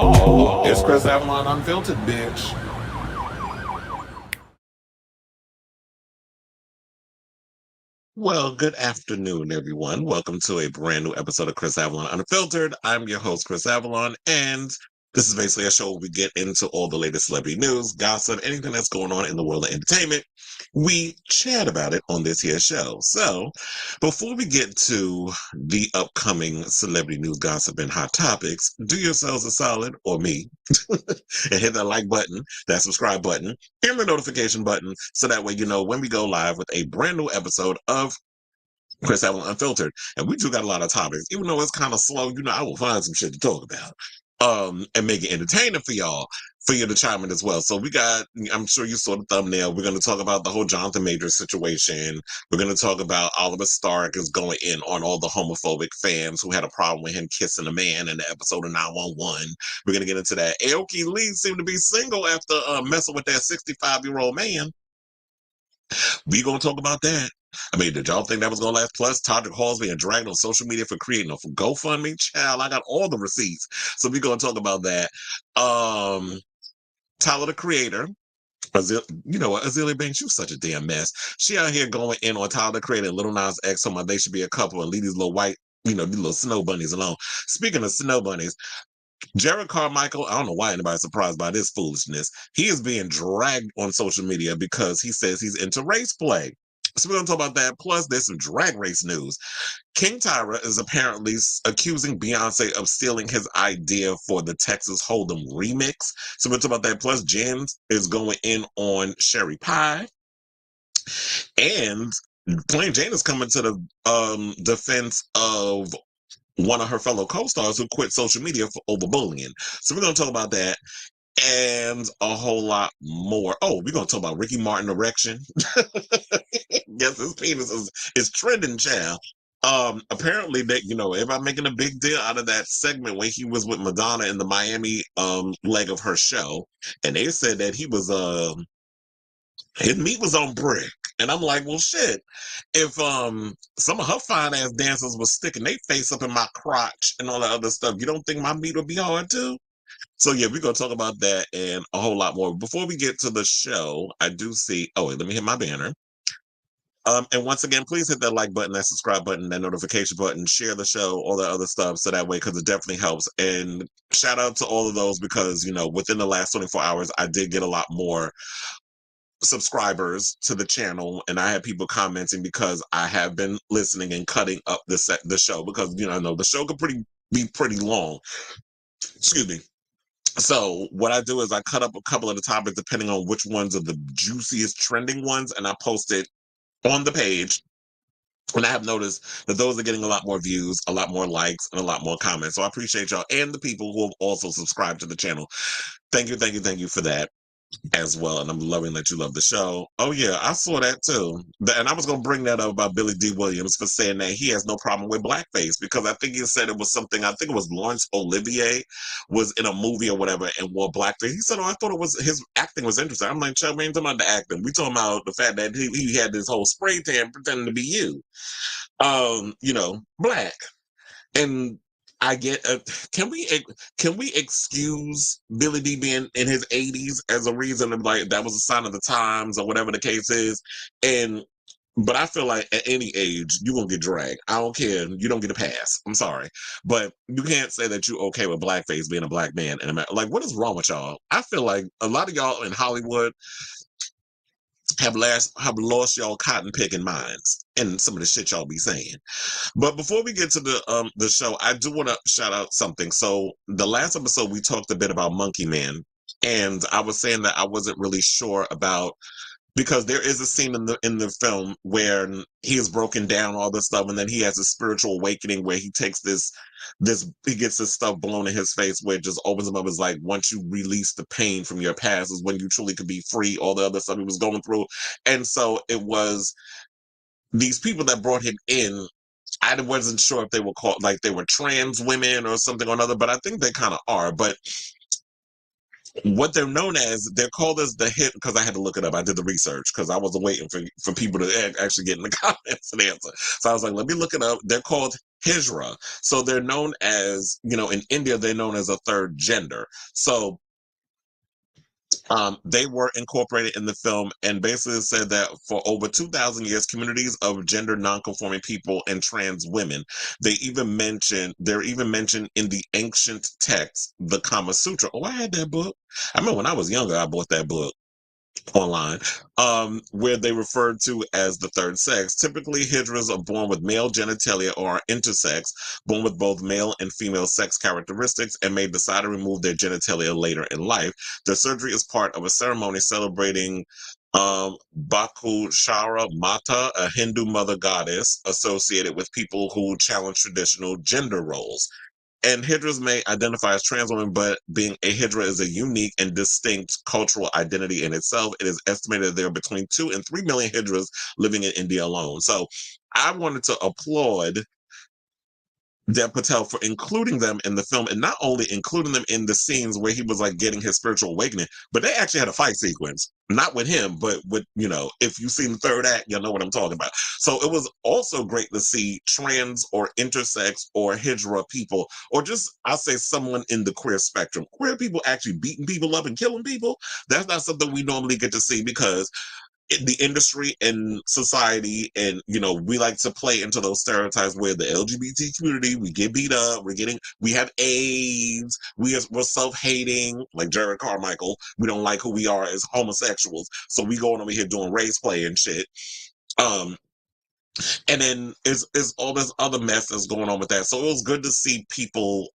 Oh, it's Chris Avalon Unfiltered, bitch. Well, good afternoon, everyone. Welcome to a brand new episode of Chris Avalon Unfiltered. I'm your host, Chris Avalon, and this is basically a show where we get into all the latest celebrity news, gossip, anything that's going on in the world of entertainment. We chat about it on this here show. So, before we get to the upcoming celebrity news, gossip, and hot topics, do yourselves a solid, or me, and hit that like button, that subscribe button, and the notification button, so that way you know when we go live with a brand new episode of Chris Avalon Unfiltered. And we do got a lot of topics. Even though it's kind of slow, I will find some shit to talk about. And make it entertaining for y'all, for you to chime in as well. So we got, I'm sure you saw the thumbnail. We're going to talk about the whole Jonathan Majors situation. We're going to talk about Oliver Stark is going in on all the homophobic fans who had a problem with him kissing a man in the episode of 911. We're going to get into that. Aoki Lee seemed to be single after messing with that 65-year-old man. We gonna talk about that. I mean, did y'all think that was gonna last? Plus, Todrick Hall's being dragged on social media for creating a GoFundMe. Child, I got all the receipts. So we gonna talk about that. Tyler, the Creator. You know what, Azealia Banks, you such a damn mess. She out here going in on Tyler, the Creator and Little Nas X, talking about they should be a couple and leave these little white, these little snow bunnies alone. Speaking of snow bunnies, Jerrod Carmichael, I don't know why anybody's surprised by this foolishness. He is being dragged on social media because he says he's into race play. So we're going to talk about that. Plus, there's some drag race news. King Tyra is apparently accusing Beyoncé of stealing his idea for the Texas Hold'em remix. So we're talking about that. Plus, Jen is going in on Sherry Pie. And Plain Jane is coming to the defense of one of her fellow co-stars who quit social media for over bullying. So we're going to talk about that and a whole lot more. Oh, we're going to talk about Ricky Martin erection. Yes, his penis is trending, child. Apparently that, everybody making a big deal out of that segment when he was with Madonna in the Miami leg of her show. And they said that he was his meat was on brick. And I'm like, well, shit. If some of her fine ass dancers was sticking their face up in my crotch and all that other stuff, you don't think my meat would be hard too? So yeah, we're gonna talk about that and a whole lot more. Before we get to the show, I do see. Oh wait, let me hit my banner. And once again, please hit that like button, that subscribe button, that notification button, share the show, all that other stuff, so that way, because it definitely helps. And shout out to all of those because within the last 24 hours, I did get a lot more subscribers to the channel, and I had people commenting because I have been listening and cutting up the show because I know the show could be pretty long. Excuse me. So what I do is I cut up a couple of the topics depending on which ones are the juiciest trending ones, and I post it on the page. And I have noticed that those are getting a lot more views, a lot more likes, and a lot more comments. So I appreciate y'all and the people who have also subscribed to the channel. Thank you for that as well. And I'm loving that you love the show. Oh yeah, I saw that too. And I was going to bring that up about Billy D. Williams for saying that he has no problem with blackface, because I think he said it was something, I think it was Laurence Olivier was in a movie or whatever and wore blackface. He said, oh, I thought it was, his acting was interesting. I'm like, Chuck, we ain't talking about the acting. We talking about the fact that he had this whole spray tan pretending to be you. Black. And I get. Can we excuse Billy D being in his 80s as a reason of like that was a sign of the times or whatever the case is? But I feel like at any age you gonna get dragged. I don't care. You don't get a pass. I'm sorry, but you can't say that you're okay with blackface being a black man in America. Like, what is wrong with y'all? I feel like a lot of y'all in Hollywood have lost y'all cotton picking minds and some of the shit y'all be saying. But before we get to the show, I do want to shout out something. So the last episode we talked a bit about Monkey Man, and I was saying that I wasn't really sure about, because there is a scene in the film where he is broken down all this stuff, and then he has a spiritual awakening where he takes this he gets this stuff blown in his face where it just opens him up. It's like, once you release the pain from your past is when you truly could be free, all the other stuff he was going through. And so it was these people that brought him in. I wasn't sure if they were called, like they were trans women or something or another, but I think they kind of are. But what they're known as, they're called as the hit, because I had to look it up. I did the research because I wasn't waiting for people to actually get in the comments and answer. So I was like, let me look it up. They're called Hijra. So they're known as, in India, they're known as a third gender. So they were incorporated in the film and basically said that for over 2,000 years, communities of gender nonconforming people and trans women, they're even mentioned in the ancient text, the Kama Sutra. Oh, I had that book. I remember when I was younger, I bought that book online, where they referred to as the third sex. Typically, hijras are born with male genitalia or are intersex, born with both male and female sex characteristics, and may decide to remove their genitalia later in life. The surgery is part of a ceremony celebrating Baku Shara Mata, a Hindu mother goddess associated with people who challenge traditional gender roles. And hijras may identify as trans women, but being a hijra is a unique and distinct cultural identity in itself. It is estimated that there are between 2 and 3 million hijras living in India alone. So I wanted to applaud Dev Patel for including them in the film, and not only including them in the scenes where he was like getting his spiritual awakening, but they actually had a fight sequence, not with him, but with, if you've seen the third act, you'll know what I'm talking about. So it was also great to see trans or intersex or hijra people, or just, I'll say someone in the queer spectrum, queer people actually beating people up and killing people. That's not something we normally get to see, because in the industry and society, and we like to play into those stereotypes where the LGBT community, we get beat up, we have AIDS, we're self-hating, like Jerrod Carmichael. We don't like who we are as homosexuals, so we going over here doing race play and shit. And then is all this other mess that's going on with that. So it was good to see people,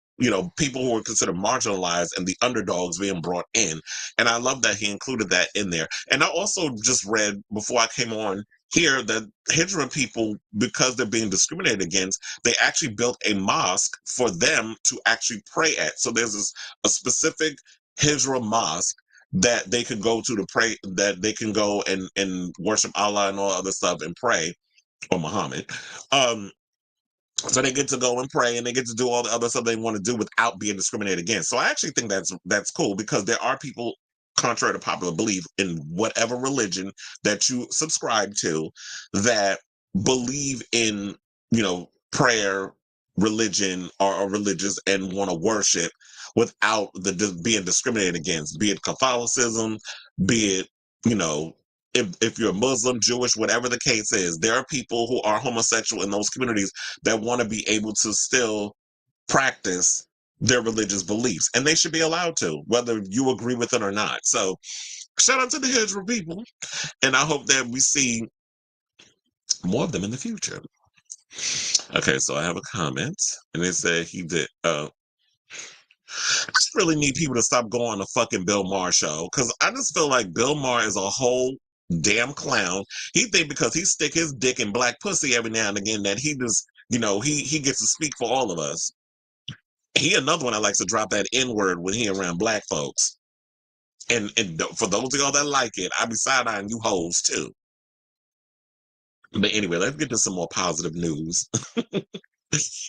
people who were considered marginalized and the underdogs being brought in. And I love that he included that in there. And I also just read before I came on here that Hijra people, because they're being discriminated against, they actually built a mosque for them to actually pray at. So there's a specific Hijra mosque that they could go to pray, that they can go and worship Allah and all other stuff and pray, or Muhammad. So they get to go and pray, and they get to do all the other stuff they want to do without being discriminated against. So I actually think that's cool, because there are people, contrary to popular belief, in whatever religion that you subscribe to, that believe in, prayer, religion, or religious, and want to worship without being discriminated against, be it Catholicism, be it, if you're Muslim, Jewish, whatever the case is. There are people who are homosexual in those communities that want to be able to still practice their religious beliefs, and they should be allowed to, whether you agree with it or not. So shout out to the Hijra people, and I hope that we see more of them in the future. Okay, so I have a comment, and it said he did. I just really need people to stop going on the fucking Bill Maher show, because I just feel like Bill Maher is a whole damn clown. He think because he stick his dick in black pussy every now and again that he just, he gets to speak for all of us. He another one that likes to drop that N-word when he around black folks. And for those of y'all that like it, I be side-eyeing you hoes too. But anyway, let's get to some more positive news.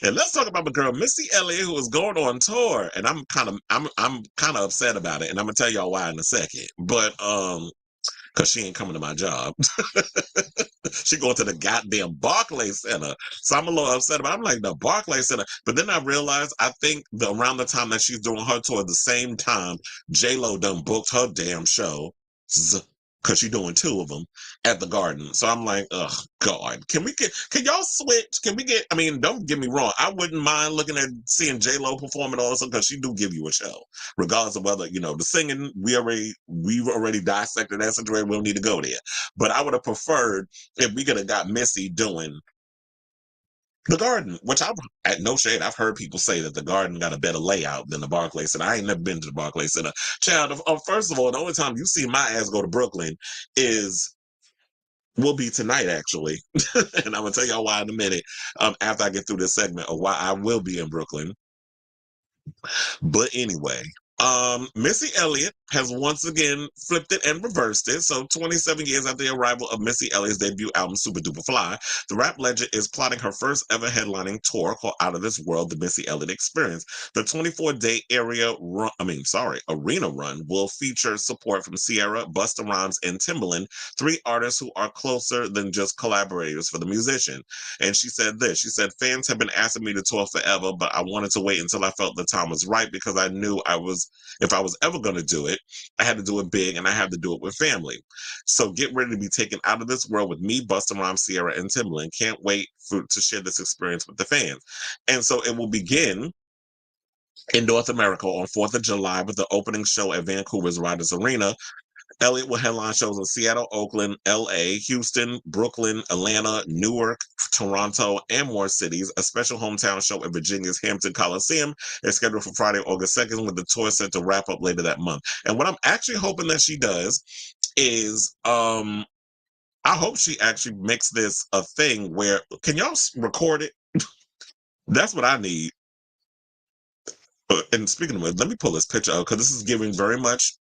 And let's talk about my girl Missy Elliott, who is going on tour, and I'm kind of upset about it, and I'm gonna tell y'all why in a second. But because she ain't coming to my job. She going to the goddamn Barclays Center. So I'm a little upset about it. I'm like, the Barclays Center. But then I realized, I think around the time that she's doing her tour, the same time, J-Lo done booked her damn show, because she's doing 2 of them at the Garden. So I'm like, oh God, can y'all switch? I mean, don't get me wrong, I wouldn't mind looking at seeing J-Lo perform and all this, because she do give you a show, regardless of whether, the singing, we've already dissected that situation, we don't need to go there. But I would have preferred if we could have got Missy doing the Garden, which at no shade, I've heard people say that the Garden got a better layout than the Barclays Center. I ain't never been to the Barclays Center. Child, first of all, the only time you see my ass go to Brooklyn will be tonight, actually. And I'm going to tell y'all why in a minute, after I get through this segment, of why I will be in Brooklyn. But anyway, Missy Elliott has once again flipped it and reversed it. So 27 years after the arrival of Missy Elliott's debut album, Super Duper Fly, the rap legend is plotting her first ever headlining tour called Out of This World, the Missy Elliott Experience. The 24-day arena run will feature support from Ciara, Busta Rhymes, and Timbaland, three artists who are closer than just collaborators for the musician. And she said this, she said, fans have been asking me to tour forever, but I wanted to wait until I felt the time was right because I knew if I was ever going to do it, I had to do it big and I had to do it with family. So get ready to be taken out of this world with me, Busta Rhymes, Ciara, and Timbaland. Can't wait to share this experience with the fans. And so it will begin in North America on 4th of July with the opening show at Vancouver's Riders Arena. Elliott will headline shows in Seattle, Oakland, LA, Houston, Brooklyn, Atlanta, Newark, Toronto, and more cities. A special hometown show at Virginia's Hampton Coliseum is scheduled for Friday, August 2nd, with the tour set to wrap up later that month. And what I'm actually hoping that she does is, I hope she actually makes this a thing where, can y'all record it? That's what I need. And speaking of it, let me pull this picture up because this is giving very much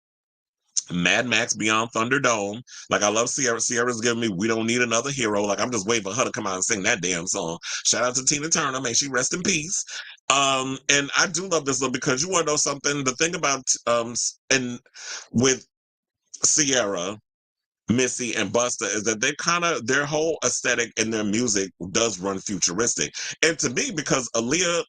Mad Max Beyond Thunderdome. Like, I love Ciara. Ciara's giving me We Don't Need Another Hero. Like, I'm just waiting for her to come out and sing that damn song. Shout out to Tina Turner. May she rest in peace. And I do love this one because you want to know something. The thing about and with Ciara, Missy, and Busta is that they kind of, their whole aesthetic and their music does run futuristic. And to me, because Aaliyah,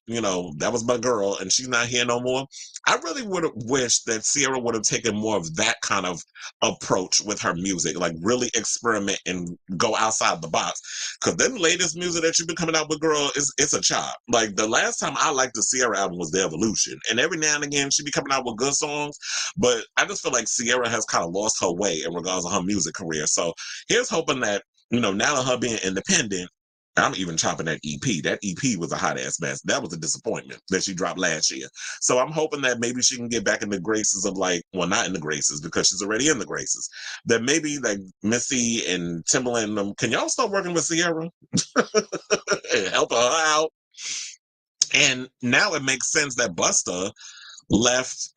that was my girl and she's not here no more, I really would have wished that Ciara would have taken more of that kind of approach with her music, like really experiment and go outside the box. Because then the latest music that you've been coming out with, girl, it's a chop. Like, the last time I liked the Ciara album was The Evolution. And every now and again, she be coming out with good songs. But I just feel like Ciara has kind of lost her way in regards to her music career. So here's hoping that, now that her being independent, I'm even chopping that EP. That EP was a hot ass mess. That was a disappointment that she dropped last year. So I'm hoping that maybe she can get back in the graces of, like, well, not in the graces because she's already in the graces. That maybe like Missy and Timbaland, can y'all start working with Ciara? Help her out. And now it makes sense that Busta left,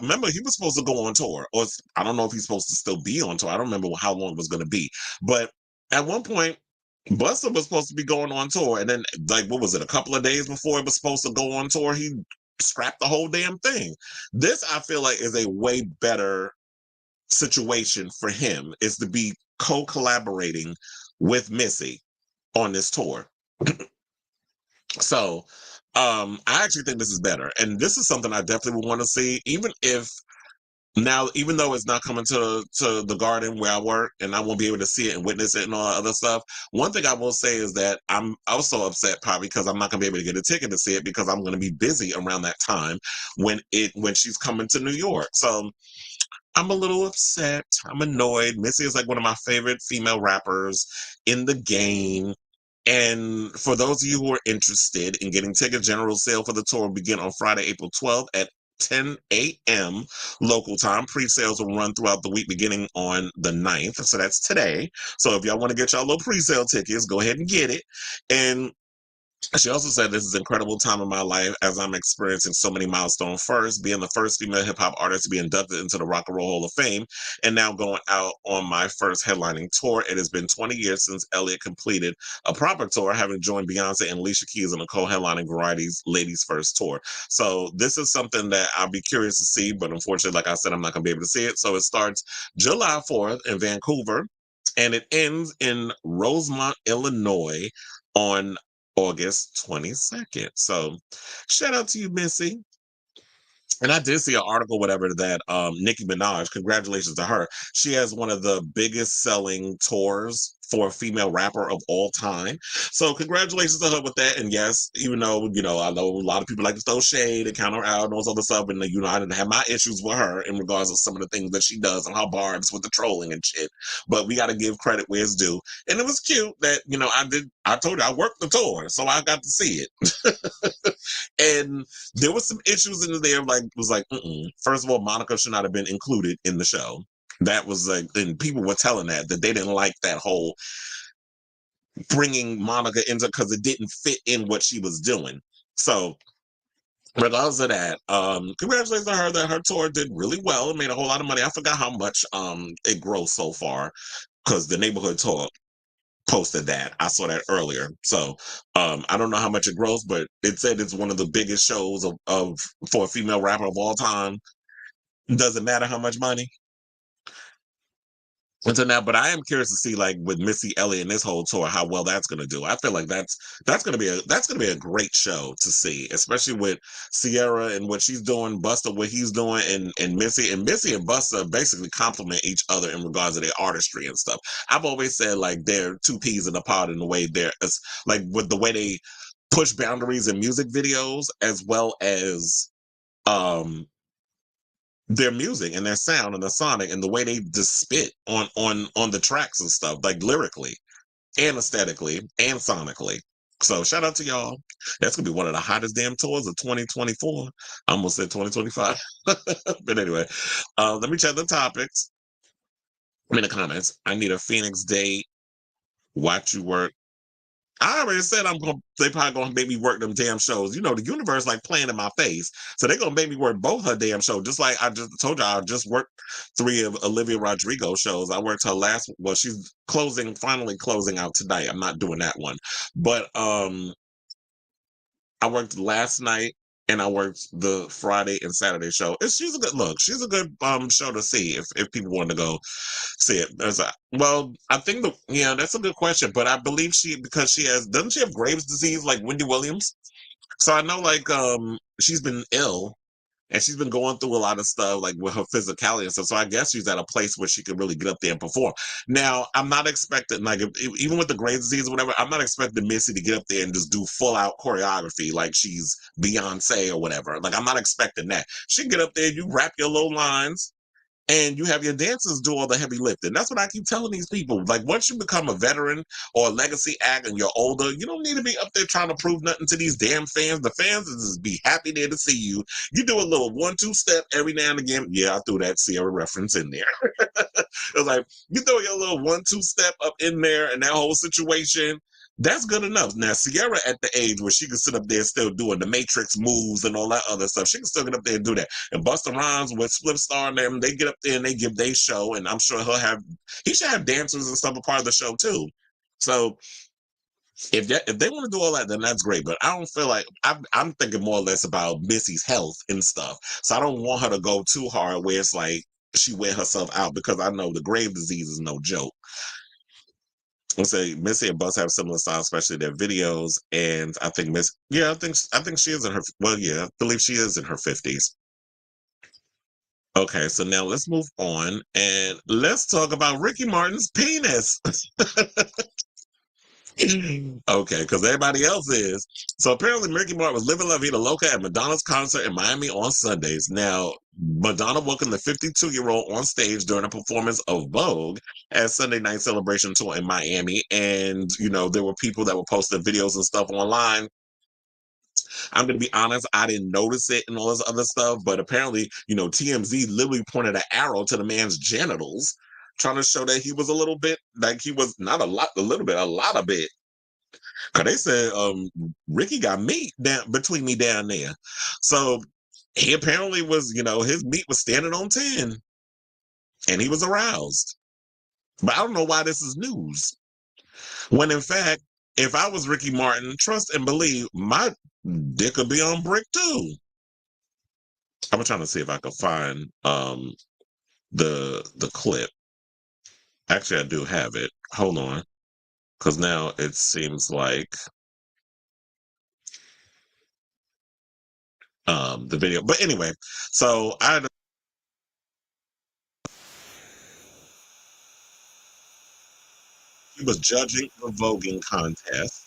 remember he was supposed to go on tour, or I don't know if he's supposed to still be on tour. I don't remember how long it was going to be. But at one point, Busta was supposed to be going on tour, and then, like, what was it, a couple of days before it was supposed to go on tour, he scrapped the whole damn thing. This, I feel like, is a way better situation for him, is to be co-collaborating with Missy on this tour. So I actually think this is better. And this is something I definitely would want to see, even though it's not coming to the Garden where I work and I won't be able to see it and witness it and all that other stuff. One thing I will say is that I'm also upset probably because I'm not going to be able to get a ticket to see it because I'm going to be busy around that time when she's coming to New York. So I'm a little upset. I'm annoyed. Missy is like one of my favorite female rappers in the game. And for those of you who are interested in getting tickets, general sale for the tour will begin on Friday, April 12th at 10 a.m. local time. Pre-sales will run throughout the week beginning on the 9th. So that's today. So if y'all want to get y'all little pre-sale tickets, go ahead and get it. And she also said, this is an incredible time in my life as I'm experiencing so many milestones. First, being the first female hip-hop artist to be inducted into the Rock and Roll Hall of Fame, and now going out on my first headlining tour. It has been 20 years since Elliott completed a proper tour, having joined Beyoncé and Alicia Keys on a co-headlining Variety's Ladies First tour. So this is something that I'll be curious to see, but unfortunately, like I said, I'm not going to be able to see it. So it starts July 4th in Vancouver, and it ends in Rosemont, Illinois on August 22nd. So shout out to you, Missy. And I did see an article, whatever, that Nicki Minaj, congratulations to her. She has one of the biggest selling tours for a female rapper of all time. So congratulations to her with that. And yes, even though, I know a lot of people like to throw shade and count her out and all this other stuff. And, I didn't have my issues with her in regards to some of the things that she does and her barbs with the trolling and shit. But we got to give credit where it's due. And it was cute that, I told you I worked the tour, so I got to see it. And there was some issues in there, first of all, Monica should not have been included in the show. That was and people were telling that they didn't like that whole bringing Monica into, because it didn't fit in what she was doing. So regardless of that, congratulations to her that her tour did really well. It made a whole lot of money. I forgot how much it grossed so far because the neighborhood tour posted that. I saw that earlier. So I don't know how much it grossed, but it said it's one of the biggest shows of for a female rapper of all time. Doesn't matter how much money. Until now, but I am curious to see, like, with Missy Elliott and this whole tour, how well that's going to do. I feel like that's going to be a great show to see, especially with Ciara and what she's doing, Busta what he's doing, and Missy and Busta basically complement each other in regards to their artistry and stuff. I've always said like they're two peas in a pod in the way they're like with the way they push boundaries in music videos as well as um their music and their sound and the sonic and the way they just spit on the tracks and stuff, like lyrically and aesthetically and sonically. So shout out to y'all. That's gonna be one of the hottest damn tours of 2024. I almost said 2025. But anyway, let me check the topics. In the comments. I need a Phoenix date. Watch you work. I already said they probably gonna make me work them damn shows. You know, the universe like playing in my face. So they're gonna make me work both her damn shows. Just like I just told you, I just worked 3 of Olivia Rodrigo shows. I worked her last she's finally closing out tonight. I'm not doing that one. But I worked last night and I worked the Friday and Saturday show. She's a good look. She's a good show to see if people want to go see it. Well, I think that's a good question, but I believe because she doesn't she have Graves' disease like Wendy Williams? So I know like she's been ill and she's been going through a lot of stuff like with her physicality and stuff. So I guess she's at a place where she could really get up there and perform. Now, I'm not expecting like even with the Graves' disease or whatever, I'm not expecting Missy to get up there and just do full out choreography like she's Beyonce or whatever. Like I'm not expecting that. She can get up there, you rap your low lines, and you have your dancers do all the heavy lifting. That's what I keep telling these people. Like, once you become a veteran or a legacy act and you're older, you don't need to be up there trying to prove nothing to these damn fans. The fans will just be happy there to see you. You do a little 1-2 step every now and again. Yeah, I threw that Ciara reference in there. It was like, you throw your little 1-2 step up in there and that whole situation. That's good enough. Now, Ciara at the age where she can sit up there still doing the Matrix moves and all that other stuff, she can still get up there and do that. And Busta Rhymes with Flip Star and them, they get up there and they give their show, and I'm sure he should have dancers and stuff a part of the show too. So if they want to do all that, then that's great. But I don't feel like I'm thinking more or less about Missy's health and stuff. So I don't want her to go too hard where it's like she wear herself out because I know the grave disease is no joke. Let's say Missy and Buzz have similar styles, especially their videos. And I think I think she is in her. Well, yeah, I believe she is in her 50s. Okay, so now let's move on and let's talk about Ricky Martin's penis. Okay, because everybody else is. So apparently, Ricky Martin was living La Vida Loca at Madonna's concert in Miami on Sundays. Now, Madonna welcomed the 52-year-old on stage during a performance of Vogue at Sunday night celebration tour in Miami. And, there were people that were posting videos and stuff online. I'm going to be honest, I didn't notice it and all this other stuff. But apparently, TMZ literally pointed an arrow to the man's genitals, trying to show that he was a little bit, like he was not a lot, a little bit, a lot of it. Cause they said Ricky got meat down between me down there. So he apparently was, his meat was standing on 10 and he was aroused. But I don't know why this is news. When in fact, if I was Ricky Martin, trust and believe my dick could be on brick too. I'm trying to see if I can find the clip. Actually, I do have it. Hold on. Because now it seems like the video. But anyway, so he was judging the voguing contest.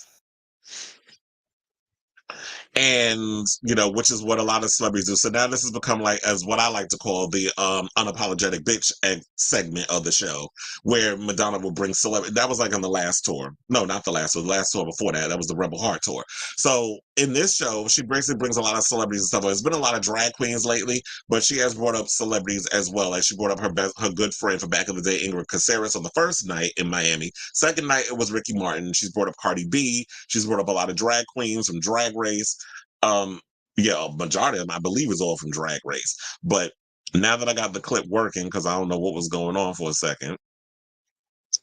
And which is what a lot of celebrities do. So now this has become like as what I like to call the unapologetic bitch segment of the show, where Madonna will bring celebrity. That was like on the last tour. No, not the last tour. The last tour before that was the Rebel Heart tour. So in this show, she basically brings a lot of celebrities and stuff. There's been a lot of drag queens lately, but she has brought up celebrities as well. Like she brought up her good friend from back in the day, Ingrid Caceres, on the first night in Miami. Second night it was Ricky Martin. She's brought up Cardi B. She's brought up a lot of drag queens from Drag Race. Um, Yeah, a majority of them, I believe, is all from Drag Race. But now that I got the clip working, because I don't know what was going on for a second,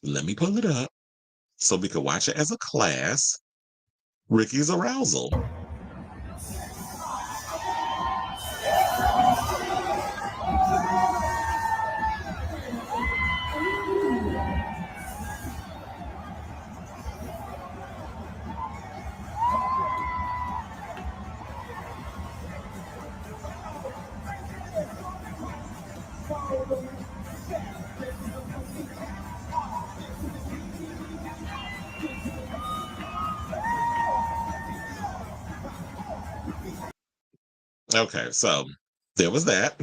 let me pull it up so we can watch it as a class. Ricky's arousal. Okay, so there was that.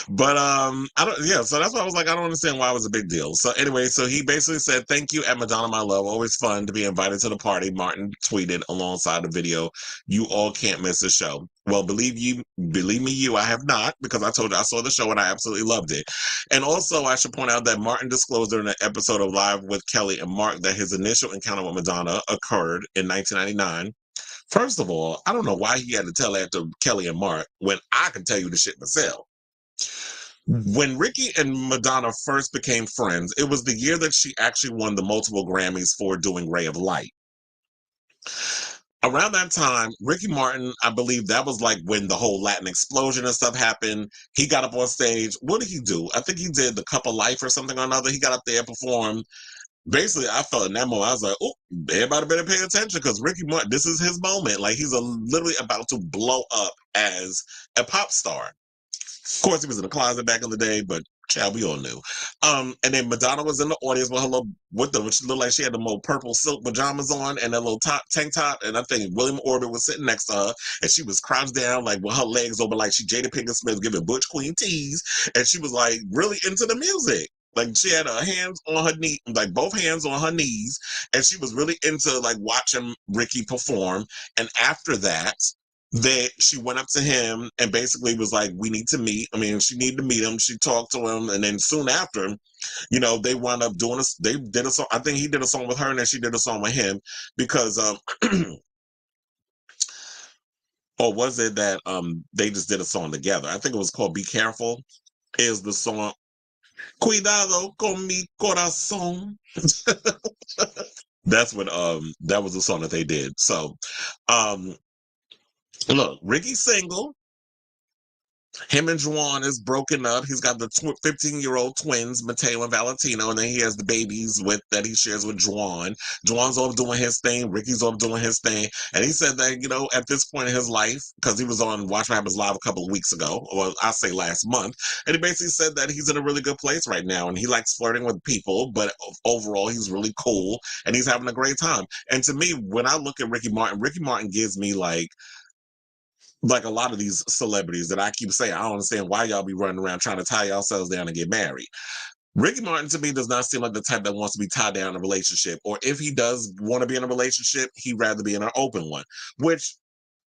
But I don't, yeah, so that's why I was like, I don't understand why it was a big deal. So anyway, so he basically said, "Thank you at Madonna, my love. Always fun to be invited to the party." Martin tweeted alongside the video, "You all can't miss the show." Well, believe me, I have not, because I told you I saw the show and I absolutely loved it. And also, I should point out that Martin disclosed during an episode of Live with Kelly and Mark that his initial encounter with Madonna occurred in 1999. First of all, I don't know why he had to tell that to Kelly and Mark when I can tell you the shit myself. When Ricky and Madonna first became friends, it was the year that she actually won the multiple Grammys for doing Ray of Light. Around that time, Ricky Martin, I believe that was like when the whole Latin explosion and stuff happened. He got up on stage. What did he do? I think he did The Cup of Life or something or another. He got up there, performed. Basically, I felt in that moment, I was like, oh, everybody better pay attention, because Ricky Martin, this is his moment. Like, he's literally about to blow up as a pop star. Of course, he was in the closet back in the day, but child, we all knew. And then Madonna was in the audience with her little, with them, which looked like she had the little purple silk pajamas on and that little tank top. And I think William Orbit was sitting next to her, and she was crouched down, like with her legs open, like she Jada Pinkett Smith giving Butch Queen tease, and she was like really into the music. Like she had her hands on her knee, like both hands on her knees, and she was really into like watching Ricky perform. And after that, she went up to him and basically was like, "We need to meet." I mean, she needed to meet him. She talked to him, and then soon after, they wound up doing this. They did a song. I think he did a song with her, and then she did a song with him because, or was it that they just did a song together? I think it was called "Be Careful." Is the song "Cuidado con mi corazón"? That's what that was the song that they did. So, um, look, Ricky's single. Him and Juwan is broken up. He's got the 15-year-old twins, Mateo and Valentino, and then he has the babies that he shares with Juwan. Juwan's off doing his thing. Ricky's off doing his thing. And he said that, at this point in his life, because he was on Watch What Happens Live a couple of weeks ago, or I say last month, and he basically said that he's in a really good place right now, and he likes flirting with people, but overall, he's really cool, and he's having a great time. And to me, when I look at Ricky Martin gives me like a lot of these celebrities that I keep saying, I don't understand why y'all be running around trying to tie yourselves down and get married. Ricky Martin to me does not seem like the type that wants to be tied down in a relationship. Or if he does want to be in a relationship, he'd rather be in an open one, which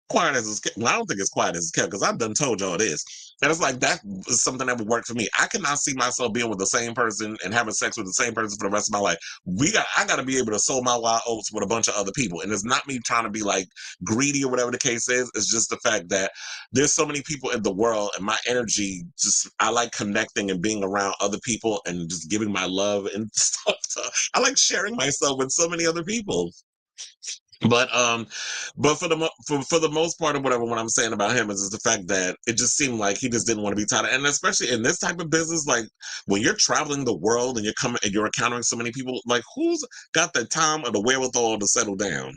quiet as it's kept. Well, I don't think it's quiet as it's kept, because I've done told y'all this. And it's like that is something that would work for me. I cannot see myself being with the same person and having sex with the same person for the rest of my life. I gotta be able to sow my wild oats with a bunch of other people. And it's not me trying to be like greedy or whatever the case is. It's just the fact that there's so many people in the world, and my energy I like connecting and being around other people and just giving my love and stuff. I like sharing myself with so many other people. But for the most part, or whatever, what I'm saying about him is the fact that it just seemed like he just didn't want to be tied, and especially in this type of business, like when you're traveling the world and you're encountering so many people, like who's got the time or the wherewithal to settle down?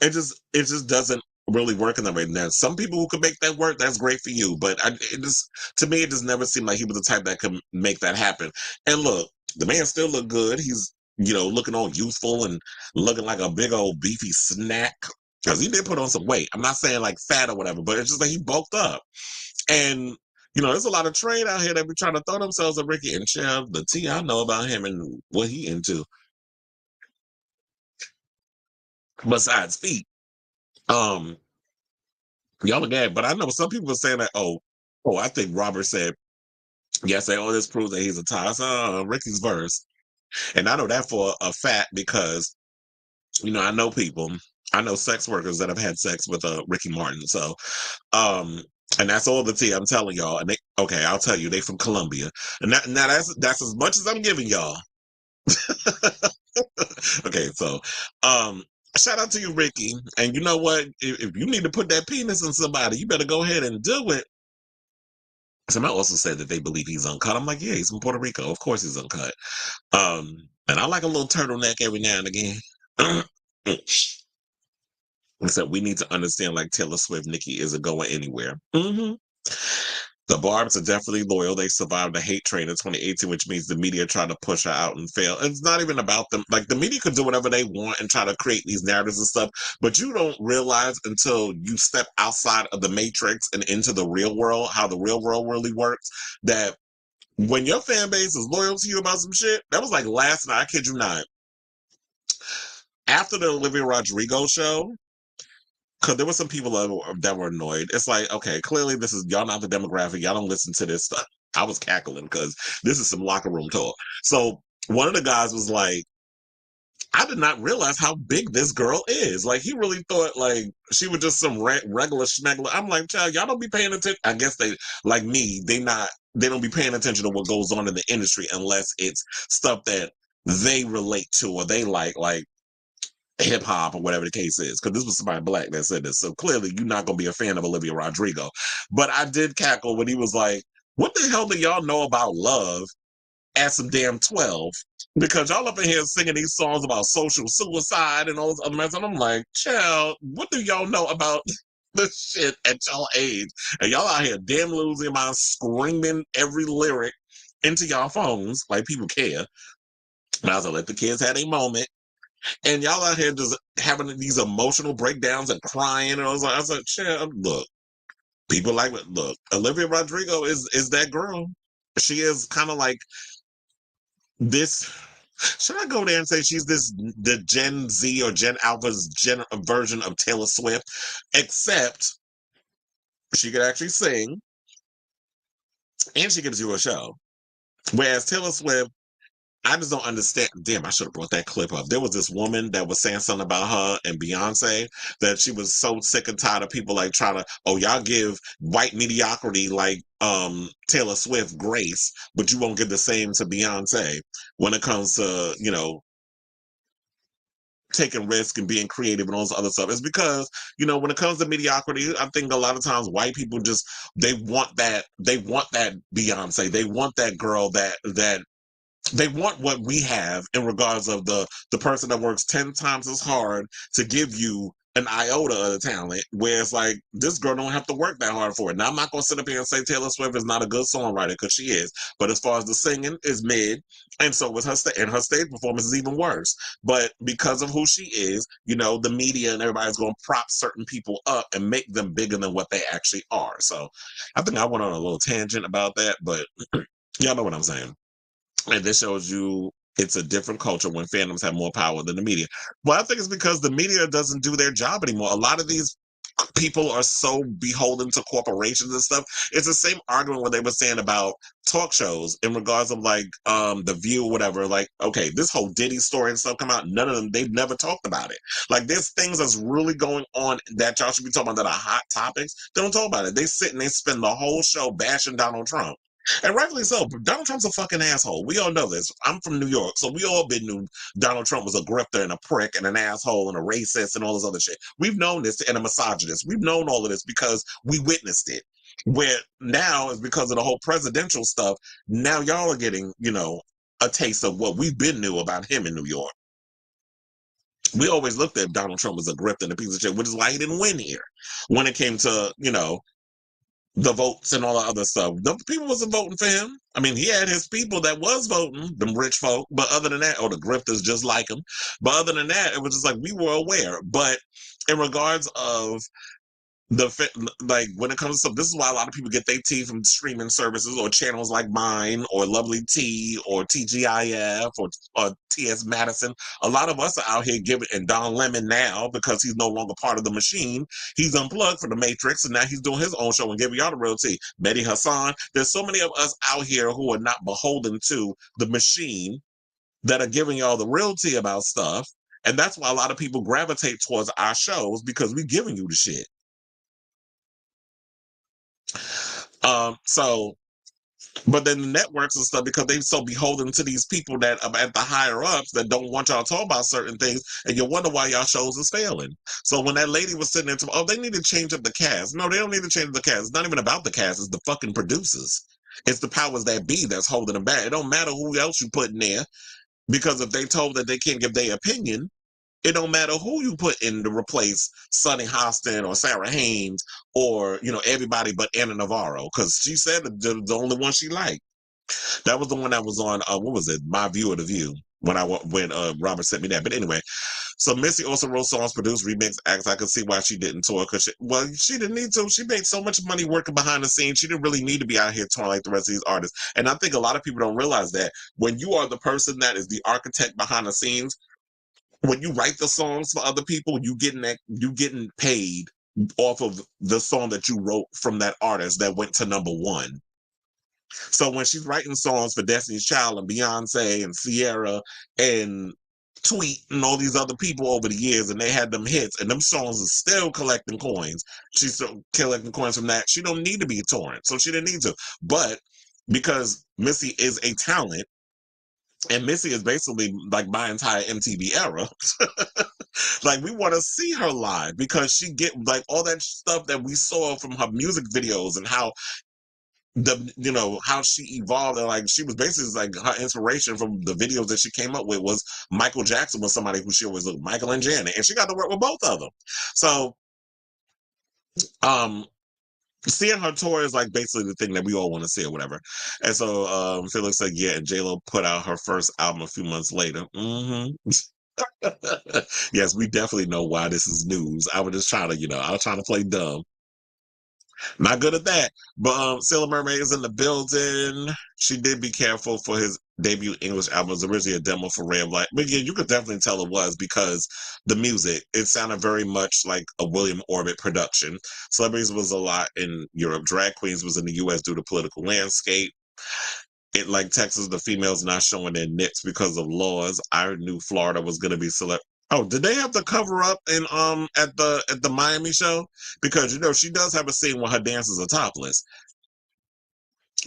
It just doesn't really work in that way. Now, some people who can make that work, that's great for you, but to me, it just never seemed like he was the type that could make that happen. And look, the man still looked good. He's looking all youthful and looking like a big old beefy snack, because he did put on some weight. I'm not saying like fat or whatever, but it's just like he bulked up. And there's a lot of trade out here that be trying to throw themselves at Ricky and Chev. The tea I know about him and what he into, besides feet. Um, y'all are gag, but I know some people are saying that. Oh, I think Robert said, yes, this proves that he's a tie. I said, Ricky's verse, and I know that for a fact because I know people. I know sex workers that have had sex with Ricky Martin. So, and that's all the tea I'm telling y'all. And okay, I'll tell you, they from Colombia, and now that's as much as I'm giving y'all. Okay, so, shout out to you, Ricky. And you know what? If you need to put that penis in somebody, you better go ahead and do it. Somebody also said that they believe he's uncut. I'm like, yeah, he's from Puerto Rico. Of course he's uncut. And I like a little turtleneck every now and again. Except we need to understand, like Taylor Swift, Nicki isn't going anywhere. The Barbs are definitely loyal. They survived the hate train in 2018, which means the media tried to push her out and fail. It's not even about them. Like, the media could do whatever they want and try to create these narratives and stuff, but you don't realize until you step outside of the matrix and into the real world, how the real world really works, that when your fan base is loyal to you about some shit, that was like last night, I kid you not. After the Olivia Rodrigo show, because there were some people that were annoyed. It's like, okay, clearly this is, y'all not the demographic. Y'all don't listen to this stuff. I was cackling because this is some locker room talk. So one of the guys was like, I did not realize how big this girl is. Like, he really thought like she was just some regular schmegler. I'm like, child, y'all don't be paying attention. I guess they, like me, they don't be paying attention to what goes on in the industry unless it's stuff that they relate to or they like hip hop or whatever the case is, because this was somebody black that said this. So clearly you're not going to be a fan of Olivia Rodrigo. But I did cackle when he was like, what the hell do y'all know about love at some damn 12? Because y'all up in here singing these songs about social suicide and all this other mess. And I'm like, child, what do y'all know about this shit at y'all age? And y'all out here damn losing your mind, screaming every lyric into y'all phones like people care. Might as well let the kids have a moment. And y'all out here just having these emotional breakdowns and crying. And I was like, child, look, people like, look, Olivia Rodrigo is that girl. She is kind of like this. Should I go there and say she's the Gen Z or Gen Alpha's version of Taylor Swift? Except she could actually sing and she could do a show. Whereas Taylor Swift, I just don't understand. Damn, I should have brought that clip up. There was this woman that was saying something about her and Beyonce that she was so sick and tired of people like trying to, oh, y'all give white mediocrity like Taylor Swift grace, but you won't give the same to Beyonce when it comes to, taking risk and being creative and all this other stuff. It's because, when it comes to mediocrity, I think a lot of times white people just they want that Beyonce. They want that girl that they want what we have in regards of the person that works 10 times as hard to give you an iota of the talent, where it's like, this girl don't have to work that hard for it. Now, I'm not going to sit up here and say Taylor Swift is not a good songwriter, because she is. But as far as the singing is mid, and so was her and her stage performance is even worse. But because of who she is, the media and everybody's going to prop certain people up and make them bigger than what they actually are. So I think I went on a little tangent about that, but y'all know what I'm saying. And this shows you it's a different culture when fandoms have more power than the media. Well, I think it's because the media doesn't do their job anymore. A lot of these people are so beholden to corporations and stuff. It's the same argument what they were saying about talk shows in regards of like The View or whatever. Like, okay, this whole Diddy story and stuff come out, none of them, they've never talked about it. Like, there's things that's really going on that y'all should be talking about that are hot topics. They don't talk about it. They sit and they spend the whole show bashing Donald Trump. And rightfully so. Donald Trump's a fucking asshole. We all know this. I'm from New York, so we all been knew Donald Trump was a grifter and a prick and an asshole and a racist and all this other shit. We've known this, and a misogynist. We've known all of this because we witnessed it. Where now is because of the whole presidential stuff. Now y'all are getting, a taste of what we've been knew about him in New York. We always looked at Donald Trump as a grifter and a piece of shit, which is why he didn't win here. When it came to, the votes and all the other stuff. The people wasn't voting for him. I mean, he had his people that was voting, them rich folk, but other than that, or the grifters just like him. But other than that, it was just like, we were aware. But in regards of like when it comes to stuff, this is why a lot of people get their tea from streaming services or channels like mine or Lovely Tea or TGIF or TS Madison. A lot of us are out here giving, and Don Lemon now, because he's no longer part of the machine, he's unplugged from the Matrix and now he's doing his own show and giving y'all the real tea. Mehdi Hassan, there's so many of us out here who are not beholden to the machine that are giving y'all the real tea about stuff. And that's why a lot of people gravitate towards our shows, because we're giving you the shit. So, but then the networks and stuff, because they're so beholden to these people that at the higher ups that don't want y'all to talk about certain things, and you wonder why y'all shows is failing. So when that lady was sitting there, they need to change up the cast. No, they don't need to change the cast. It's not even about the cast. It's the fucking producers. It's the powers that be that's holding them back. It don't matter who else you put in there, because if they told that they can't give their opinion, it don't matter who you put in to replace Sonny Hostin or Sarah Haynes or, everybody but Anna Navarro, because she said the only one she liked. That was the one that was on, what was it? My View of the View, when Robert sent me that. But anyway, so Missy also wrote songs, produced, remixed acts. I could see why she didn't tour, because she didn't need to. She made so much money working behind the scenes. She didn't really need to be out here touring like the rest of these artists. And I think a lot of people don't realize that when you are the person that is the architect behind the scenes, when you write the songs for other people, you getting paid off of the song that you wrote from that artist that went to number one. So when she's writing songs for Destiny's Child and Beyonce and Ciara and Tweet and all these other people over the years, and they had them hits, and them songs are still collecting coins. She's still collecting coins from that. She don't need to be touring, so she didn't need to. But because Missy is a talent, and Missy is basically like my entire MTV era. Like, we want to see her live, because she get like all that stuff that we saw from her music videos, and how how she evolved, and like she was basically like her inspiration from the videos that she came up with was Michael Jackson was somebody who she always looked, Michael and Janet, and she got to work with both of them. So seeing her tour is like basically the thing that we all want to see or whatever. And so Felix said, yeah, and J-Lo put out her first album a few months later. Yes, we definitely know why this is news. I was just trying to, I was trying to play dumb. Not good at that. But Sailor Mermaid is in the building. She did Be Careful for his debut English album. It was originally a demo for Ray of Light. But yeah, you could definitely tell it was, because the music, it sounded very much like a William Orbit production. Celebrities was a lot in Europe. Drag queens was in the US due to political landscape. It, like Texas, the females not showing their nips because of laws. I knew Florida was going to be Oh, did they have to cover up in at the Miami show? Because she does have a scene where her dancers are topless.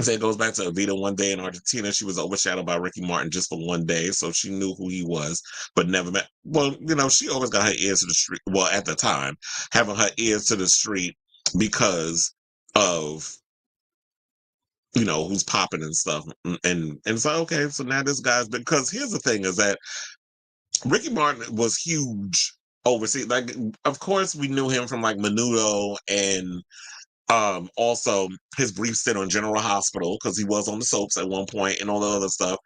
So it goes back to Evita. One day in Argentina, she was overshadowed by Ricky Martin just for one day, so she knew who he was, but never met. Well, she always got her ears to the street. Well, at the time, having her ears to the street because of who's popping and stuff, and so okay, so now this guy's, because here's the thing is that Ricky Martin was huge overseas. Like, of course, we knew him from like Menudo, and also his brief stint on General Hospital, because he was on the soaps at one point and all the other stuff.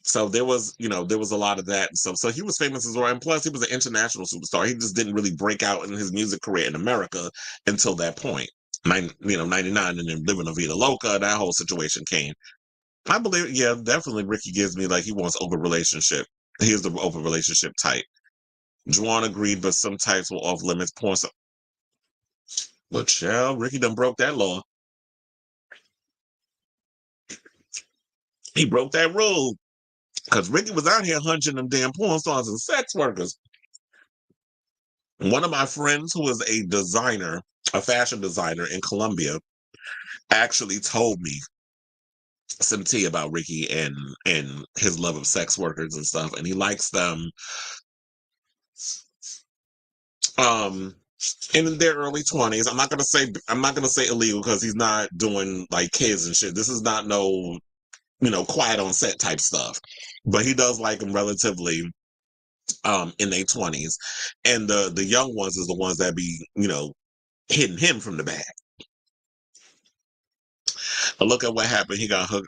So there was a lot of that and stuff. So he was famous as well, and plus he was an international superstar. He just didn't really break out in his music career in America until that point. 99, and then Living La Vida Loca, that whole situation came. I believe, yeah, definitely Ricky gives me like he wants open relationship. He is the open relationship type. Juwan agreed, but some types were off limits. Porn. But child, Ricky done broke that law. He broke that rule. Because Ricky was out here hunching them damn porn stars and sex workers. One of my friends who is a designer, a fashion designer in Colombia, actually told me some tea about Ricky and his love of sex workers and stuff, and he likes them in their early 20s. I'm not gonna say illegal, because he's not doing like kids and shit. This is not no quiet on set type stuff, but he does like them relatively in their 20s, and the young ones is the ones that be hitting him from the back. Look at what happened. He got hooked.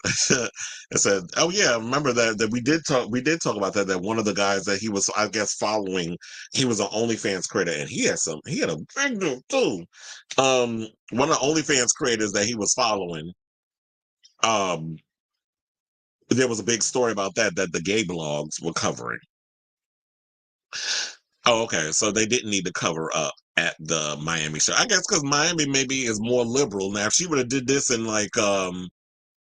And said, "Oh yeah, remember that we did talk about that. That one of the guys that he was, I guess, following, he was an OnlyFans creator, and he had a big deal too. One of the OnlyFans creators that he was following, there was a big story about that the gay blogs were covering. Oh, okay. So they didn't need to cover up at the Miami show. I guess because Miami maybe is more liberal. Now, if she would have did this in like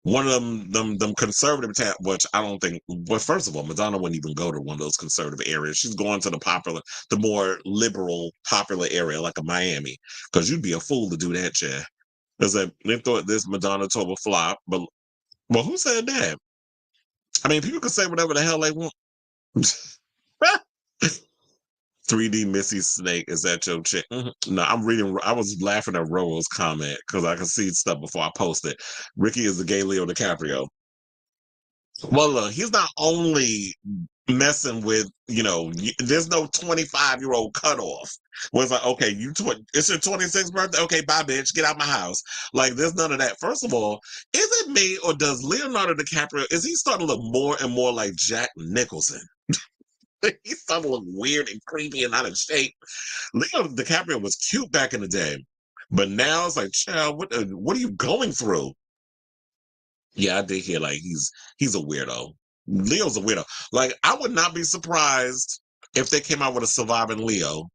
one of them conservative which I don't think. Well, first of all, Madonna wouldn't even go to one of those conservative areas. She's going to the more liberal, popular area like a Miami, because you'd be a fool to do that, Chad. Because they thought this Madonna tour would flop, but well, who said that? I mean, people can say whatever the hell they want. 3D Missy Snake, is that your chick? No, I'm reading. I was laughing at Roro's comment because I could see stuff before I posted. Ricky is the gay Leo DiCaprio. Well, look, he's not only messing with, there's no 25-year-old cutoff. Where it's like, okay, it's your 26th birthday. Okay, bye, bitch. Get out my house. Like, there's none of that. First of all, is it me or does Leonardo DiCaprio, is he starting to look more and more like Jack Nicholson? He's starting to look weird and creepy and out of shape. Leo DiCaprio was cute back in the day, but now it's like, child, what are you going through? Yeah, I did hear like he's a weirdo. Leo's a weirdo. Like, I would not be surprised if they came out with a Surviving Leo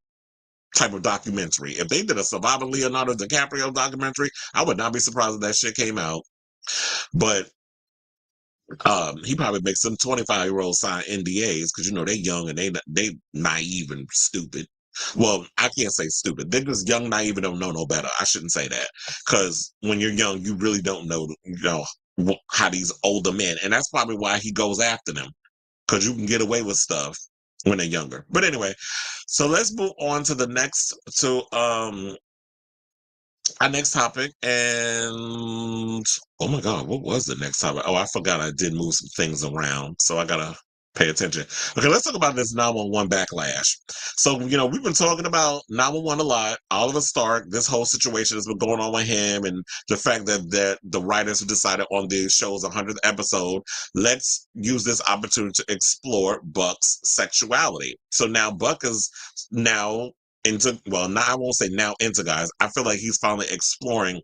type of documentary. If they did a Surviving Leonardo DiCaprio documentary, I would not be surprised if that shit came out. But he probably makes some 25-year-olds sign NDAs because they're young and they naive and stupid. Well, I can't say stupid. They're just young, naive, and don't know no better. I shouldn't say that because when you're young, you really don't know, how these older men, and that's probably why he goes after them because you can get away with stuff when they're younger. But anyway, so let's move on to our next topic. And oh my god, what was the next topic? Oh, I forgot. I did move some things around, so I gotta pay attention. Okay, let's talk about this 911 backlash. So, we've been talking about 911 a lot. Oliver Stark, this whole situation has been going on with him, and the fact that the writers have decided on the show's 100th episode, let's use this opportunity to explore Buck's sexuality. So now Buck is now into, well, now I won't say now into, guys. I feel like he's finally exploring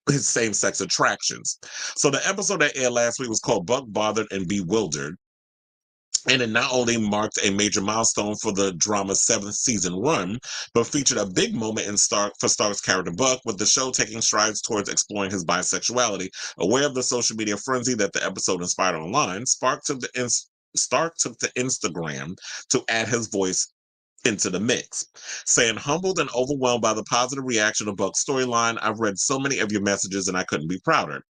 his same-sex attractions. So the episode that aired last week was called Buck Bothered and Bewildered. And it not only marked a major milestone for the drama's 7th season run, but featured a big moment for Stark's character Buck, with the show taking strides towards exploring his bisexuality. Aware of the social media frenzy that the episode inspired online, Stark took to Instagram to add his voice into the mix, saying, "Humbled and overwhelmed by the positive reaction of Buck's storyline, I've read so many of your messages and I couldn't be prouder."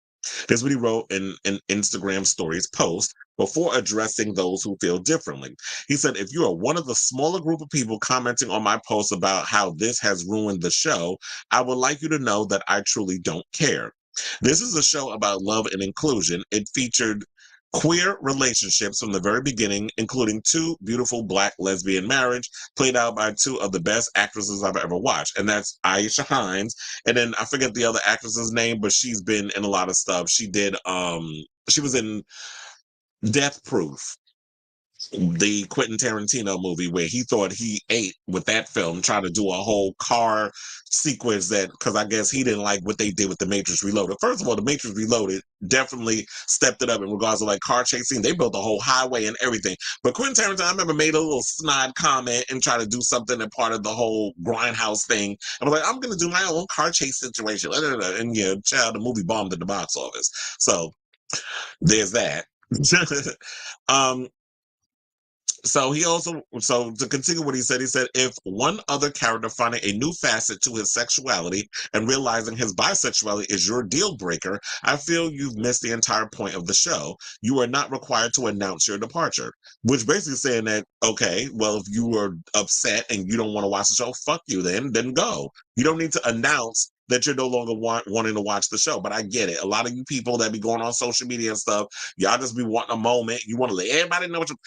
This is what he wrote in an Instagram stories post before addressing those who feel differently. He said, "If you are one of the smaller group of people commenting on my post about how this has ruined the show, I would like you to know that I truly don't care. This is a show about love and inclusion. It featured queer relationships from the very beginning, including 2 beautiful Black lesbian marriage played out by 2 of the best actresses I've ever watched." And that's Aisha Hines. And then I forget the other actress's name, but she's been in a lot of stuff. She was in Death Proof, the Quentin Tarantino movie, where he thought he ate with that film, trying to do a whole car sequence because I guess he didn't like what they did with The Matrix Reloaded. First of all, The Matrix Reloaded definitely stepped it up in regards to like car chasing. They built a whole highway and everything. But Quentin Tarantino, I remember, made a little snide comment and tried to do something that part of the whole grindhouse thing. I was like, I'm going to do my own car chase situation. And child, the movie bombed at the box office. So there's that. um, so to continue what he said, "If one other character finding a new facet to his sexuality and realizing his bisexuality is your deal breaker, I feel you've missed the entire point of the show. You are not required to announce your departure." Which basically saying that, okay, well, if you are upset and you don't want to watch the show, fuck you then go. You don't need to announce that you're no longer wanting to watch the show. But I get it. A lot of you people that be going on social media and stuff, y'all just be wanting a moment. You want to let everybody know what those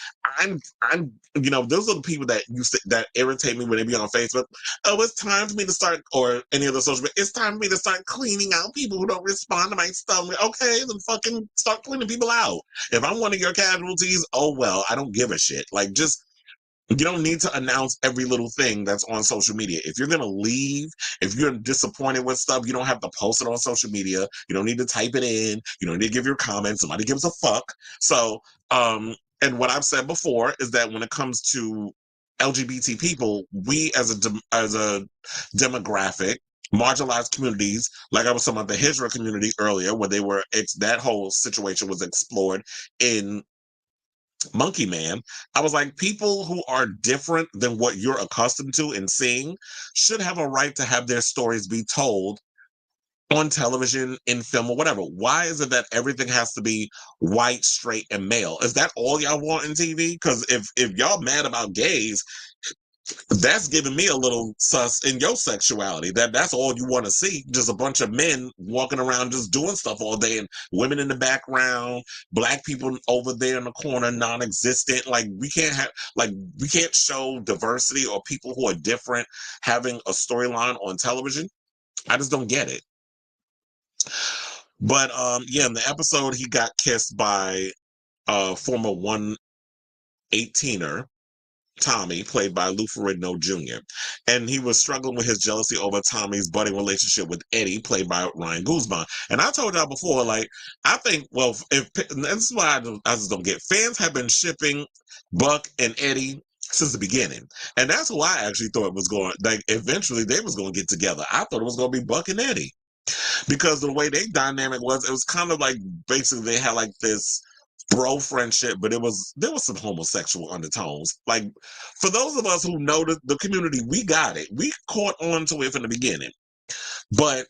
are the people that irritate me when they be on Facebook. "Oh, it's time for me to start," or any other social media, "It's time for me to start cleaning out people who don't respond to my stuff." Okay, then fucking start cleaning people out. If I'm one of your casualties, oh well, I don't give a shit. Like, just, you don't need to announce every little thing that's on social media. If you're going to leave, if you're disappointed with stuff, you don't have to post it on social media. You don't need to type it in. You don't need to give your comments. Somebody gives a fuck. So, and what I've said before is that when it comes to LGBT people, we as a demographic, marginalized communities, like I was talking about the Hijra community earlier, where that whole situation was explored in Monkey Man. I was like, people who are different than what you're accustomed to and seeing should have a right to have their stories be told on television, in film, or whatever. Why is it that everything has to be white, straight, and male? Is that all y'all want in TV? Because if y'all mad about gays, that's giving me a little sus in your sexuality. That's all you want to see. Just a bunch of men walking around just doing stuff all day and women in the background, black people over there in the corner, non-existent. Like we can't show diversity or people who are different having a storyline on television. I just don't get it. But yeah, in the episode he got kissed by former 118er Tommy, played by Lou Ferrigno Jr. And he was struggling with his jealousy over Tommy's budding relationship with Eddie, played by Ryan Guzman. And I told y'all before, like, I think, well, and this is why I just don't get, fans have been shipping Buck and Eddie since the beginning. And that's who I actually thought it was going, like, eventually they was going to get together. I thought it was going to be Buck and Eddie. Because the way they dynamic was, it was kind of like, basically they had like this bro friendship, but there was some homosexual undertones. Like, for those of us who know the community, we got it. We caught on to it from the beginning. But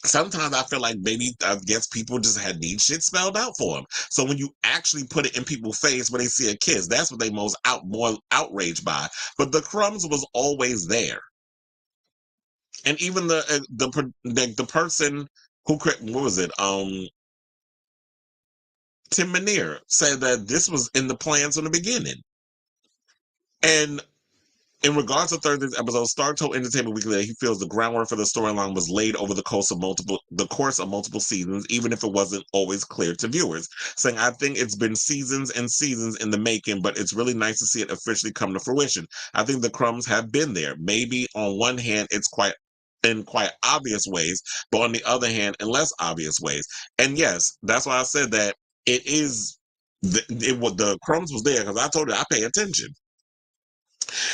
sometimes I feel like maybe, I guess people just had need shit spelled out for them. So when you actually put it in people's face when they see a kiss, that's what they more outraged by. But the crumbs was always there. And even the person who, what was it? Tim Minear said that this was in the plans from the beginning. And in regards to Thursday's episode, Stark told Entertainment Weekly that he feels the groundwork for the storyline was laid over the course of multiple seasons, even if it wasn't always clear to viewers. Saying, I think it's been seasons and seasons in the making, but it's really nice to see it officially come to fruition. I think the crumbs have been there. Maybe on one hand, it's in quite obvious ways, but on the other hand, in less obvious ways. And yes, that's why I said that it is, the crumbs was there, because I told you I pay attention.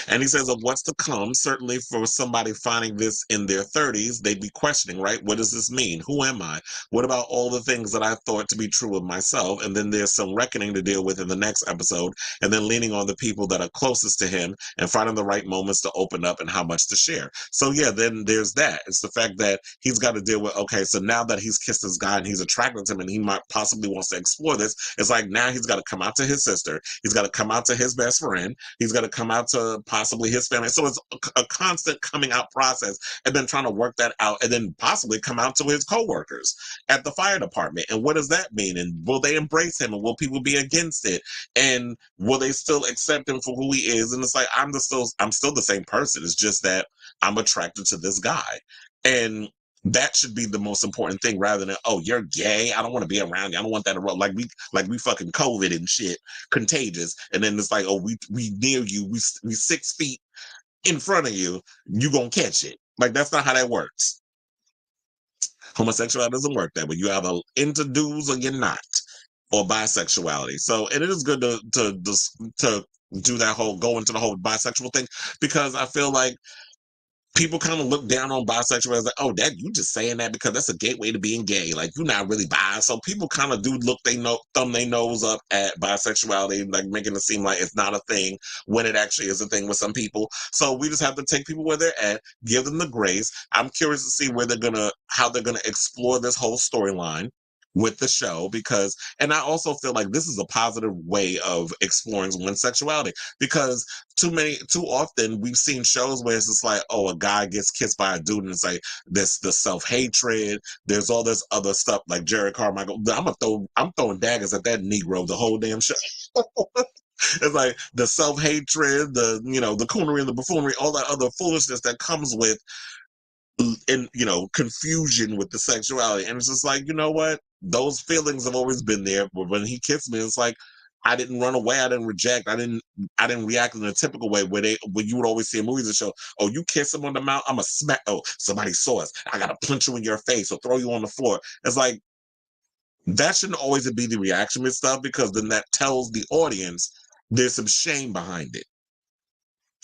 And he says, of what's to come, certainly for somebody finding this in their 30s, they'd be questioning, right? What does this mean? Who am I? What about all the things that I thought to be true of myself? And then there's some reckoning to deal with in the next episode, and then leaning on the people that are closest to him and finding the right moments to open up and how much to share. So yeah, then there's that. It's the fact that he's got to deal with, okay, so now that he's kissed this guy and he's attracted to him and he might possibly wants to explore this, it's like now he's got to come out to his sister. He's got to come out to his best friend. He's got to come out to possibly his family. So it's a constant coming out process, and then trying to work that out, and then possibly come out to his coworkers at the fire department. And what does that mean? And will they embrace him? And will people be against it? And will they still accept him for who he is? And it's like, I'm still the same person. It's just that I'm attracted to this guy. And that should be the most important thing, rather than, oh, you're gay, I don't want to be around you, I don't want that around. Like we fucking COVID and shit, contagious. And then it's like, oh, we near you, we 6 feet in front of you, you gonna catch it. Like, that's not how that works. Homosexuality doesn't work that way. You either into dudes or you're not, or bisexuality. So, and it is good to do that whole, go into the whole bisexual thing, because I feel like people kind of look down on bisexual as like, oh, that you just saying that because that's a gateway to being gay. Like, you're not really bi. So people kind of do thumb their nose up at bisexuality, like making it seem like it's not a thing when it actually is a thing with some people. So we just have to take people where they're at, give them the grace. I'm curious to see how they're gonna explore this whole storyline with the show, because, and I also feel like this is a positive way of exploring one's sexuality, because too often we've seen shows where it's just like, oh, a guy gets kissed by a dude and it's like this, the self-hatred, there's all this other stuff, like Jerrod Carmichael. I'm throwing daggers at that Negro the whole damn show. It's like the self-hatred, the coonery and the buffoonery, all that other foolishness that comes with, and confusion with the sexuality. And it's just like, you know what, those feelings have always been there, but when he kissed me, it's like, I didn't run away, I didn't reject, I didn't react in a typical way where you would always see in movies and show, oh, you kiss him on the mouth, I'm a smack, oh, somebody saw us, I gotta punch you in your face or throw you on the floor. It's like, that shouldn't always be the reaction with stuff, because then that tells the audience there's some shame behind it.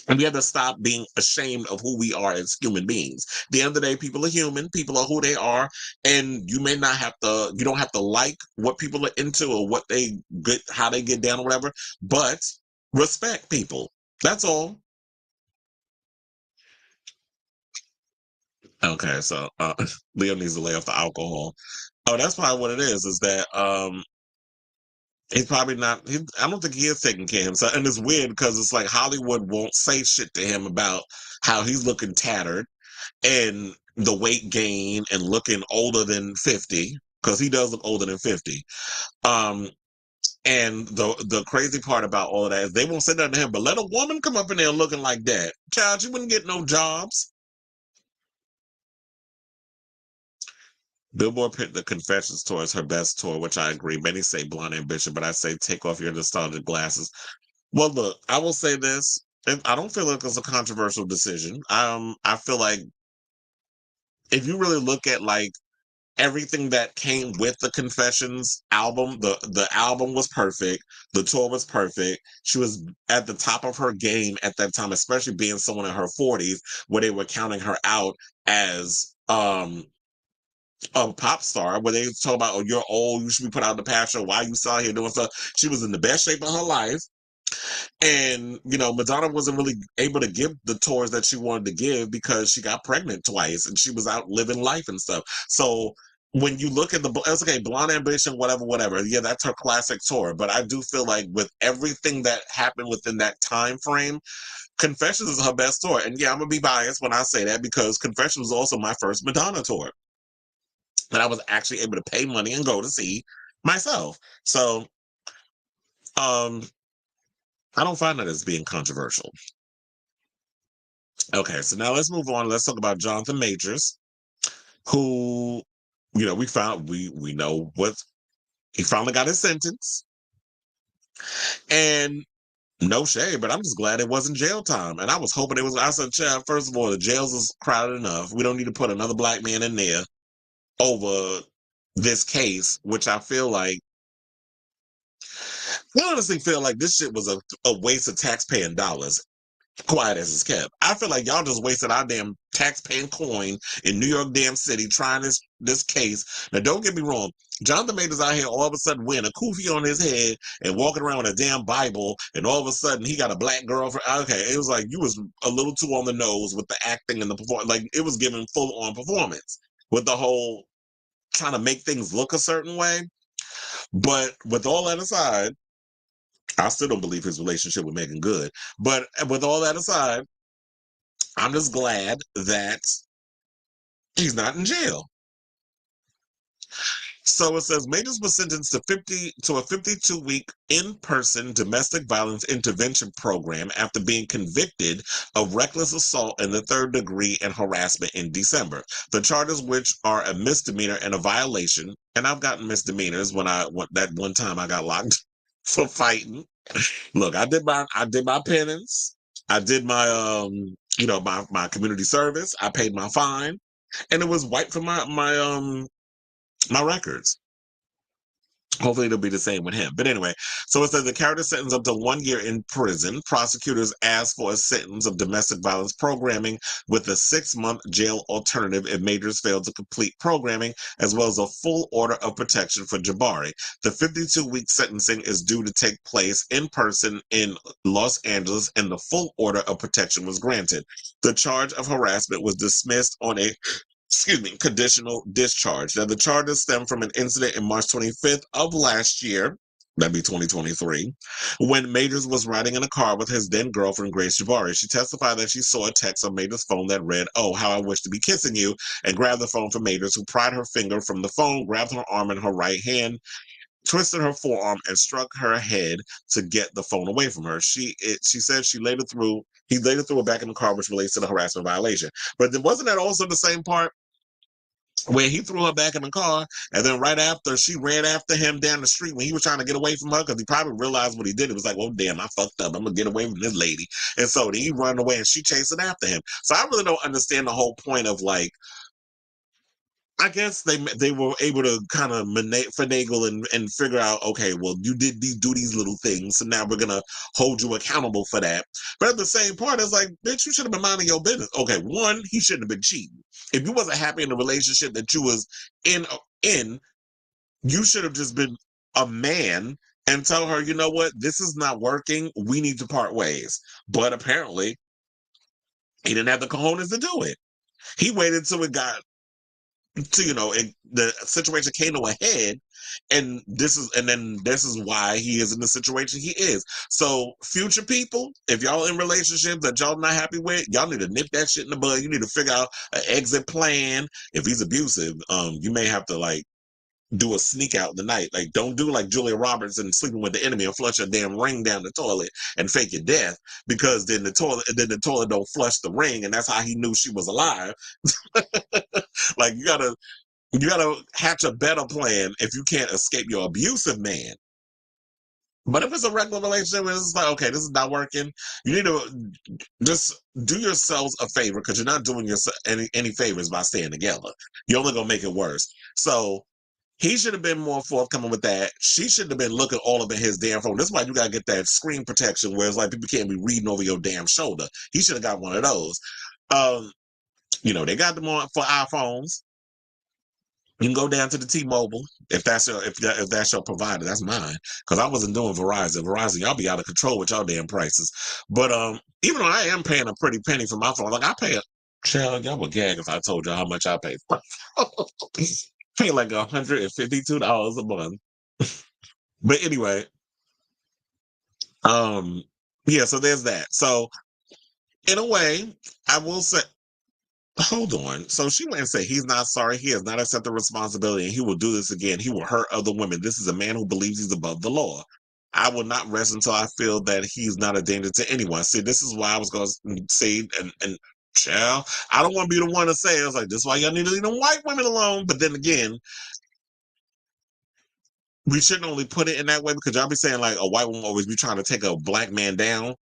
And we have to stop being ashamed of who we are as human beings. At the end of the day, people are human. People are who they are, and you may not have to. You don't have to like what people are into or what they get, how they get down or whatever. But respect people. That's all. Okay, so Leo needs to lay off the alcohol. Oh, that's probably what it is. Is that he's probably not. I don't think he is taking care of himself, and it's weird because it's like Hollywood won't say shit to him about how he's looking tattered and the weight gain and looking older than 50 because he does look older than 50. Um, and the crazy part about all of that is they won't say that to him, but let a woman come up in there looking like that, child, you wouldn't get no jobs. Billboard picked the Confessions tour as her best tour, which I agree. Many say Blonde Ambition, but I say take off your nostalgic glasses. Well, look, I will say this. I don't feel like it's a controversial decision. I feel like if you really look at like everything that came with the Confessions album, the album was perfect. The tour was perfect. She was at the top of her game at that time, especially being someone in her 40s where they were counting her out as a pop star, where they talk about, oh, you're old, you should be put out in the pasture, why you out here doing stuff. She was in the best shape of her life. And, Madonna wasn't really able to give the tours that she wanted to give because she got pregnant twice and she was out living life and stuff. So when you look at it's okay, Blonde Ambition, whatever. Yeah, that's her classic tour. But I do feel like with everything that happened within that time frame, Confessions is her best tour. And yeah, I'm going to be biased when I say that because Confessions was also my first Madonna tour that I was actually able to pay money and go to see myself. So, um, I don't find that as being controversial. Okay, so now let's move on. Let's talk about Jonathan Majors, who, we know what he finally got his sentence. And no shade, but I'm just glad it wasn't jail time. And I was hoping it was. I said, Chad, first of all, the jails is crowded enough. We don't need to put another black man in there over this case, which I feel like, I honestly feel like this shit was a waste of taxpaying dollars. Quiet as it's kept. I feel like y'all just wasted our damn tax-paying coin in New York damn city trying this case. Now, don't get me wrong. Jonathan Majors out here all of a sudden wearing a kufi on his head and walking around with a damn Bible, and all of a sudden he got a black girlfriend. Okay, it was like you was a little too on the nose with the acting and the performance. Like it was giving full-on performance with the whole trying to make things look a certain way. But with all that aside, I still don't believe his relationship with Megan Good. But with all that aside, I'm just glad that he's not in jail. So it says Majors was sentenced to a 52-week in-person domestic violence intervention program after being convicted of reckless assault in the third degree and harassment in December. The charges, which are a misdemeanor and a violation, and I've gotten misdemeanors when that one time I got locked for fighting. Look, I did my penance. I did my my community service. I paid my fine, and it was wiped from my records. Hopefully it'll be the same with him. But anyway, so it says the character sentenced up to 1 year in prison. Prosecutors asked for a sentence of domestic violence programming with a 6-month jail alternative if Majors failed to complete programming, as well as a full order of protection for Jabari. The 52-week sentencing is due to take place in person in Los Angeles, and the full order of protection was granted. The charge of harassment was dismissed on a conditional discharge. Now, the charges stem from an incident in March 25th of last year, that'd be 2023, when Majors was riding in a car with his then girlfriend, Grace Jabari. She testified that she saw a text on Majors' phone that read, "Oh, how I wish to be kissing you," and grabbed the phone from Majors, who pried her finger from the phone, grabbed her arm in her right hand, twisted her forearm, and struck her head to get the phone away from her. She said he later threw it back in the car, which relates to the harassment violation. But wasn't that also the same part where he threw her back in the car, and then right after she ran after him down the street when he was trying to get away from her, because he probably realized what he did. It was like, well, damn, I fucked up. I'm gonna get away from this lady. And so he run away and she chasing after him. So I really don't understand the whole point of like I guess they were able to kind of finagle and figure out, okay, well, you did do these little things, so now we're gonna hold you accountable for that. But at the same part, it's like, bitch, you should have been minding your business. Okay, one, he shouldn't have been cheating. If you wasn't happy in the relationship that you was in, you should have just been a man and tell her, you know what, this is not working. We need to part ways. But apparently, he didn't have the cojones to do it. He waited till it got to, the situation came to a head, and this is why he is in the situation he is. So future people, if y'all in relationships that y'all not happy with, y'all need to nip that shit in the bud. You need to figure out an exit plan. If he's abusive, you may have to like do a sneak out in the night. Like, don't do like Julia Roberts and sleeping with the enemy and flush a damn ring down the toilet and fake your death, because then the toilet don't flush the ring, and that's how he knew she was alive. Like, you gotta hatch a better plan if you can't escape your abusive man. But if it's a regular relationship where it's like, okay, this is not working, you need to just do yourselves a favor, because you're not doing yourself any favors by staying together. You're only gonna make it worse. So he should have been more forthcoming with that. She shouldn't have been looking all up in his damn phone. That's why you gotta get that screen protection where it's like people can't be reading over your damn shoulder. He should have got one of those. They got them on for iPhones. You can go down to the T-Mobile if that's your provider. That's mine, because I wasn't doing Verizon. Verizon, y'all be out of control with y'all damn prices. But even though I am paying a pretty penny for my phone, like I pay child, y'all would gag if I told y'all how much I pay. Pay like $152 a month. But anyway, yeah. So there's that. So in a way, I will say. Hold on. So she went and said he's not sorry. He has not accepted responsibility, and he will do this again. He will hurt other women. This is a man who believes he's above the law. I will not rest until I feel that he's not a danger to anyone. See, this is why I was going to say, and child, I don't want to be the one to say, I was like, this is why y'all need to leave them white women alone. But then again, we shouldn't only put it in that way, because y'all be saying like a white woman always be trying to take a black man down.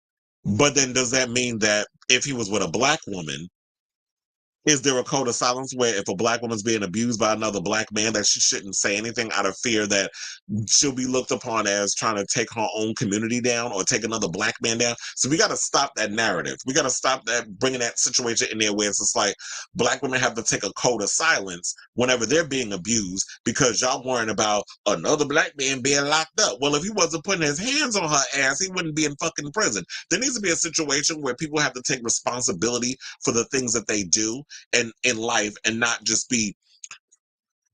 But then does that mean that if he was with a black woman, is there a code of silence where if a black woman's being abused by another black man, that she shouldn't say anything out of fear that she'll be looked upon as trying to take her own community down or take another black man down? So we got to stop that narrative. We got to stop that, bringing that situation in there where it's just like black women have to take a code of silence whenever they're being abused because y'all worrying about another black man being locked up. Well, if he wasn't putting his hands on her ass, he wouldn't be in fucking prison. There needs to be a situation where people have to take responsibility for the things that they do and in life, and not just be,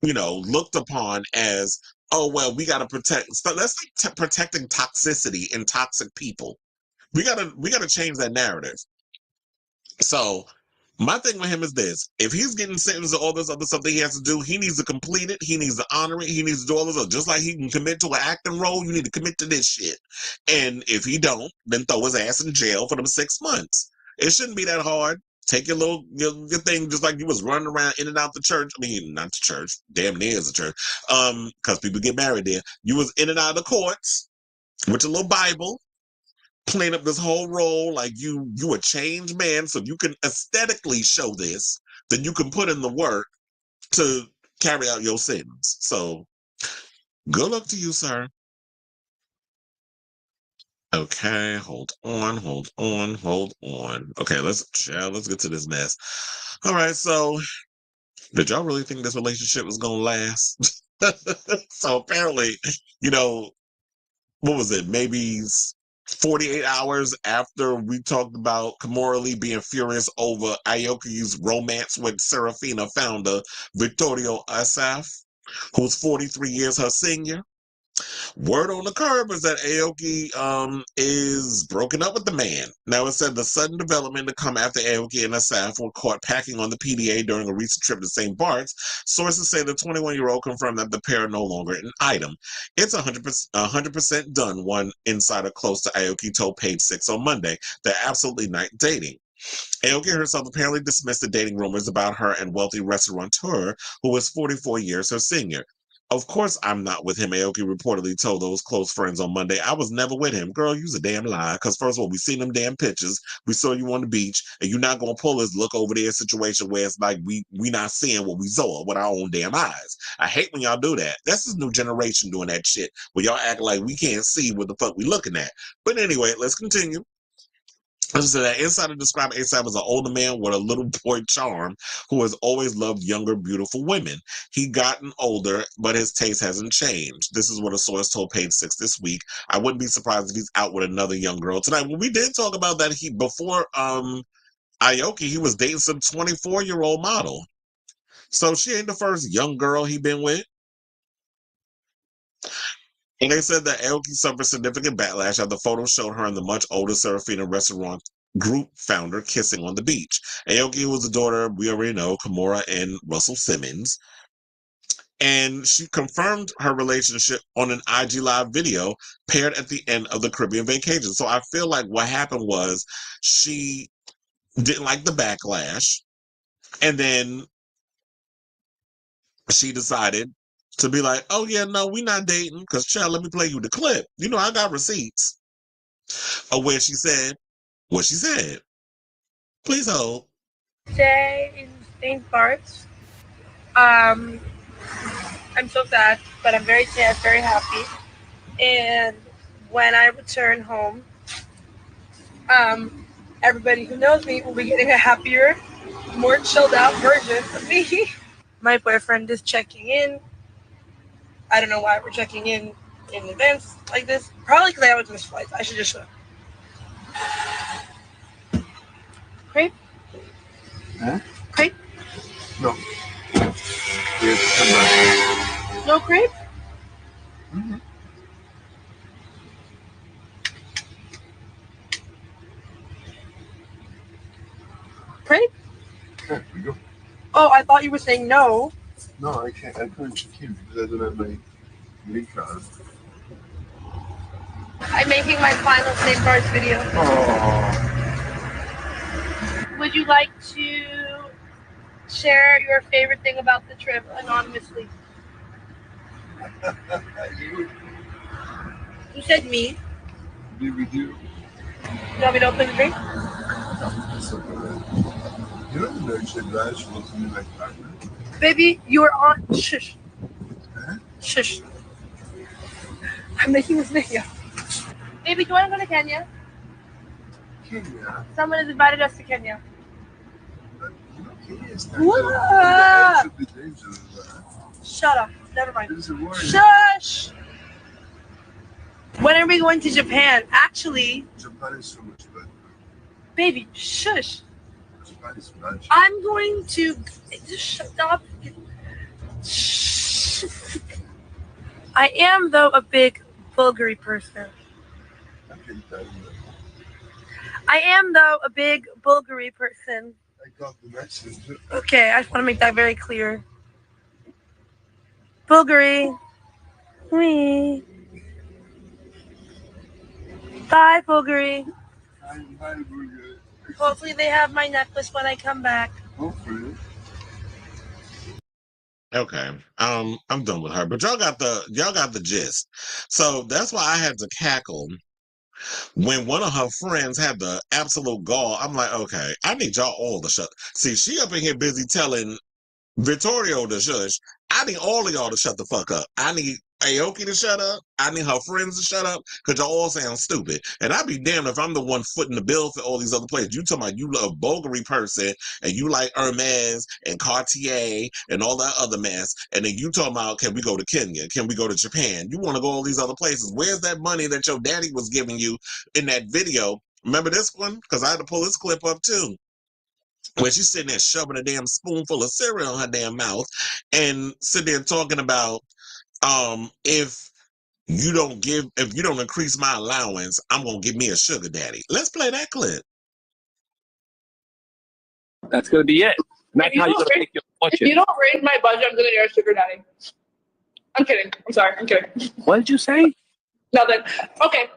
looked upon as, oh well, we got to protect. So that's like protecting toxicity and toxic people. We gotta change that narrative. So my thing with him is this: if he's getting sentenced to all this other stuff that he has to do, he needs to complete it. He needs to honor it. He needs to do all this. Just like he can commit to an acting role, you need to commit to this shit. And if he don't, then throw his ass in jail for them 6 months. It shouldn't be that hard. Take your little your thing, just like you was running around in and out the church. I mean, not the church, damn near is a church. Because people get married there. You was in and out of the courts with your little Bible, playing up this whole role like you a changed man, so you can aesthetically show this. Then you can put in the work to carry out your sentence. So good luck to you, sir. Okay, hold on, hold on, hold on. Okay, let's get to this mess. All right, so did y'all really think this relationship was gonna last? So apparently, you know, what was it? Maybe 48 hours after we talked about Kimora Lee being furious over Aoki's romance with Serafina founder Vittorio Assaf, who's 43 years her senior. Word on the curb is that Aoki is broken up with the man. Now, it said the sudden development to come after Aoki and Assaf were caught packing on the PDA during a recent trip to St. Bart's. Sources say the 21-year-old confirmed that the pair are no longer an item. It's 100% done, one insider close to Aoki told Page Six on Monday. They're absolutely not dating. Aoki herself apparently dismissed the dating rumors about her and wealthy restaurateur, who was 44 years her senior. Of course I'm not with him, Aoki reportedly told those close friends on Monday. I was never with him. Girl, you's a damn lie. Because first of all, we seen them damn pictures. We saw you on the beach. And you're not going to pull this look over there situation where it's like we not seeing what we saw with our own damn eyes. I hate when y'all do that. That's this new generation doing that shit. Where y'all act like we can't see what the fuck we looking at. But anyway, let's continue. So that insider described Assaf as an older man with a little boy charm who has always loved younger, beautiful women. He gotten older, but his taste hasn't changed. This is what a source told Page Six this week. I wouldn't be surprised if he's out with another young girl tonight. Well, we did talk about that. He before Aoki, he was dating some 24-year-old model. So she ain't the first young girl he been with. And they said that Aoki suffered significant backlash after the photos showed her and the much older Serafina restaurant group founder kissing on the beach. Aoki was the daughter, we already know, Kimura and Russell Simmons. And she confirmed her relationship on an IG Live video paired at the end of the Caribbean vacation. So I feel like what happened was she didn't like the backlash. And then she decided to be like, oh yeah, no, we not dating. Because, child, let me play you the clip. You know, I got receipts of where she said what she said. Please hold. Stay in St. Bart's. I'm so sad, but I'm very sad, very happy. And when I return home, everybody who knows me will be getting a happier, more chilled out version of me. My boyfriend is checking in. I don't know why we're checking in advance like this. Probably because I always miss flights. I should just show. Crepe? Huh? Crepe? No. Yes, no crepe? Mm-hmm. Crepe? There we go. Oh, I thought you were saying no. No, I can't. I couldn't check in because I don't have my green card. I'm making my final St. Bart's video. Oh. Would you like to share your favorite thing about the trip anonymously? You said me. Be with you. You want me to open the drink? So good. You don't know she drives to me like partner. Baby, you are on. Shush. Huh? Shush. I'm making this video. Baby, do you want to go to Kenya? Kenya. Someone has invited us to Kenya. But, you know, Kenya is What? a bit dangerous. Shut up. Never mind. There's a war. Shush. When are we going to Japan? Actually, Japan is so much better. baby, shush. Japan is magic. I'm going to just shut up. Shh. I am though a big bulgari person. I can tell you that. I am though a big bulgari person. I got the message. Okay, I just want to make that very clear. Bulgari. Wee. Bye, Bulgari. Bye, burger. Hopefully they have my necklace when I come back. Hopefully. Okay. I'm done with her. But y'all got the gist. So that's why I had to cackle when one of her friends had the absolute gall. I'm like, okay, I need y'all all to shut. See, she up in here busy telling Vittorio to shush. I need all of y'all to shut the fuck up. I need Aoki to shut up. I need her friends to shut up because y'all all sound stupid. And I'd be damned if I'm the one footing the bill for all these other players. You talking about you love Bulgari person and you like Hermes and Cartier and all that other mess. And then you talking about, can we go to Kenya? Can we go to Japan? You want to go all these other places. Where's that money that your daddy was giving you in that video? Remember this one? Because I had to pull this clip up too. When she's sitting there shoving a damn spoonful of cereal in her damn mouth and sitting there talking about if you don't increase my allowance, I'm gonna give me a sugar daddy. Let's play that clip. That's gonna be it. And that's how you're gonna make your fortune. If you don't raise my budget, I'm gonna get a sugar daddy. I'm kidding. I'm sorry. I'm kidding. What did you say? Nothing. Okay.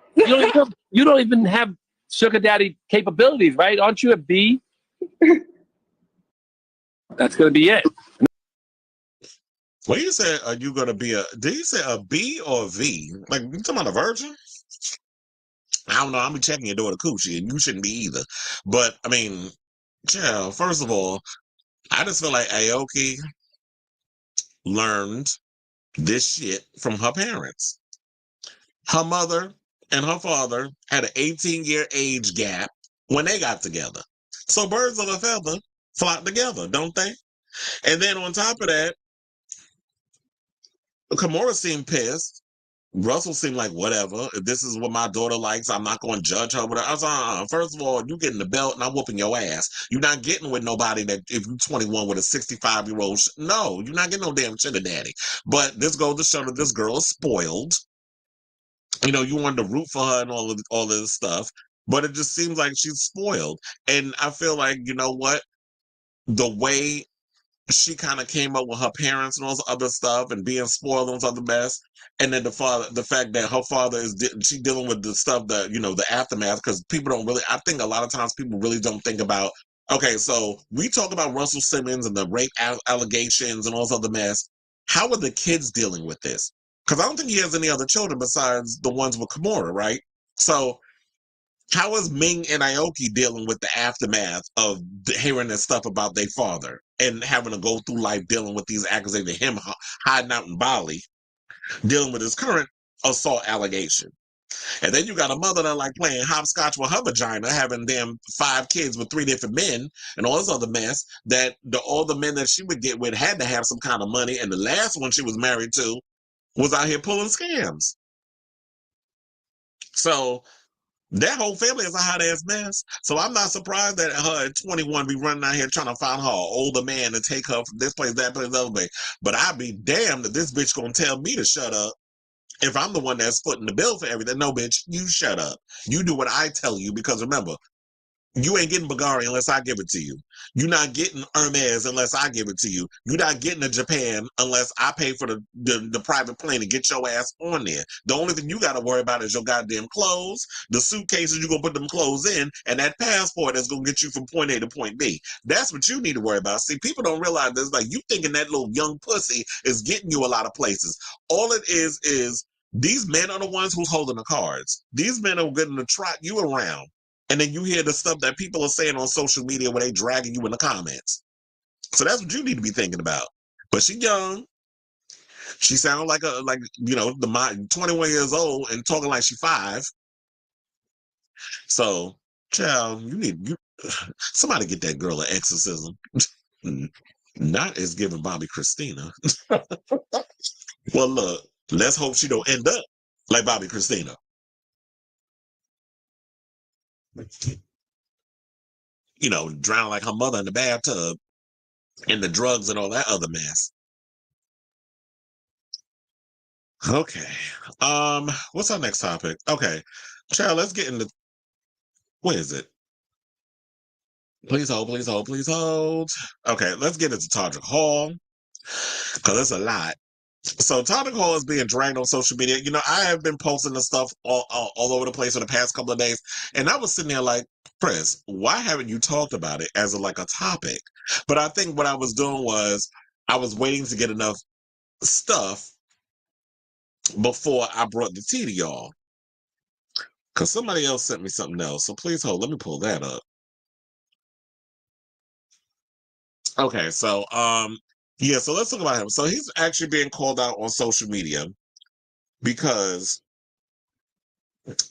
You don't even have sugar daddy capabilities, right? Aren't you a B? That's gonna be it. Well, you said, are you going to be did you say a B or a V? Like, you talking about a virgin? I don't know. I'm be checking your daughter coochie, and you shouldn't be either. But, I mean, child, first of all, I just feel like Aoki learned this shit from her parents. Her mother and her father had an 18-year age gap when they got together. So birds of a feather flock together, don't they? And then on top of that, Kimura seemed pissed. Russell seemed like, whatever. If this is what my daughter likes, I'm not going to judge her. But I was like, first of all, you getting the belt and I'm whooping your ass. You're not getting with nobody that if you're 21 with a 65-year-old. No, you're not getting no damn sugar daddy. But this goes to show that this girl is spoiled. You know, you wanted to root for her and all this stuff. But it just seems like she's spoiled. And I feel like, you know what? The way she kind of came up with her parents and all this other stuff and being spoiled and all the best. And then the fact that her father she dealing with the stuff that, you know, the aftermath, because people don't really, I think a lot of times people really don't think about, okay, so we talk about Russell Simmons and the rape allegations and all this other mess. How are the kids dealing with this? Because I don't think he has any other children besides the ones with Kimura, right? So how is Ming and Aoki dealing with the aftermath of hearing this stuff about their father and having to go through life dealing with these accusations, him hiding out in Bali, dealing with his current assault allegation? And then you got a mother that like playing hopscotch with her vagina, having damn 5 kids with 3 different men and all this other mess that all the men that she would get with had to have some kind of money. And the last one she was married to was out here pulling scams. So that whole family is a hot ass mess. So I'm not surprised that her at 21 be running out here trying to find her older man to take her from this place, that place, other place. But I'd be damned if this bitch gonna tell me to shut up if I'm the one that's footing the bill for everything. No, bitch, you shut up. You do what I tell you, because remember, you ain't getting Bulgari unless I give it to you. You're not getting Hermes unless I give it to you. You're not getting to Japan unless I pay for the private plane to get your ass on there. The only thing you got to worry about is your goddamn clothes, the suitcases you're going to put them clothes in, and that passport that's going to get you from point A to point B. That's what you need to worry about. See, people don't realize this. Like, you thinking that little young pussy is getting you a lot of places. All it is these men are the ones who's holding the cards. These men are going to trot you around. And then you hear the stuff that people are saying on social media where they dragging you in the comments. So that's what you need to be thinking about. But she young. She sounds like you know, 21 years old and talking like she 5. So, child, somebody get that girl an exorcism. Not as giving Bobby Christina. Well, look, let's hope she don't end up like Bobby Christina. You know, drown like her mother in the bathtub and the drugs and all that other mess. Okay. What's our next topic? Okay. Child, let's get into what is it? Please hold, please hold, please hold. Okay, let's get into Todrick Hall. Because it's a lot. So Todrick Hall is being dragged on social media. You know, I have been posting the stuff all over the place for the past couple of days. And I was sitting there like, Chris, why haven't you talked about it as like a topic? But I think what I was doing was I was waiting to get enough stuff before I brought the tea to y'all. Because somebody else sent me something else. So please hold. Let me pull that up. Okay, so yeah, so let's talk about him. So he's actually being called out on social media because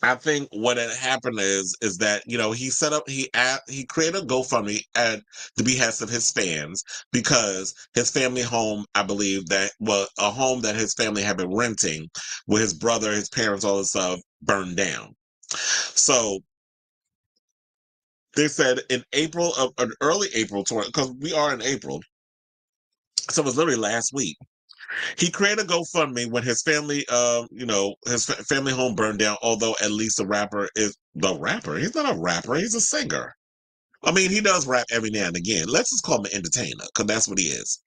I think what had happened is that, you know, he created a GoFundMe at the behest of his fans because his family home, I believe that was a home that his family had been renting with his brother, his parents, all this stuff burned down. So they said in early April, because we are in April, so it was literally last week. He created a GoFundMe when his family, his family home burned down. Although at least the rapper is the rapper. He's not a rapper. He's a singer. I mean, he does rap every now and again. Let's just call him an entertainer because that's what he is.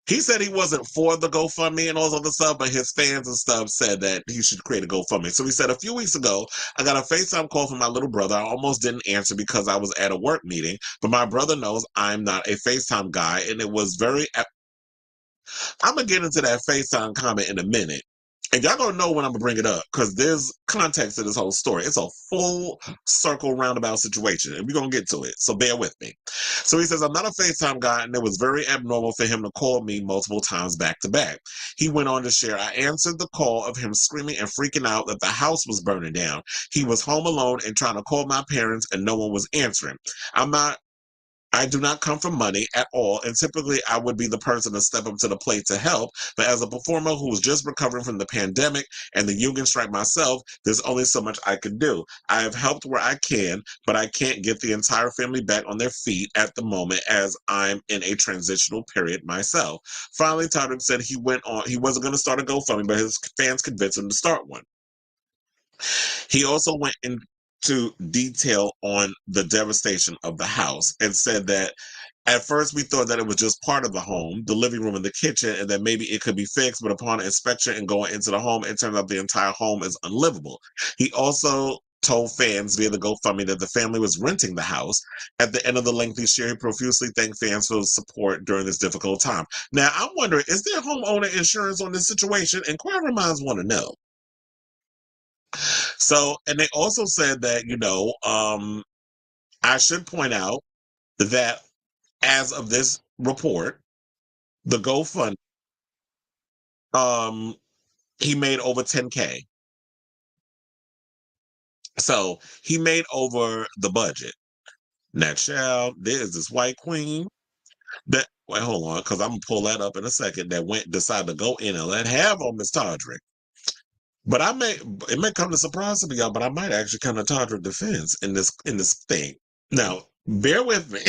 He said he wasn't for the GoFundMe and all this other stuff, but his fans and stuff said that he should create a GoFundMe. So he said a few weeks ago, I got a FaceTime call from my little brother. I almost didn't answer because I was at a work meeting, but my brother knows I'm not a FaceTime guy, and it was very I'm gonna get into that FaceTime comment in a minute. And y'all gonna know when I'm gonna bring it up because there's context to this whole story. It's a full circle roundabout situation, and we're gonna get to it. So bear with me. So he says, I'm not a FaceTime guy, and it was very abnormal for him to call me multiple times back to back. He went on to share, I answered the call of him screaming and freaking out that the house was burning down. He was home alone and trying to call my parents, and no one was answering. I do not come from money at all, and typically I would be the person to step up to the plate to help, but as a performer who was just recovering from the pandemic and the union strike myself, there's only so much I can do. I have helped where I can, but I can't get the entire family back on their feet at the moment as I'm in a transitional period myself. Finally, Todrick said he wasn't going to start a GoFundMe, but his fans convinced him to start one. He also went into detail on the devastation of the house and said that at first we thought that it was just part of the home, the living room and the kitchen, and that maybe it could be fixed, but upon inspection and going into the home, it turned out the entire home is unlivable. He also told fans via the GoFundMe that the family was renting the house. At the end of the lengthy share, he profusely thanked fans for the support during this difficult time. Now, I'm wondering, is there homeowner insurance on this situation? Inquiring minds want to know. So, and they also said that, I should point out that as of this report, the GoFundMe, um, he made over 10K. So he made over the budget. Now, child, there's this white queen that, wait, hold on, because I'm going to pull that up in a second, that decided to go in and let have on Miss Todrick. But it may come to surprise to y'all, but I might actually come to Todrick defense in this thing. Now, bear with me,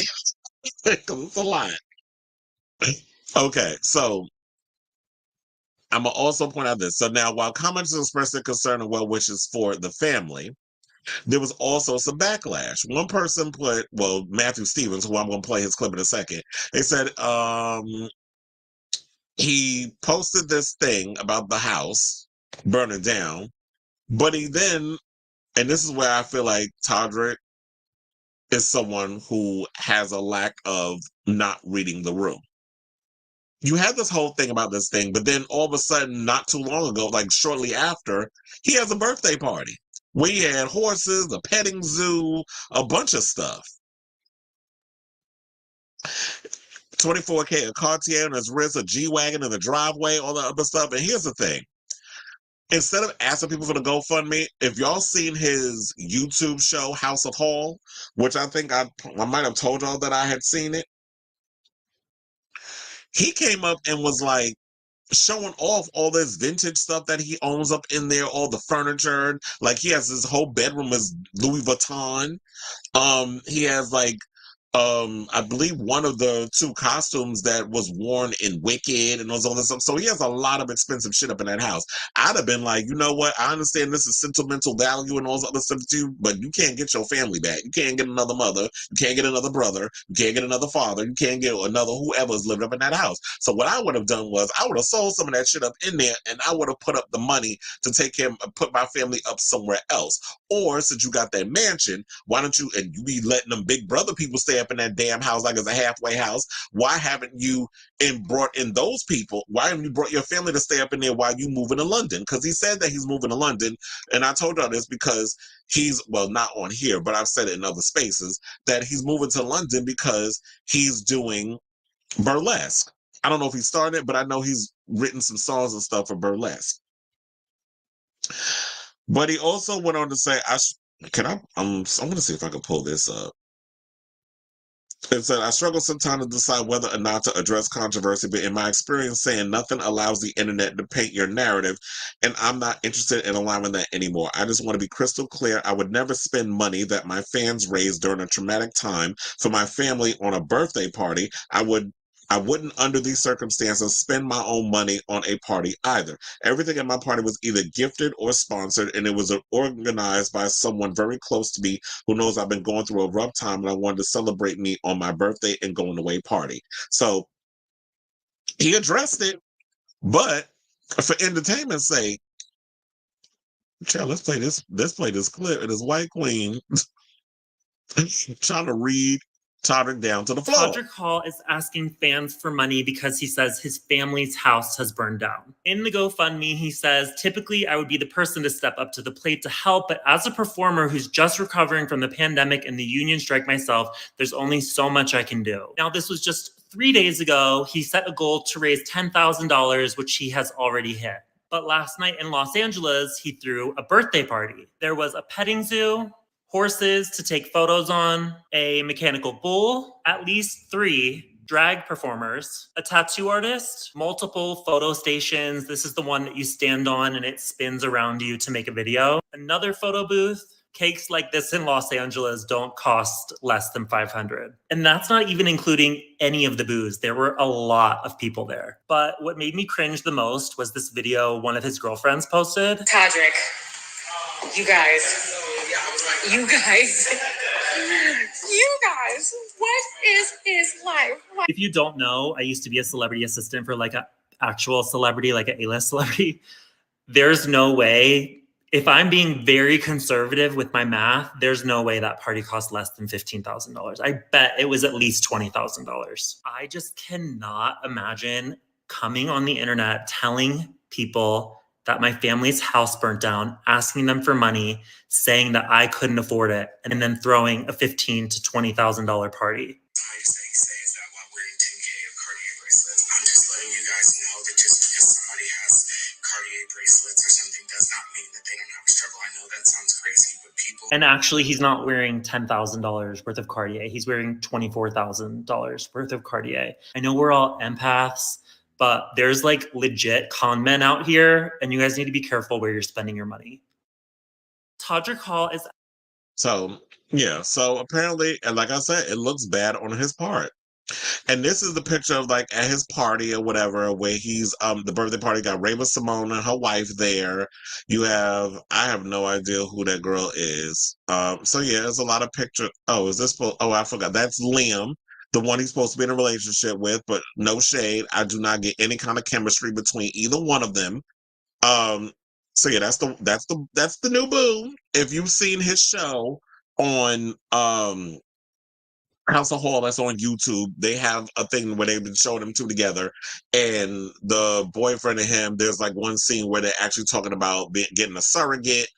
because it's a lot. Okay, so I'm going to also point out this. So now, while commenters expressed their concern and well wishes for the family, there was also some backlash. One person Matthew Stevens, who I'm going to play his clip in a second, they said he posted this thing about the house burning down, but he then, and this is where I feel like Todrick is someone who has a lack of not reading the room. You had this whole thing about this thing, but then all of a sudden, not too long ago, like shortly after, he has a birthday party. We had horses, a petting zoo, a bunch of stuff. 24K, a Cartier on his wrist, a G-Wagon in the driveway, all the other stuff. And here's the thing. Instead of asking people for the GoFundMe, if y'all seen his YouTube show, House of Hall, which I think I might have told y'all that I had seen it, he came up and was like, showing off all this vintage stuff that he owns up in there, all the furniture. Like he has his whole bedroom is Louis Vuitton. He has like I believe one of the two costumes that was worn in Wicked and those other stuff. So he has a lot of expensive shit up in that house. I'd have been like, you know what? I understand this is sentimental value and all this other stuff too, but you can't get your family back. You can't get another mother. You can't get another brother. You can't get another father. You can't get another whoever's lived up in that house. So what I would have done was I would have sold some of that shit up in there and I would have put up the money to take him, put my family up somewhere else. Or since you got that mansion, why don't you, and you be letting them big brother people stay up in that damn house like it's a halfway house? Why haven't you brought in those people? Why haven't you brought your family to stay up in there while you moving to London? Because he said that he's moving to London, and I told y'all this because he's, well, not on here, but I've said it in other spaces, that he's moving to London because he's doing burlesque. I don't know if he started, but I know he's written some songs and stuff for burlesque. But he also went on to say, I'm going to see if I can pull this up. It said, I struggle sometimes to decide whether or not to address controversy, but in my experience, saying nothing allows the internet to paint your narrative, and I'm not interested in allowing that anymore. I just want to be crystal clear. I would never spend money that my fans raised during a traumatic time for my family on a birthday party. I wouldn't, under these circumstances, spend my own money on a party either. Everything at my party was either gifted or sponsored, and it was organized by someone very close to me who knows I've been going through a rough time and I wanted to celebrate me on my birthday and going away party. So he addressed it, but for entertainment's sake, child, let's play this clip. It is White Queen trying to read Todrick down to the floor. Todrick Hall is asking fans for money because he says his family's house has burned down. In the GoFundMe, he says, typically I would be the person to step up to the plate to help, but as a performer who's just recovering from the pandemic and the union strike myself, there's only so much I can do. Now, this was just 3 days ago. He set a goal to raise $10,000, which he has already hit. But last night in Los Angeles, he threw a birthday party. There was a petting zoo, horses to take photos on, a mechanical bull, at least 3 drag performers, a tattoo artist, multiple photo stations. This is the one that you stand on and it spins around you to make a video. Another photo booth. Cakes like this in Los Angeles don't cost less than $500. And that's not even including any of the booze. There were a lot of people there. But what made me cringe the most was this video one of his girlfriends posted. Todrick, you guys, what is his life? If you don't know, I used to be a celebrity assistant for like an actual celebrity, like an A-list celebrity. There's no way, if I'm being very conservative with my math, there's no way that party cost less than $15,000. I bet it was at least $20,000. I just cannot imagine coming on the internet telling people that my family's house burnt down, asking them for money, saying that I couldn't afford it, and then throwing a $15,000 to $20,000 party. Says that while wearing 10K of Cartier bracelets. I'm just letting you guys know that just because somebody has Cartier bracelets or something does not mean that they don't have a struggle. I know that sounds crazy, but people... And actually, he's not wearing $10,000 worth of Cartier. He's wearing $24,000 worth of Cartier. I know we're all empaths, but there's like legit con men out here, and you guys need to be careful where you're spending your money. Todrick Hall is... So, yeah. So apparently, and like I said, it looks bad on his part. And this is the picture of like at his party or whatever, where he's the birthday party got Reba Simone and her wife there. You have, I have no idea who that girl is. So yeah, there's a lot of pictures. Oh, is this? Oh, I forgot. That's Liam, the one he's supposed to be in a relationship with, but no shade. I do not get any kind of chemistry between either one of them. So yeah, that's the new boo. If you've seen his show on House of Hall that's on YouTube, they have a thing where they've been showing them two together, and the boyfriend and him, there's like one scene where they're actually talking about getting a surrogate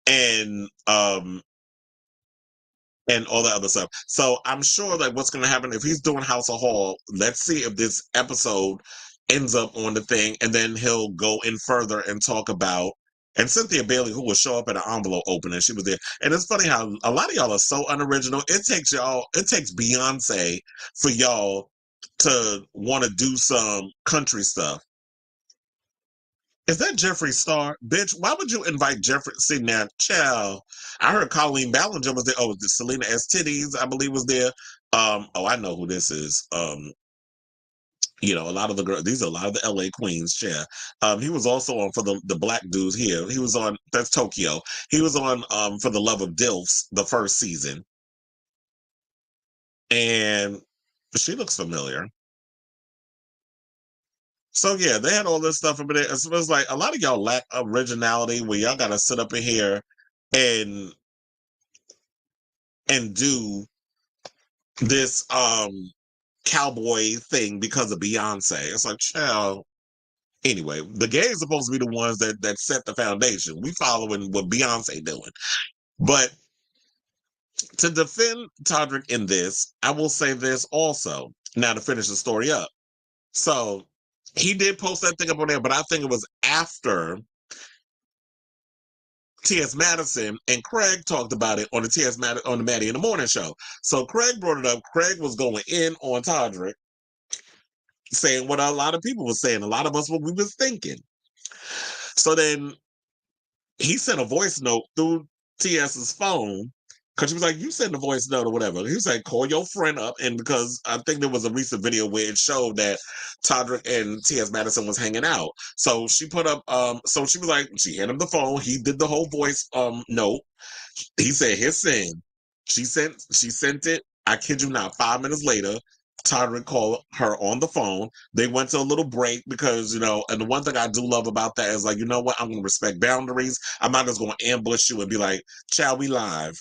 and all that other stuff. So I'm sure that what's going to happen if he's doing House of Hall, let's see if this episode ends up on the thing, and then he'll go in further and talk about. And Cynthia Bailey, who will show up at an envelope opening, she was there. And it's funny how a lot of y'all are so unoriginal. It takes Beyonce for y'all to want to do some country stuff. Is that Jeffree Star? Bitch, why would you invite Jeffree? See, now, child, I heard Colleen Ballinger was there. Oh, Selena S. Titties, I believe, was there. Oh, I know who this is. You know, a lot of the girls, these are a lot of the LA queens, yeah. He was also on for the black dudes here. He was on, that's Tokyo. He was on for The Love of Dilfs, the first season. And she looks familiar. So yeah, they had all this stuff over there. It was like a lot of y'all lack originality where y'all gotta sit up in here and do this cowboy thing because of Beyonce. It's like, child. Anyway, the gays are supposed to be the ones that set the foundation. We following what Beyonce doing. But to defend Todrick in this, I will say this also. Now to finish the story up. So he did post that thing up on there, but I think it was after T.S. Madison and Craig talked about it on the Maddie in the Morning show. So Craig brought it up. Craig was going in on Todrick, saying what a lot of people were saying. A lot of us what we was thinking. So then he sent a voice note through T.S.'s phone because she was like, you send a voice note or whatever. He was like, call your friend up. And because I think there was a recent video where it showed that Todrick and T.S. Madison was hanging out. So she put up, so she was like, she handed him the phone. He did the whole voice note. He said, his sin. She sent it. I kid you not, 5 minutes later, Todrick called her on the phone. They went to a little break because, you know, and the one thing I do love about that is like, you know what? I'm going to respect boundaries. I'm not just going to ambush you and be like, child, we live.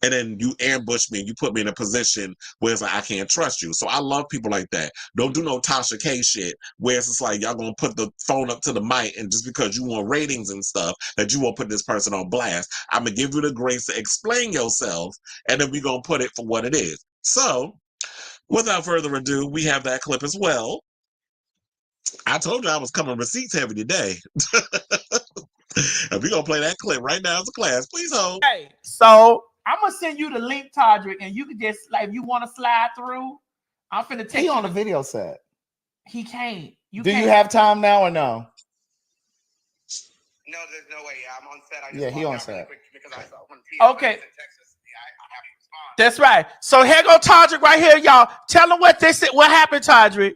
and then you ambush me and you put me in a position where it's like I can't trust you. So I love people like that. Don't do no Tasha K shit where it's just like y'all gonna put the phone up to the mic and just because you want ratings and stuff that you won't put this person on blast. I'm gonna give you the grace to explain yourself and then we gonna put it for what it is. So without further ado, we have that clip as well. I told you I was coming receipts heavy today. And we're gonna play that clip right now as a class. Please hold. Hey, so I'm gonna send you the link, Todrick, and you can just like if you want to slide through. I'm finna take. He on the video set. He can't. Do you have time now or no? No, there's no way. I'm on set. I just he on set. Because I saw when Tia Okay. in Texas, I have to respond. That's right. So here go Todrick right here, y'all. Tell them what they said. What happened, Todrick?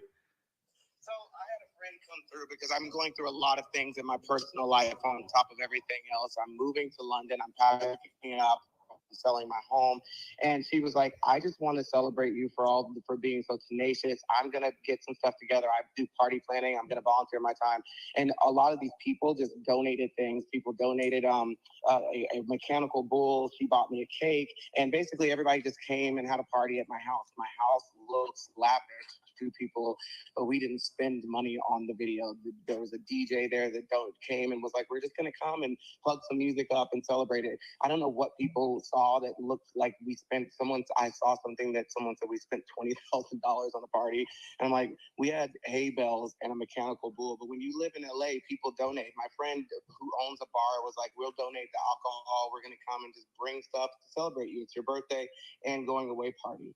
So I had a friend come through because I'm going through a lot of things in my personal life on top of everything else. I'm moving to London. I'm packing up, selling my home, and she was like, I just want to celebrate you for being so tenacious. I'm gonna get some stuff together. I do party planning. I'm gonna volunteer my time, and a lot of these people just donated things. People donated a mechanical bull. She bought me a cake, and basically everybody just came and had a party at my house. My house looks lavish to people, but we didn't spend money on the video. There was a DJ there that came and was like, we're just gonna come and plug some music up and celebrate it. I don't know what people saw that looked like we spent. I saw something that someone said we spent $20,000 on a party, and I'm like, we had hay bales and a mechanical bull. But when you live in LA, people donate. My friend who owns a bar was like, we'll donate the alcohol. We're gonna come and just bring stuff to celebrate you. It's your birthday and going away party.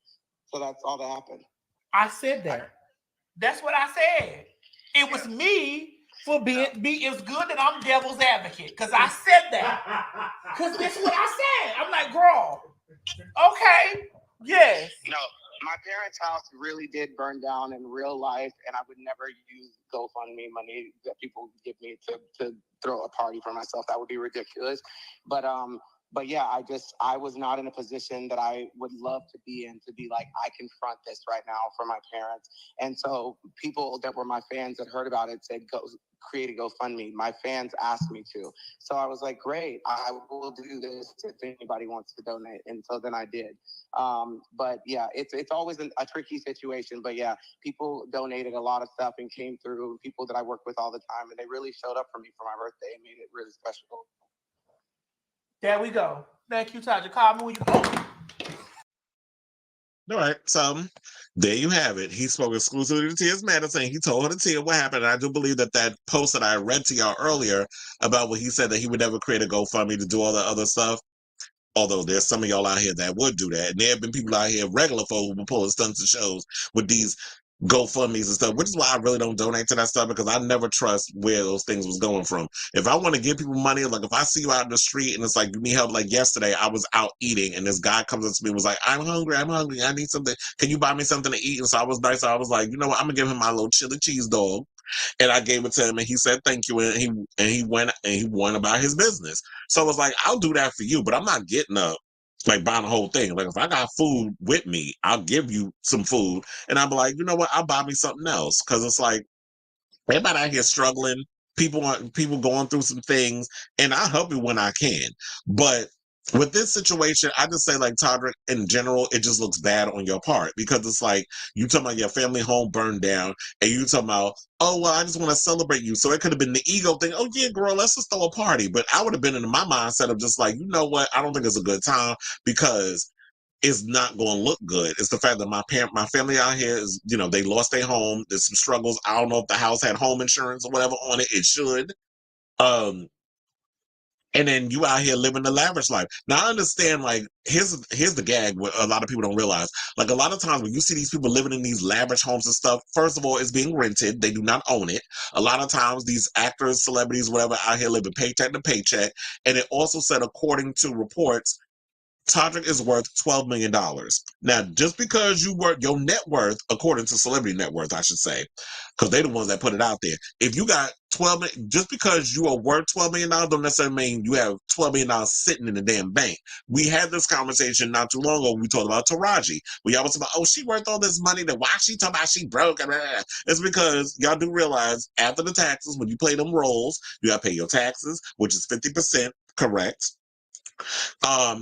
So that's all that happened. I said that. That's what I said. It was me for being. It's good that I'm devil's advocate because I said that. Because that's what I said. I'm like, girl. Okay. Yes. No, my parents' house really did burn down in real life, and I would never use GoFundMe money that people give me to throw a party for myself. That would be ridiculous. But yeah, I was not in a position that I would love to be in, to be like, I confront this right now for my parents. And so people that were my fans that heard about it said, go create a GoFundMe. My fans asked me to. So I was like, great, I will do this if anybody wants to donate. And so then I did. But yeah, it's always a tricky situation. But yeah, people donated a lot of stuff and came through, people that I work with all the time, and they really showed up for me for my birthday and made it really special. There we go. Thank you, Todrick. Call me when you go. All right, so there you have it. He spoke exclusively to Tia's Madison. He told her to Tia what happened. And I do believe that post that I read to y'all earlier about what he said that he would never create a GoFundMe to do all the other stuff. Although there's some of y'all out here that would do that. And there have been people out here, regular folk, who will pull stunts and shows with these GoFundMes and stuff, which is why I really don't donate to that stuff, because I never trust where those things was going from. If I want to give people money, like if I see you out in the street and it's like, you need help, like yesterday, I was out eating and this guy comes up to me and was like, I'm hungry, I need something. Can you buy me something to eat? And so I was nice. So I was like, you know what, I'm gonna give him my little chili cheese dog. And I gave it to him and he said thank you, and he went about his business. So I was like, I'll do that for you, but I'm not getting up like buying the whole thing. Like if I got food with me, I'll give you some food, and I'll be like, you know what, I'll buy me something else, because it's like everybody out here struggling, people going through some things, and I'll help you when I can. But with this situation, I just say, like, Todrick, in general, it just looks bad on your part, because it's like you talking about your family home burned down, and you talking about, oh, well, I just want to celebrate you. So it could have been the ego thing. Oh, yeah, girl, let's just throw a party. But I would have been in my mindset of just like, you know what? I don't think it's a good time, because it's not going to look good. It's the fact that my family out here is, you know, they lost their home. There's some struggles. I don't know if the house had home insurance or whatever on it. It should. And then you out here living the lavish life. Now, I understand, like, here's the gag, what a lot of people don't realize. Like, a lot of times when you see these people living in these lavish homes and stuff, first of all, it's being rented. They do not own it. A lot of times these actors, celebrities, whatever, out here living paycheck to paycheck. And it also said, according to reports, Todrick is worth $12 million. Now, just because your net worth, according to Celebrity Net Worth, I should say, because they're the ones that put it out there. If you got $12 million, just because you are worth $12 million, don't necessarily mean you have $12 million sitting in the damn bank. We had this conversation not too long ago when we talked about Taraji. We always about, oh, she worth all this money, then why she talking about she broke? It's because y'all do realize after the taxes, when you play them roles, you got to pay your taxes, which is 50%, correct?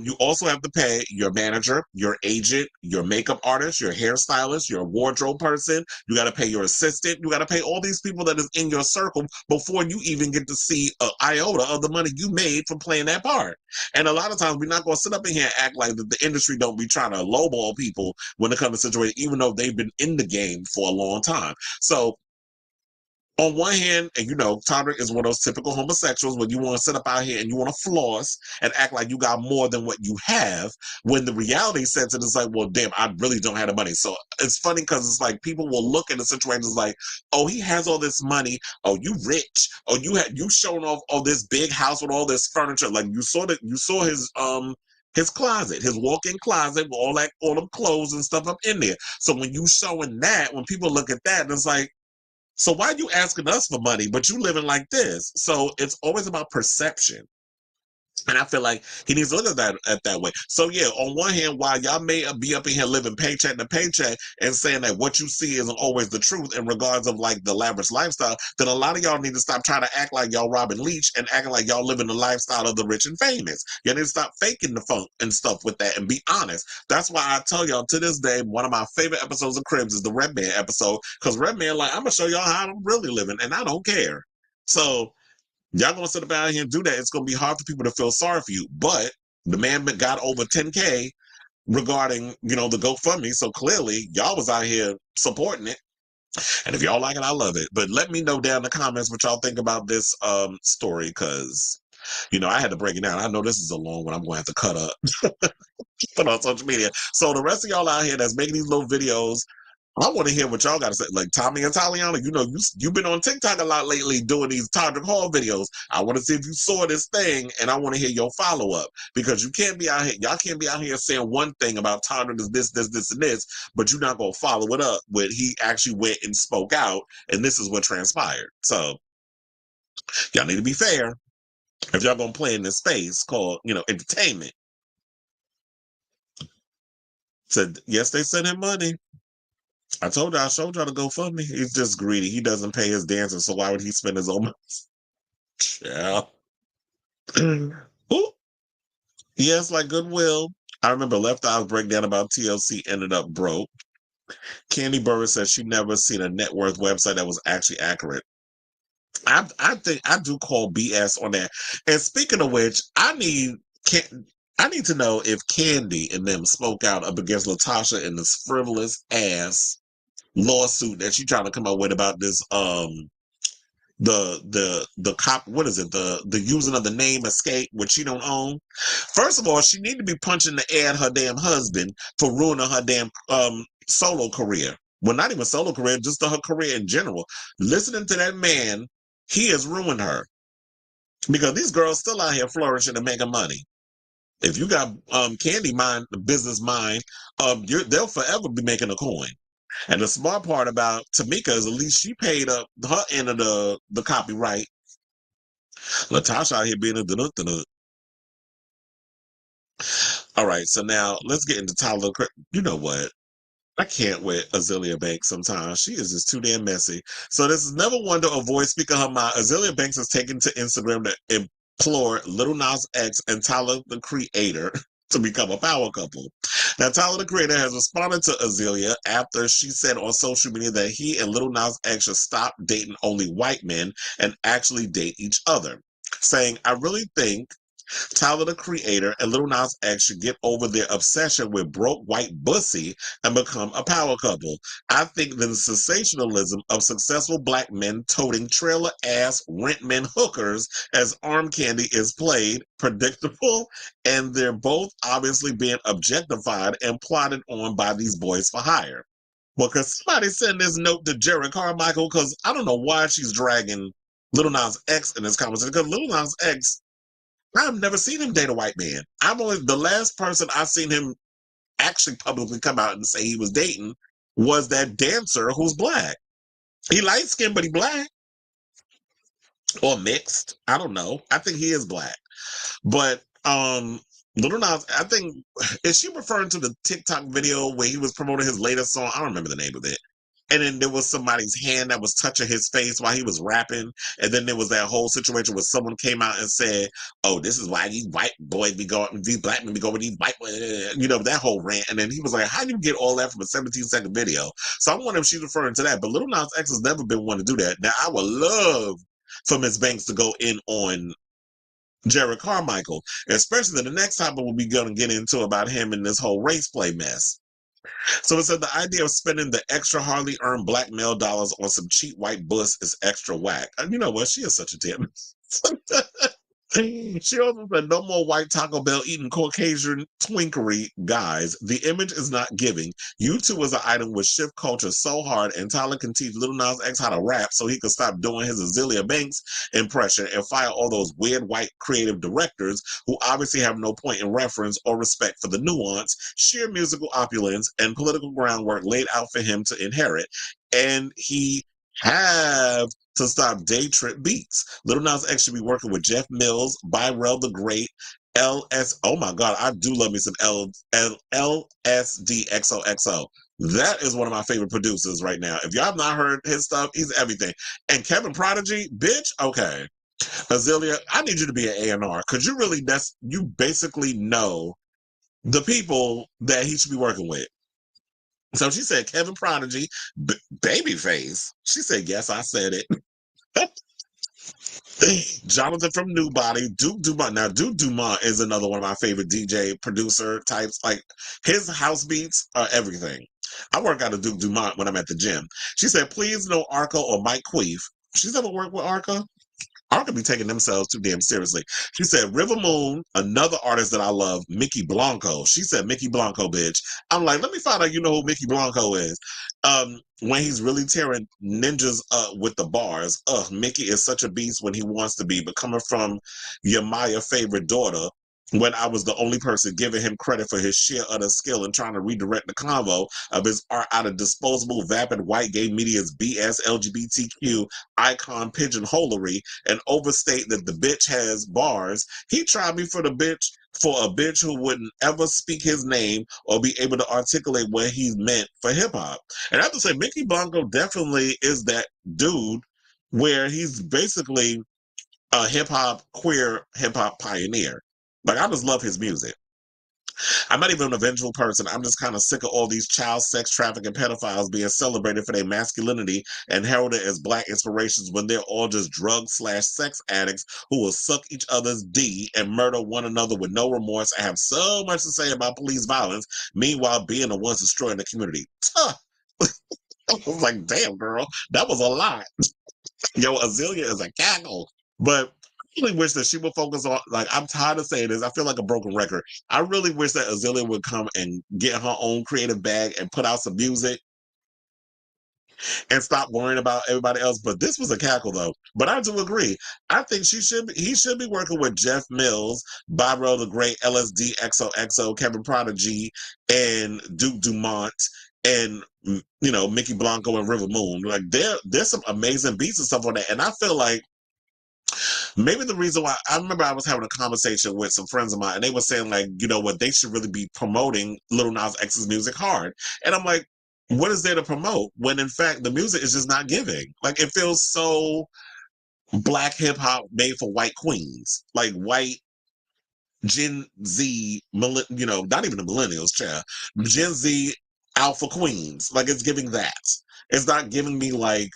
You also have to pay your manager, your agent, your makeup artist, your hairstylist, your wardrobe person. You got to pay your assistant. You got to pay all these people that is in your circle before you even get to see an iota of the money you made from playing that part. And a lot of times we're not going to sit up in here and act like that the industry don't be trying to lowball people when it comes to situation, even though they've been in the game for a long time. So on one hand, and you know, Todrick is one of those typical homosexuals when you want to sit up out here and you want to floss and act like you got more than what you have, when the reality sets it is like, well, damn, I really don't have the money. So it's funny because it's like people will look at the situations like, oh, he has all this money. Oh, you rich. Oh, you showing off this big house with all this furniture. Like you saw his closet, his walk-in closet with all the clothes and stuff up in there. So when you showing that, when people look at that, it's like, so why are you asking us for money, but you living like this? So it's always about perception. And I feel like he needs to look at that way. So yeah, on one hand, while y'all may be up in here living paycheck to paycheck and saying that what you see isn't always the truth in regards of like the lavish lifestyle, then a lot of y'all need to stop trying to act like y'all Robin Leach and acting like y'all living the lifestyle of the rich and famous. You need to stop faking the funk and stuff with that and be honest. That's why I tell y'all to this day, one of my favorite episodes of Cribs is the Redman episode, because Redman like, I'm gonna show y'all how I'm really living and I don't care. So y'all gonna sit about here and do that. It's gonna be hard for people to feel sorry for you. But the man got over 10K regarding, you know, the GoFundMe. So clearly y'all was out here supporting it. And if y'all like it, I love it. But let me know down in the comments what y'all think about this story, because you know, I had to break it down. I know this is a long one. I'm gonna have to cut up put on social media. So the rest of y'all out here that's making these little videos, I want to hear what y'all got to say. Like Tommy and Taliana, you know, you've been on TikTok a lot lately doing these Todrick Hall videos. I want to see if you saw this thing, and I want to hear your follow-up, because you can't be out here, y'all can't be out here saying one thing about Todrick is this, and this, but you're not going to follow it up with he actually went and spoke out, and this is what transpired. So y'all need to be fair if y'all going to play in this space called, you know, entertainment. Said, yes, they sent him money. I showed y'all to GoFundMe. He's just greedy. He doesn't pay his dancers, so why would he spend his own money? Yeah. Ooh. Yes, like Goodwill. I remember Left Eye's breakdown about TLC ended up broke. Candy Burris says she never seen a net worth website that was actually accurate. I think I do call BS on that. And speaking of which, I need to know if Candy and them spoke out up against Latasha in this frivolous ass lawsuit that she trying to come up with about this the cop, what is it, the using of the name Escape, which she don't own. First of all, she need to be punching the air at her damn husband for ruining her damn solo career. Well, not even solo career, just her career in general. Listening to that man, he has ruined her, because these girls still out here flourishing and making money. If you got Candy mind, the business mind, they'll forever be making a coin. And the smart part about Tamika is at least she paid up her end of the copyright. Latasha out here being a dun-dun-dun. All right, so now let's get into Tyler. You know what? I can't with Azealia Banks sometimes. She is just too damn messy. So this is never one to avoid speaking her mind. Azealia Banks has taken to Instagram to implore Lil Nas X and Tyler, the Creator, to become a power couple. Now, Tyler, the Creator, has responded to Azealia after she said on social media that he and Lil Nas X should stop dating only white men and actually date each other, saying, I really think Tyler, the Creator, and Lil Nas X should get over their obsession with broke white Bussy and become a power couple. I think the sensationalism of successful black men toting trailer-ass rent men hookers as arm candy is played, predictable, and they're both obviously being objectified and plotted on by these boys for hire. Well, could somebody send this note to Jerrod Carmichael? Because I don't know why she's dragging Lil Nas X in this conversation, because Lil Nas X, I've never seen him date a white man. The last person I've seen him actually publicly come out and say he was dating was that dancer who's black. He light skinned, but he black. Or mixed. I don't know. I think he is black. But Lil Nas, I think, is she referring to the TikTok video where he was promoting his latest song? I don't remember the name of it. And then there was somebody's hand that was touching his face while he was rapping. And then there was that whole situation where someone came out and said, "Oh, this is why these white boys be going, these black men be going with these white boys," that whole rant. And then he was like, "How do you get all that from a 17-second video?" So I'm wondering if she's referring to that. But Lil Nas X has never been one to do that. Now, I would love for Miss Banks to go in on Jerrod Carmichael, especially the next topic we'll be going to get into about him and this whole race play mess. So it said the idea of spending the extra hardly earned black male dollars on some cheap white bus is extra whack. And you know what? She is such a damn. She also said, "No more white Taco Bell eating Caucasian twinkery, guys. The image is not giving. U2 as an item would shift culture so hard, and Tyler can teach Lil Nas X how to rap so he could stop doing his Azealia Banks impression and fire all those weird white creative directors who obviously have no point in reference or respect for the nuance, sheer musical opulence, and political groundwork laid out for him to inherit. And he have to stop day trip beats. Lil Nas X should be working with Jeff Mills, Byrell the Great, LS. Oh my God, I do love me some LSDXOXO. That is one of my favorite producers right now. If y'all have not heard his stuff, he's everything. And Kevin Prodigy, bitch, okay. Azealia, I need you to be an A&R because you basically know the people that he should be working with. So she said Kevin Prodigy, Babyface. She said, yes, I said it. Jonathan from New Body, Duke Dumont. Now, Duke Dumont is another one of my favorite DJ producer types. Like, his house beats are everything. I work out of Duke Dumont when I'm at the gym. She said, please no Arca or Mike Queef. She's ever worked with Arca? Arca be taking themselves too damn seriously. She said, River Moon, another artist that I love, Mickey Blanco. She said, Mickey Blanco, bitch. I'm like, let me find out you know who Mickey Blanco is. When he's really tearing ninjas with the bars. Mickey is such a beast when he wants to be, but coming from your Maya favorite daughter, when I was the only person giving him credit for his sheer utter skill and trying to redirect the convo of his art out of disposable, vapid, white gay media's BS, LGBTQ, icon pigeonholery, and overstate that the bitch has bars, he tried me for a bitch who wouldn't ever speak his name or be able to articulate what he meant for hip-hop. And I have to say, Mickey Blanco definitely is that dude where he's basically a queer hip-hop pioneer. Like, I just love his music. I'm not even an vengeful person. I'm just kind of sick of all these child sex trafficking pedophiles being celebrated for their masculinity and heralded as black inspirations when they're all just drug/sex addicts who will suck each other's D and murder one another with no remorse and have so much to say about police violence, meanwhile being the ones destroying the community. I was like, damn, girl, that was a lot. Yo, Azealia is a cackle. But I really wish that she would focus on, like, I'm tired of saying this. I feel like a broken record. I really wish that Azealia would come and get her own creative bag and put out some music and stop worrying about everybody else. But this was a cackle, though. But I do agree. I think he should be working with Jeff Mills, Byrell the Great, LSD, XOXO, Kevin Prodigy, and Duke Dumont, and Mickey Blanco and River Moon. Like, there's some amazing beats and stuff on that. And I feel like maybe the reason why, I remember I was having a conversation with some friends of mine and they were saying, like, they should really be promoting Lil Nas X's music hard. And I'm like, what is there to promote when in fact the music is just not giving? Like, it feels so black hip hop made for white queens, like white Gen Z, not even the millennials, child, Gen Z alpha queens. Like, it's giving that. It's not giving me like,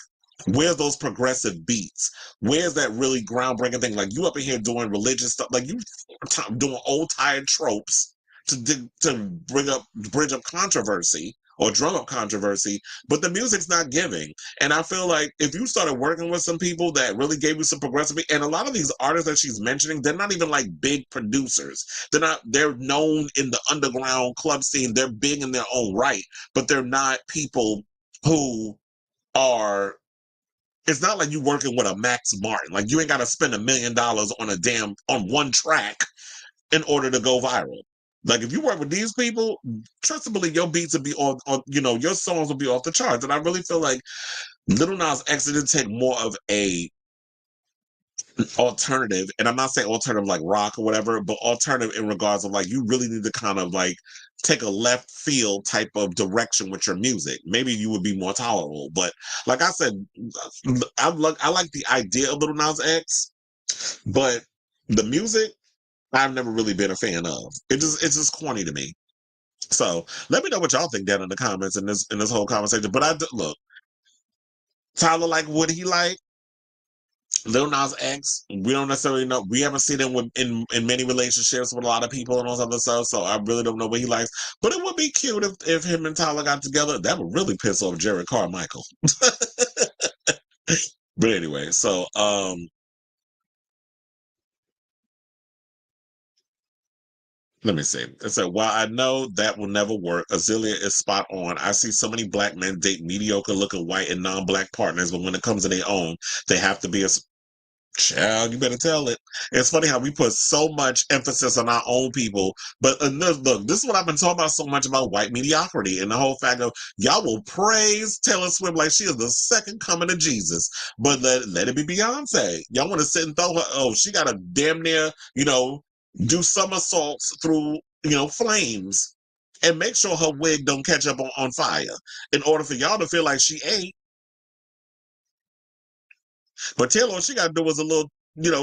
where's those progressive beats? Where's that really groundbreaking thing? Like, you up in here doing religious stuff, like you doing old tired tropes to bridge up controversy or drum up controversy, but the music's not giving. And I feel like if you started working with some people that really gave you some progressive, and a lot of these artists that she's mentioning, they're not even like big producers. They're known in the underground club scene. They're big in their own right, but they're not people who are, it's not like you working with a Max Martin. Like, you ain't got to spend $1 million on one track in order to go viral. Like, if you work with these people, trust and believe your beats will be on your songs will be off the charts. And I really feel like Lil Nas X didn't take more of a alternative, and I'm not saying alternative like rock or whatever, but alternative in regards of like you really need to kind of like take a left field type of direction with your music. Maybe you would be more tolerable. But like I said, I like the idea of Lil Nas X, but the music I've never really been a fan of. It's just corny to me. So let me know what y'all think down in the comments in this whole conversation. But look, Tyler like what he like. Lil Nas X, we don't necessarily know. We haven't seen him in many relationships with a lot of people and all this other stuff, so I really don't know what he likes. But it would be cute if him and Tyler got together. That would really piss off Jerrod Carmichael. But anyway, so let me see. It said, while I know that will never work, Azealia is spot on. I see so many black men date mediocre looking white and non-black partners, but when it comes to their own, they have to be a child, you better tell it. It's funny how we put so much emphasis on our own people, but look, this is what I've been talking about so much about white mediocrity and the whole fact of y'all will praise Taylor Swift like she is the second coming of Jesus, but let it be Beyonce. Y'all want to sit and throw her, oh, she got a damn near, do somersaults through, flames and make sure her wig don't catch up on fire in order for y'all to feel like she ain't. But Taylor, all she got to do was a little,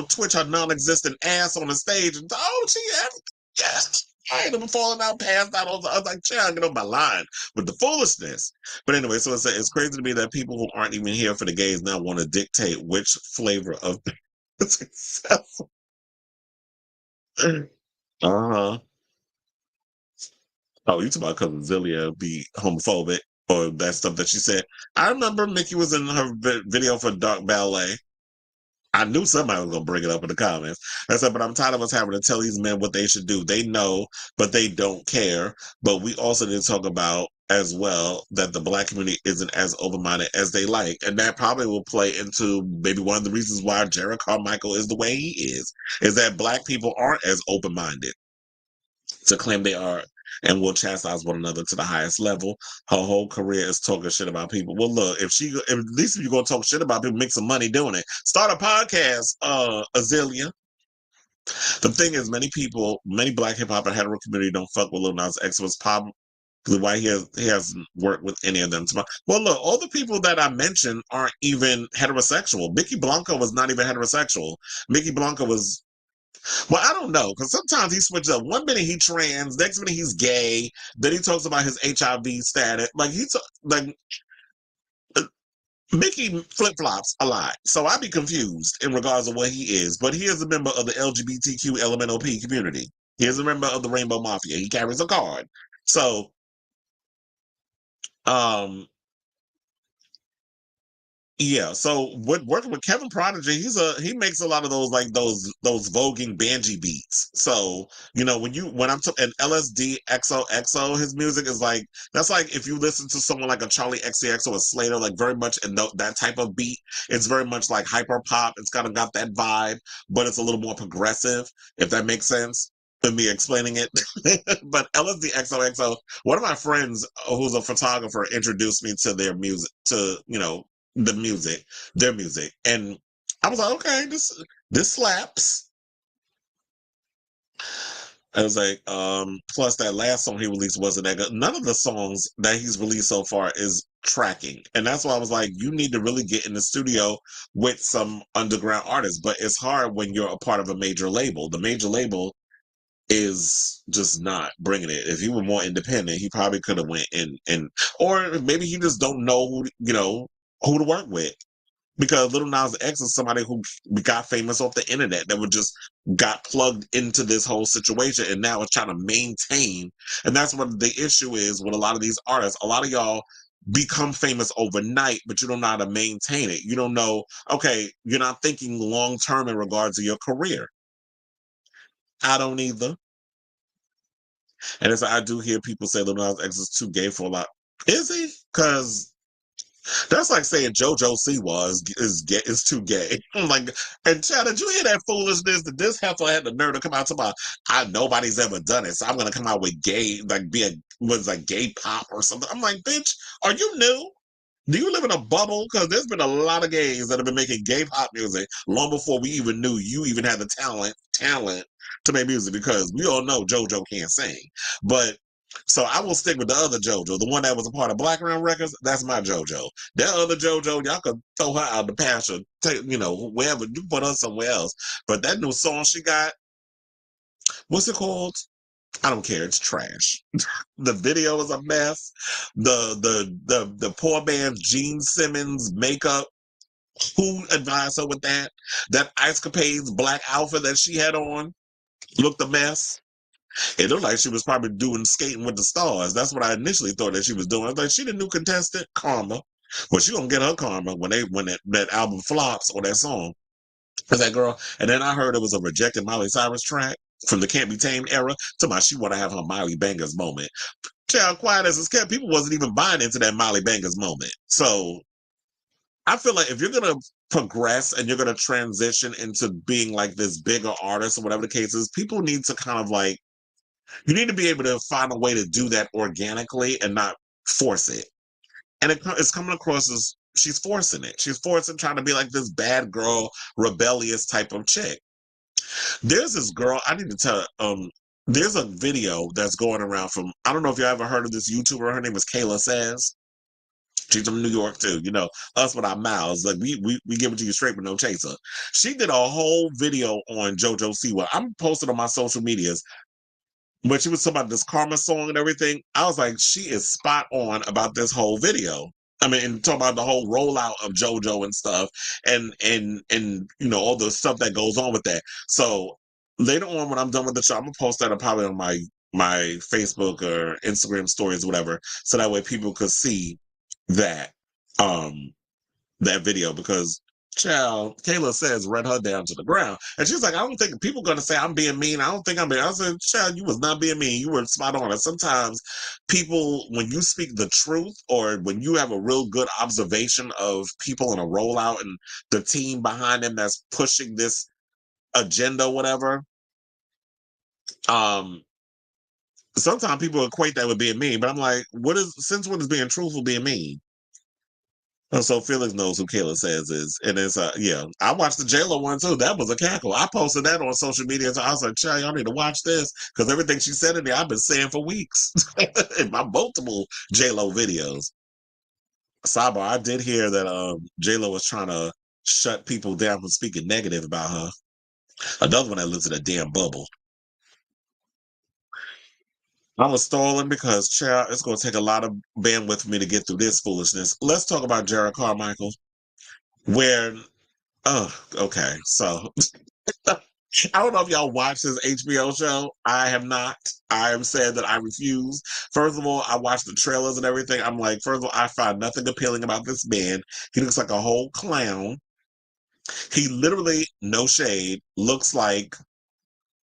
twitch her non-existent ass on the stage. And, yes, I ain't even falling out, passed out. I was like, child, get on my line with the foolishness. But anyway, so it's crazy to me that people who aren't even here for the gays now want to dictate which flavor of is successful. Uh-huh. Oh, you talking about because Azealia be homophobic or that stuff that she said. I remember Mickey was in her video for Dark Ballet. I knew somebody was going to bring it up in the comments. I said, but I'm tired of us having to tell these men what they should do. They know, but they don't care. But we also need to talk about as well that the black community isn't as open-minded as they like. And that probably will play into maybe one of the reasons why Jerrod Carmichael is the way he is that black people aren't as open-minded to claim they are and will chastise one another to the highest level. Her whole career is talking shit about people. Well, look, at least if you're going to talk shit about people, make some money doing it. Start a podcast, Azealia. The thing is, many black hip hop and hetero community don't fuck with Lil Nas X. Was probably why he hasn't worked with any of them. Well, look, all the people that I mentioned aren't even heterosexual. Mickey Blanco was not even heterosexual. Mickey Blanco was. Well, I don't know, because sometimes he switches up. One minute he trans, next minute he's gay. Then he talks about his HIV status. Mickey flip flops a lot, so I'd be confused in regards to what he is. But he is a member of the LGBTQ LMNOP community. He is a member of the Rainbow Mafia. He carries a card. So, yeah, so working with Kevin Prodigy, he makes a lot of those voguing banjee beats. So when I'm and LSD XOXO, his music is like that's like if you listen to someone like a Charlie XCX or a Slater, like very much in that type of beat. It's very much like hyper pop. It's kind of got that vibe, but it's a little more progressive, if that makes sense. Than me explaining it. But LSD XOXO, one of my friends who's a photographer introduced me to their music, their music. And I was like, okay, this slaps. I was like, plus that last song he released wasn't that good. None of the songs that he's released so far is tracking. And that's why I was like, you need to really get in the studio with some underground artists. But it's hard when you're a part of a major label. The major label is just not bringing it. If he were more independent, he probably could have went in, or maybe he just don't know, who to work with. Because Lil Nas X is somebody who got famous off the internet that would just got plugged into this whole situation and now is trying to maintain. And that's what the issue is with a lot of these artists. A lot of y'all become famous overnight, but you don't know how to maintain it. You don't know, okay, you're not thinking long term in regards to your career. I don't either. And as I do hear people say Lil Nas X is too gay for a lot. Is he? Because that's like saying JoJo Siwa is too gay. I'm like, and Chad, did you hear that foolishness that this heifer had the nerve to come out to nobody's ever done it, so I'm gonna come out with gay, like gay pop or something. I'm like, bitch, are you new? Do you live in a bubble? Because there's been a lot of gays that have been making gay pop music long before we even knew you even had the talent to make music. Because we all know JoJo can't sing, but so I will stick with the other JoJo, the one that was a part of Black Round Records. That's my JoJo. That other JoJo, y'all could throw her out the pasture, take, wherever you put her somewhere else. But that new song she got, what's it called? I don't care. It's trash. The video is a mess. The poor man's Gene Simmons makeup. Who advised her with that? That Ice Capade's black outfit that she had on looked a mess. It looked like she was probably doing Skating with the Stars. That's what I initially thought that she was doing. I was like, she the new contestant, Karma. Well, she gonna get her karma when that album flops or that song. Cause that girl. And then I heard it was a rejected Miley Cyrus track from the Can't Be Tamed era. To she want to have her Miley Bangers moment. Child, quiet as it's kept, people wasn't even buying into that Miley Bangers moment. So I feel like if you're gonna progress and you're gonna transition into being like this bigger artist or whatever the case is, people need to kind of like, you need to be able to find a way to do that organically and not force it. And it's coming across as she's forcing it. She's trying to be like this bad girl, rebellious type of chick. There's this girl, I need to tell, there's a video that's going around from, I don't know if you ever heard of this YouTuber. Her name is Kayla Says. She's from New York too, us with our mouths. Like we give it to you straight with no chaser. She did a whole video on JoJo Siwa. I'm posted on my social medias. When she was talking about this Karma song and everything, I was like, she is spot on about this whole video. I mean, and talk about the whole rollout of JoJo and stuff, and all the stuff that goes on with that. So later on, when I'm done with the show, I'm gonna post that probably on my Facebook or Instagram stories, or whatever, so that way people could see that that video, because child, Kayla Says read her down to the ground. And she's like, I don't think people are going to say I'm being mean. I don't think I'm being. I said, child, you was not being mean. You were spot on. And sometimes people, when you speak the truth, or when you have a real good observation of people in a rollout and the team behind them that's pushing this agenda, or whatever, sometimes people equate that with being mean. But I'm like, since when is being truthful being mean? And so Felix knows who Kayla Says is. And it's, I watched the J-Lo one too. That was a cackle. I posted that on social media. So I was like, child, y'all need to watch this. Because everything she said in there, I've been saying for weeks. In my multiple J-Lo videos. Sidebar, I did hear that J-Lo was trying to shut people down from speaking negative about her. Another one that lives in a damn bubble. I was stalling because, child, it's going to take a lot of bandwidth for me to get through this foolishness. Let's talk about Jerrod Carmichael. Okay. So, I don't know if y'all watched his HBO show. I have not. I am saying that I refuse. First of all, I watched the trailers and everything. I'm like, first of all, I find nothing appealing about this man. He looks like a whole clown. He literally, no shade, looks like,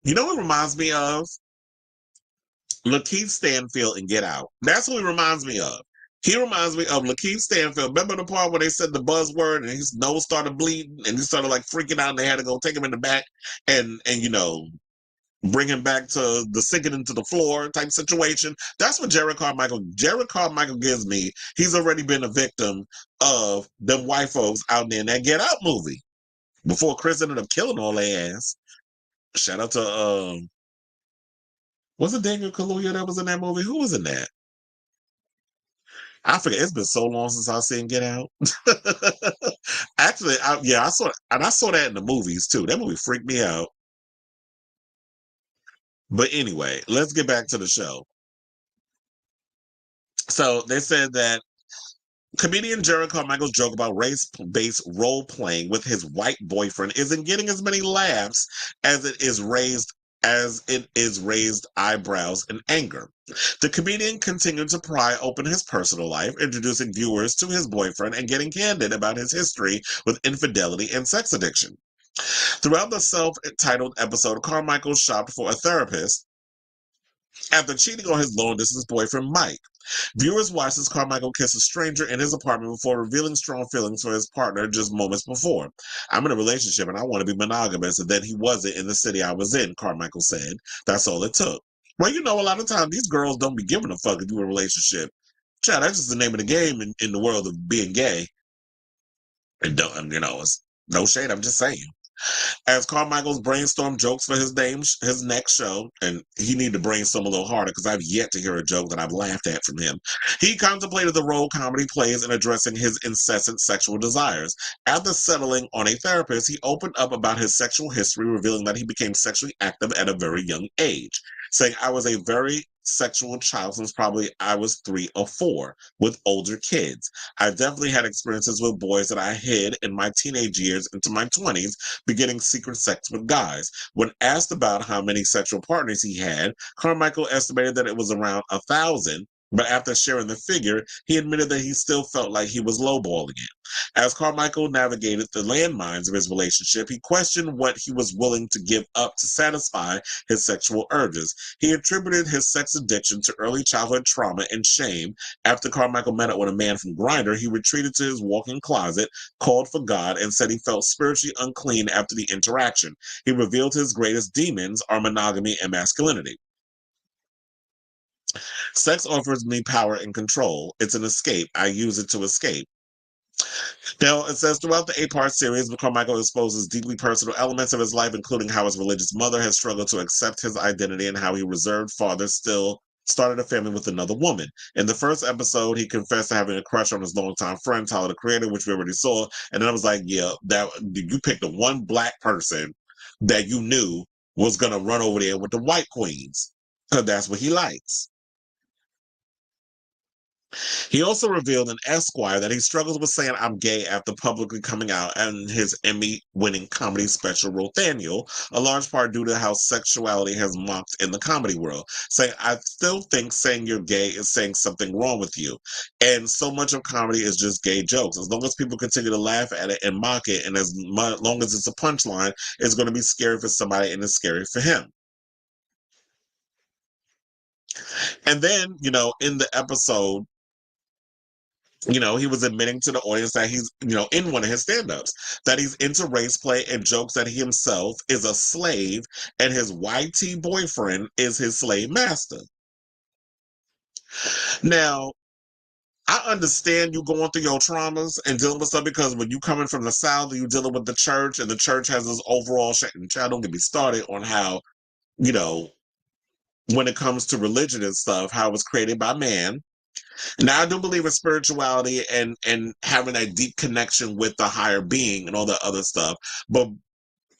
what reminds me of? Lakeith Stanfield in Get Out. That's what he reminds me of. He reminds me of Lakeith Stanfield. Remember the part where they said the buzzword and his nose started bleeding and he started like freaking out and they had to go take him in the back and bring him back to the sinking into the floor type situation. That's what Jerrod Carmichael gives me. He's already been a victim of them white folks out there in that Get Out movie before Chris ended up killing all their ass. Shout out to was it Daniel Kaluuya that was in that movie? Who was in that? I forget. It's been so long since I've seen Get Out. Actually, I saw that in the movies too. That movie freaked me out. But anyway, let's get back to the show. So they said that comedian Jerrod Carmichael's joke about race-based role-playing with his white boyfriend isn't getting as many laughs as it is raised eyebrows and anger. The comedian continued to pry open his personal life, introducing viewers to his boyfriend and getting candid about his history with infidelity and sex addiction. Throughout the self-titled episode, Carmichael shopped for a therapist after cheating on his long-distance boyfriend, Mike. Viewers watched as Carmichael kissed a stranger in his apartment before revealing strong feelings for his partner just moments before. I'm in a relationship and I want to be monogamous, and then he wasn't in the city I was in, Carmichael said. That's all it took. Well, a lot of times these girls don't be giving a fuck if you're in a relationship. Child, that's just the name of the game in the world of being gay. And don't, it's no shade. I'm just saying. As Carmichael's brainstormed jokes for his next show, and he needed to brainstorm a little harder because I've yet to hear a joke that I've laughed at from him. He contemplated the role comedy plays in addressing his incessant sexual desires. After settling on a therapist, he opened up about his sexual history, revealing that he became sexually active at a very young age, saying, "I was a very sexual child since probably I was 3 or 4 with older kids. I definitely had experiences with boys that I hid in my teenage years into my 20s, beginning secret sex with guys." When asked about how many sexual partners he had, Carmichael estimated that it was around 1,000, but after sharing the figure, he admitted that he still felt like he was lowballing it. As Carmichael navigated the landmines of his relationship, he questioned what he was willing to give up to satisfy his sexual urges. He attributed his sex addiction to early childhood trauma and shame. After Carmichael met up with a man from Grindr, he retreated to his walk-in closet, called for God, and said he felt spiritually unclean after the interaction. He revealed his greatest demons are monogamy and masculinity. "Sex offers me power and control. It's an escape. I use it to escape." Now, it says throughout the 8-part series, Carmichael exposes deeply personal elements of his life, including how his religious mother has struggled to accept his identity and how he reserved father still started a family with another woman. In the first episode, he confessed to having a crush on his longtime friend, Tyler, the Creator, which we already saw. And then I was like, yeah, that you picked the one black person that you knew was going to run over there with the white queens, because that's what he likes. He also revealed in Esquire that he struggles with saying "I'm gay" after publicly coming out in his Emmy-winning comedy special Rothaniel, a large part due to how sexuality has mocked in the comedy world, saying, "I still think saying you're gay is saying something wrong with you. And so much of comedy is just gay jokes. As long as people continue to laugh at it and mock it, and as long as it's a punchline, it's going to be scary for somebody and it's scary for him." And then, in the episode, he was admitting to the audience that he's, in one of his stand-ups, that he's into race play and jokes that he himself is a slave and his YT boyfriend is his slave master. Now, I understand you going through your traumas and dealing with stuff, because when you coming from the South, you dealing with the church, and the church has this overall shit. And child, don't get me started on how, when it comes to religion and stuff, how it was created by man. Now, I do believe in spirituality and having a deep connection with the higher being and all that other stuff. But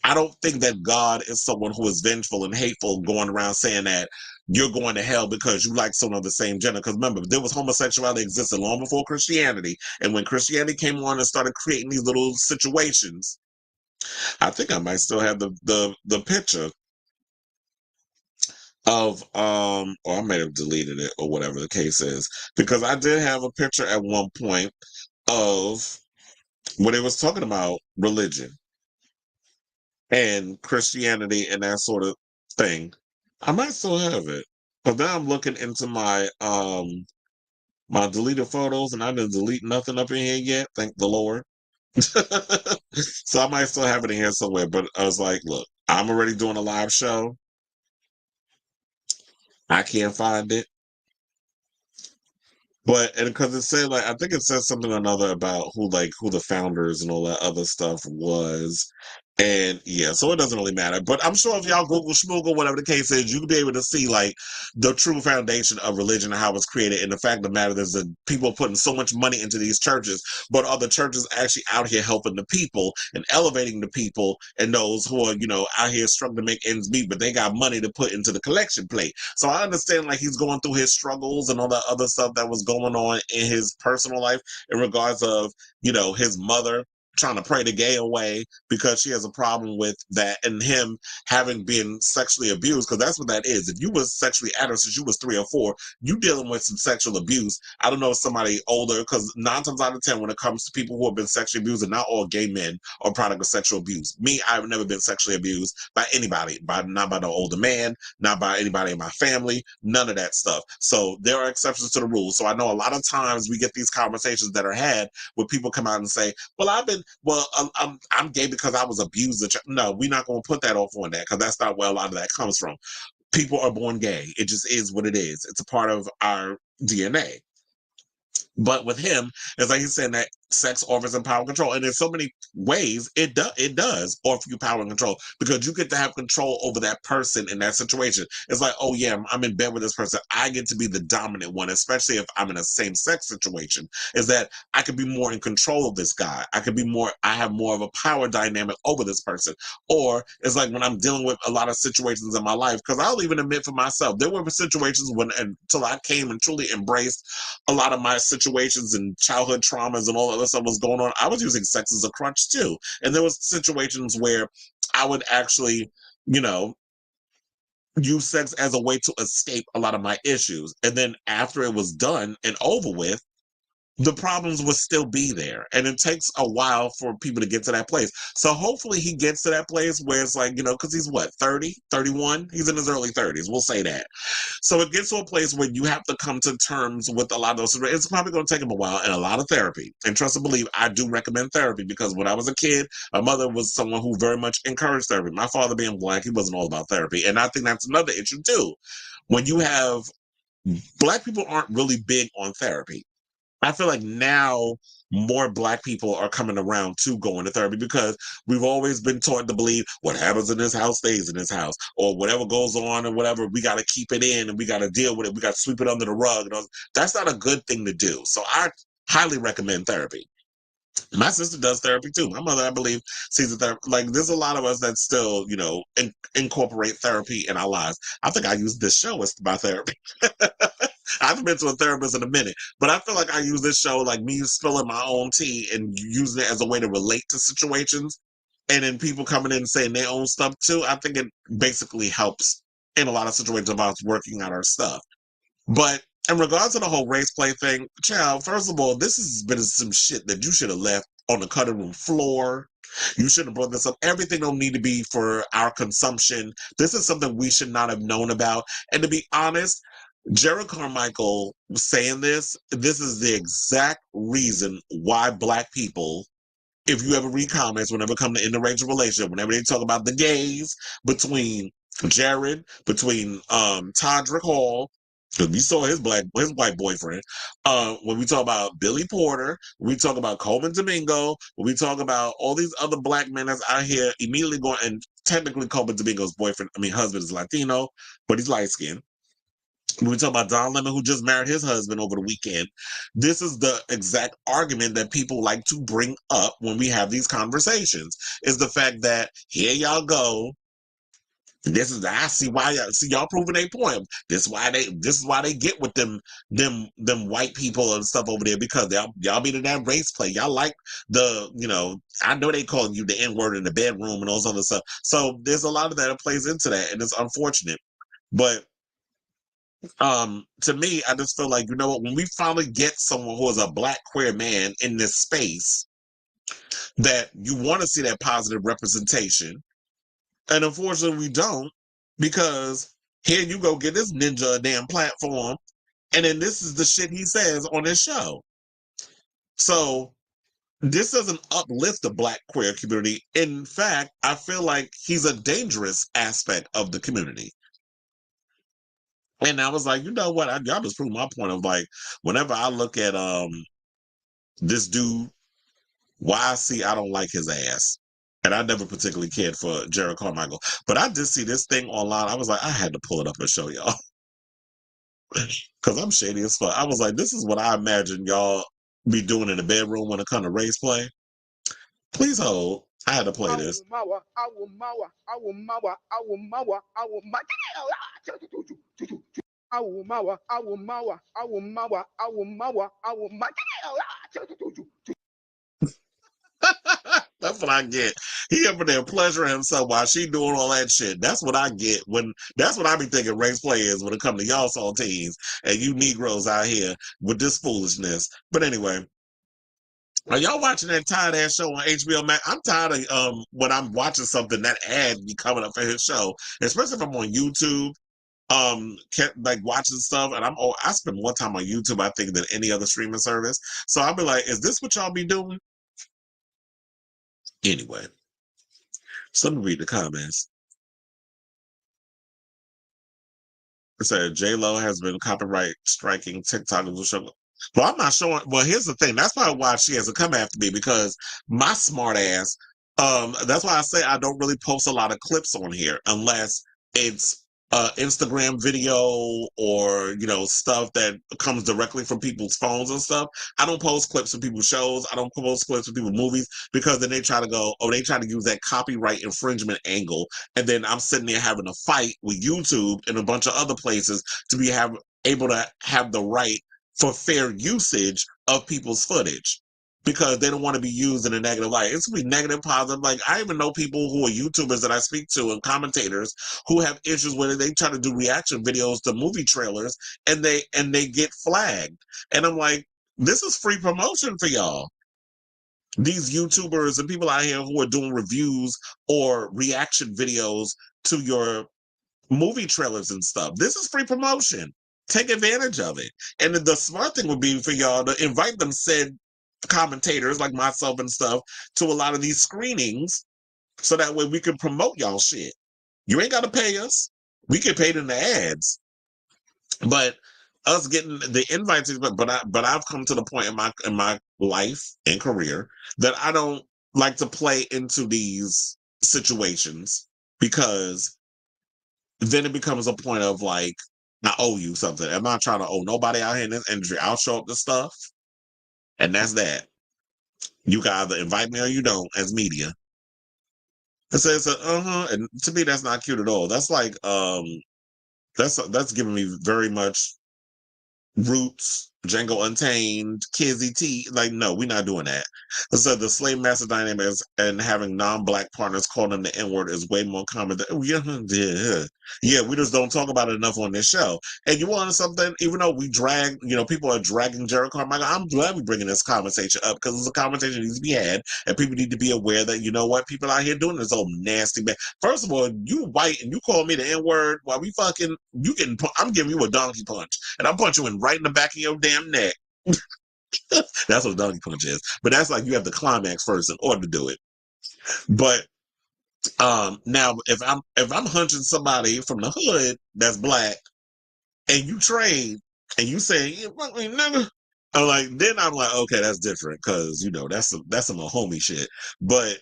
I don't think that God is someone who is vengeful and hateful, going around saying that you're going to hell because you like someone of the same gender. Because remember, there was homosexuality existed long before Christianity. And when Christianity came on and started creating these little situations, I think I might still have the picture of or I may have deleted it or whatever the case is, because I did have a picture at one point of when it was talking about religion and Christianity and that sort of thing. I might still have it, but then I'm looking into my my deleted photos, and I didn't delete nothing up in here yet, thank the Lord. So I might still have it in here somewhere, but I was like, look, I'm already doing a live show. I can't find it. But, and because it said, like, I think it says something or another about who the founders and all that other stuff was. And yeah, so it doesn't really matter. But I'm sure if y'all Google Schmoogle, whatever the case is, you can be able to see like the true foundation of religion and how it's created. And the fact of the matter is that people are putting so much money into these churches, but are the churches actually out here helping the people and elevating the people and those who are, out here struggling to make ends meet, but they got money to put into the collection plate. So I understand like he's going through his struggles and all that other stuff that was going on in his personal life in regards of, his mother trying to pray the gay away because she has a problem with that, and him having been sexually abused, because that's what that is. If you was sexually active since you was 3 or 4, you dealing with some sexual abuse. I don't know if somebody older, because 9 times out of 10 when it comes to people who have been sexually abused, and not all gay men are product of sexual abuse. Me, I've never been sexually abused by anybody, not by no older man, not by anybody in my family, none of that stuff. So there are exceptions to the rule. So I know a lot of times we get these conversations that are had where people come out and say, I'm gay because I was abused. No, we're not going to put that off on that, because that's not where a lot of that comes from. People are born gay. It just is what it is. It's a part of our DNA. But with him, it's like he's saying that sex offers him power and control. And in so many ways, it does offer you power and control because you get to have control over that person in that situation. It's like, oh yeah, I'm in bed with this person. I get to be the dominant one, especially if I'm in a same-sex situation, is that I could be more in control of this guy. I have more of a power dynamic over this person. Or it's like when I'm dealing with a lot of situations in my life, because I'll even admit for myself, there were situations when, until I came and truly embraced a lot of my situations and childhood traumas and all that other stuff was going on, I was using sex as a crutch too. And there was situations where I would actually, you know, use sex as a way to escape a lot of my issues. And then after it was done and over with, the problems would still be there. And it takes a while for people to get to that place. So hopefully he gets to that place where it's like, you know, because he's what, 30, 31? He's in his early 30s. We'll say that. So it gets to a place where you have to come to terms with a lot of those. It's probably going to take him a while and a lot of therapy. And trust and believe, I do recommend therapy because when I was a kid, my mother was someone who very much encouraged therapy. My father being Black, he wasn't all about therapy. And I think that's another issue too. When you have Black people aren't really big on therapy. I feel like now more Black people are coming around to going to therapy because we've always been taught to believe what happens in this house stays in this house, or whatever goes on or whatever, we got to keep it in and we got to deal with it. We got to sweep it under the rug. That's not a good thing to do. So I highly recommend therapy. My sister does therapy too. My mother, I believe, sees a therapy. Like, there's a lot of us that still, you know, incorporate therapy in our lives. I think I use this show as my therapy. I haven't been to a therapist in a minute, but I feel like I use this show, like me spilling my own tea and using it as a way to relate to situations. And then people coming in and saying their own stuff too. I think it basically helps in a lot of situations about working out our stuff. But in regards to the whole race play thing, child, first of all, this has been some shit that you should have left on the cutting room floor. You should have brought this up. Everything don't need to be for our consumption. This is something we should not have known about. And to be honest, Jerrod Carmichael was saying this is the exact reason why Black people, if you ever read comments, whenever it come to interracial relationship, whenever they talk about the gays between Jerrod, between Todrick Hall, because we saw his white boyfriend. When we talk about Billy Porter, when we talk about Coleman Domingo, when we talk about all these other Black men that's out here immediately going, and technically Coleman Domingo's husband is Latino, but he's light skinned. When we talk about Don Lemon, who just married his husband over the weekend, this is the exact argument that people like to bring up when we have these conversations, is the fact that here y'all go. I see y'all proving a point. This is why they get with them white people and stuff over there, because y'all be in that race play. Y'all like I know they call you the N-word in the bedroom and all this other stuff. So there's a lot of that plays into that, and it's unfortunate. But to me, I just feel like, you know what, when we finally get someone who is a Black queer man in this space, that you want to see that positive representation. And unfortunately we don't, because here you go get this ninja a damn platform, and then this is the shit he says on his show. So this doesn't uplift the Black queer community. In fact, I feel like he's a dangerous aspect of the community. And I was like, you know what? Y'all just proved my point of, like, whenever I look at this dude, YC, I don't like his ass. And I never particularly cared for Jerrod Carmichael. But I did see this thing online. I was like, I had to pull it up and show y'all. Because I'm shady as fuck. I was like, this is what I imagine y'all be doing in the bedroom when it comes to race play. Please hold. I had to play this. That's what I get. He up in there pleasuring himself while she doing all that shit. That's what I get that's what I be thinking race play is when it come to y'all saltines and you Negroes out here with this foolishness. But anyway, are y'all watching that tired ass show on HBO Max? I'm tired of when I'm watching something, that ad be coming up for his show, especially if I'm on YouTube. Like watching stuff, and I spend more time on YouTube, I think, than any other streaming service. So I'll be like, is this what y'all be doing? Anyway, so let me read the comments. It said J-Lo has been copyright striking TikTok. Well, I'm not showing. Well, here's the thing. That's probably why she has to come after me, because my smart ass. That's why I say I don't really post a lot of clips on here unless it's Instagram video or stuff that comes directly from people's phones and stuff. I don't post clips of people's shows. I don't post clips of people's movies, because then they try to go, they try to use that copyright infringement angle, and then I'm sitting there having a fight with YouTube and a bunch of other places to be able to have the right for fair usage of people's footage, because they don't want to be used in a negative light. It's gonna be negative, positive. Like, I even know people who are YouTubers that I speak to and commentators who have issues with it. They try to do reaction videos to movie trailers and they get flagged. And I'm like, this is free promotion for y'all. These YouTubers and people out here who are doing reviews or reaction videos to your movie trailers and stuff. This is free promotion. Take advantage of it. And the smart thing would be for y'all to invite them said commentators like myself and stuff to a lot of these screenings, so that way we can promote y'all shit. You ain't got to pay us. We get paid in the ads. But us getting the invites, but I've come to the point in my life and career that I don't like to play into these situations, because then it becomes a point of like, I owe you something. I'm not trying to owe nobody out here in this industry. I'll show up to stuff, and that's that. You can either invite me or you don't, as media. It says, and to me, that's not cute at all. That's like, that's giving me very much Roots, Django Untamed, Kizzy T. Like, no, we're not doing that. So the slave master dynamic and having non-black partners call them the N-word is way more common than, yeah, we just don't talk about it enough on this show. And you want something, even though we drag, people are dragging Jerrod Carmichael, I'm glad we're bringing this conversation up, because it's a conversation that needs to be had, and people need to be aware that, you know what, people out here doing this old nasty man. First of all, you white and you call me the N-word while we fucking, I'm giving you a donkey punch, and I'm punching you right in the back of your damn neck. That's what a donkey punch is. But that's like, you have the climax first in order to do it. But now if I'm hunching somebody from the hood that's black, and you trade and you say, I'm like, then I'm like, okay, that's different, because that's some homie shit. But